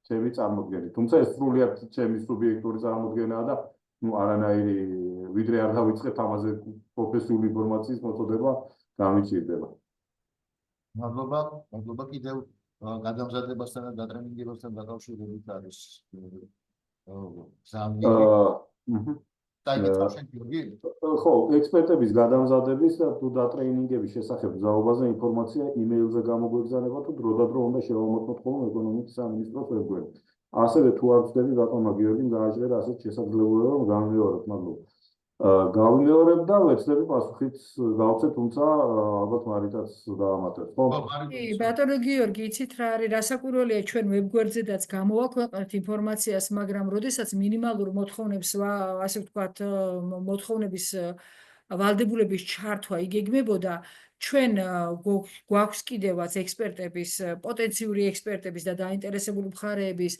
ჩემი წარმოდგენით. თუმცა ეს სრულიად ჩემი სუბიექტური წარმოდგენაა და არანაირი ვიდრე არ დავიწყებ ამაზე პროფესიული ინფორმაციის მოწოდება გამიჭირდება. მადლობა კიდევ გადამზადებასთან და დატრენინგებასთან დაკავშირებით არის ხო, ექსპერტების გადამზადების და თუ დატრენინგების შესახებ მზაობაზე ინფორმაცია იმეილზე გამოგვეგზავნება თუ დროდადრო უნდა შევამოწმოთ ხოლმე ეკონომიკის სამინისტროს ვებგვერდზე. ასევე თუ არ ვწდები ბატონმა გიორგიმ გააჟღერა ასეთ შესაძლებლობა რომ გავიმეორებ, მადლობა. გავიმეორებ და ვეცდები პასუხიც გავცეთ, თუმცა ალბათ მარიტაც დაამატებს. ხო? ბატონო გიორგი, იცით რა არის, რასაკვირველია ჩვენ ვებგვერდზედაც გამოვაქვეყნეთ ინფორმაციას, მაგრამ როდესაც მინიმალურ მოთხოვნებს, ასე ვთქვათ, მოთხოვნების ვალდებულების ჩართვა იგეგმებოდა, ჩვენ გვაქვს კიდევაც ექსპერტების, პოტენციური ექსპერტების და დაინტერესებული მხარეების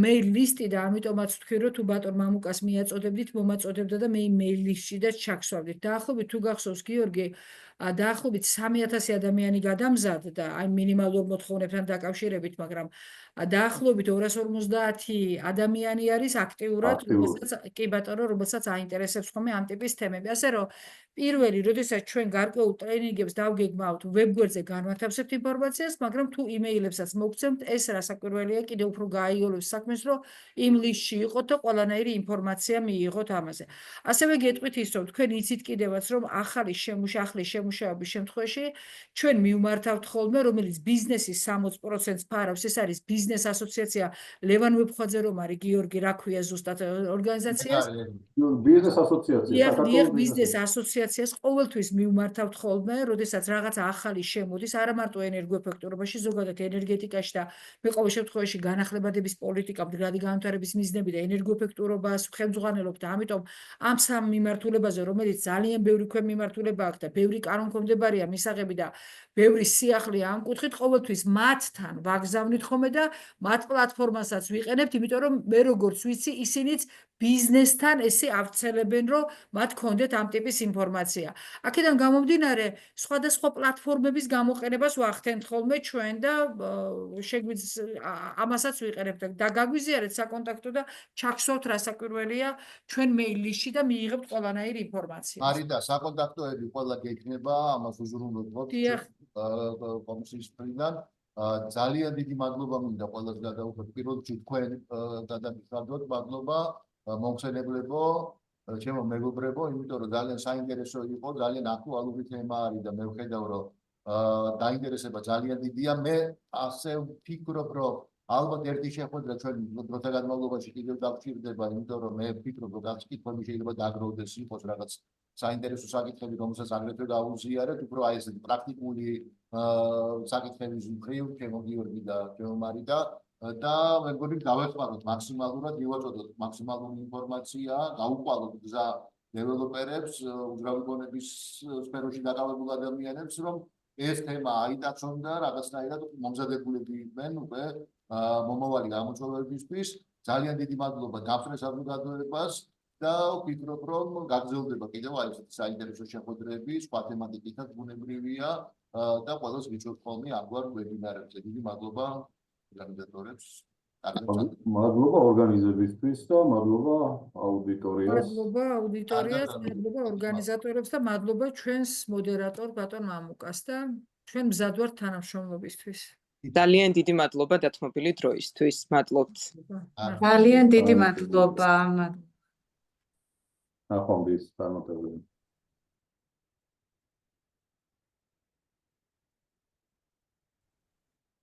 მეილ ლისტი და ამიტომაც ვთქვი, რომ თუ ბატონ მამუკას მიაწოდებდით, მომაწოდებდა და მე მეილ ლისტშიდაც ჩაგვსვავდით. დაახლოებით თუ გახსოვს გიორგი, დაახლოებით 3000 ადამიანი გადამზადდა აი მინიმალურ მოთხოვნებთან დაკავშირებით, მაგრამ დაახლოებით 250 ადამიანი არის აქტიურად, კი ბატონო, რომელსაც აინტერესებს ხოლმე ამ ტიპის თემები. ასე რომ პირველი, როდესაც ჩვენ გარკვეულ ტრენინგებს დავგეგმავთ, ვებგვერდზე განვათავსებთ ინფორმაციას, მაგრამ თუ იმეილებსაც მოგცემთ, ეს რასაკვირველია, კიდევ უფრო გააიოლებს საქმეს, რომ იმ ლისტში იყოთ და ყველანაირი ინფორმაცია მიიღოთ ამაზე. ასევე გეტყვით ის, რომ თქვენ იცით კიდევაც, რომ ახლის შემუშავების შემთხვევაში ჩვენ მივმართავთ ხოლმე, რომელიც ბიზნესის 60%-ს ფარავს, ეს არის ბიზნეს ასოციაცია ლევან ვეფხვაძე რომ არის, გიორგი, რა ქვია ზუსტად ორგანიზაციას? ბიზნეს ასოციაცია, დიახ, ბიზნეს ასოციაციას ყოველთვის მივმართავთ ხოლმე, როდესაც რაღაცა ახალი შემოდის, არა მარტო ენერგოეფექტურობაში, ზოგადად ენერგეტიკაში და მე ყოველ შემთხვევაში განახლებადების პოლიტიკა, მდგრადი განვითარების მიზნები და ენერგოეფექტურობას ხელმძღვანელობ და ამიტომ ამ სამ მიმართულებაზე, რომელიც ძალიან ბევრი ქვემიმართულება აქვს და ბევრი კანონქვემდებარია მისაღები და ბევრი სიახლეა ამ კუთხით, ყოველთვის მათთან ვაგზავნით ხოლმე და მათ პლატფორმასაც ვიყენებთ, იმიტომ რომ მე როგორც ვიცი, ისინიც ბიზნესთან ესე ავრცელებენ, რომ მათ კონდეთ ამ ტიპის ინფორმაცია. აქედან გამომდინარე, სხვადასხვა პლატფორმების გამოყენებას ვახდენთ ხოლმე ჩვენ და შეგვიძლია ამასაც ვიყენებთ და გაგვიზიარეთ საკონტაქტო და ჩაგსვავთ რა საკვირველია ჩვენ მეილში და მიიღებთ ყველანაირი ინფორმაცია. არის და საკონტაქტოები ყველა გექნება, ამას უზრუნველყოფთ კომისიის მხრიდან. ძალიან დიდი მადლობა მინდა ყველას გადაუხოთ. პირველ რიგში თქვენ გადამიხადოთ, მადლობა მომხსენებლებო, ჩემო მეგობრებო, იმიტომ რომ ძალიან საინტერესო იყო, ძალიან აქტუალური თემა არის და მე ვხედავ, რომ დაინტერესება ძალიან დიდია. მე ასე ვფიქრობ, რომ ალბათ ერთი შეხვედრა ჩვენ დროთა განმავლობაში კიდევ დავჭირდება, იმიტომ რომ მე ვფიქრობ, რომ განსაკუთრებით შეიძლება დაგროვდეს იყოს რაღაც საინტერესო საკითხები, რომელსაც აგრეთვე დაუზიარეთ, უფრო აი ესეთი პრაქტიკული საკითხების მხრივ, ჩემო გიორგი და ჩემო მარიდა და მე მგონი დავეხმაროთ მაქსიმალურად, მივაწოდოთ მაქსიმალური ინფორმაცია, გაუყვალოთ გზა დეველოპერებს, უძრავი გონების სფეროში დაკავებულ ადამიანებს, რომ ეს თემა აიტაცონ და რაღაცნაირად მომზადებულები იყვნენ უკვე მომავალი გამოწვევებისთვის. ძალიან დიდი მადლობა გაფრენს საზოგადოებას და ვფიქრობ, რომ გაგრძელდება კიდევ აი ესეთი საინტერესო შეხვედრები, სხვა თემატიკითაც ბუნებრივია და ყველას ვიჩვენებთ ხოლმე ამგვარ ვებინარებზე. დიდი მადლობა ორგანიზატორებს. მადლობა ორგანიზებისთვის და მადლობა აუდიტორიას. მადლობა აუდიტორიას, მადლობა ორგანიზატორებს და მადლობა ჩვენს მოდერატორ ბატონ მამუკას და ჩვენ მზად ვართ თანამშრომლობისთვის. ძალიან დიდი მადლობა დათმობილი დროისთვის. მადლობთ. ძალიან დიდი მადლობა. ნახვამდის წარმატებები.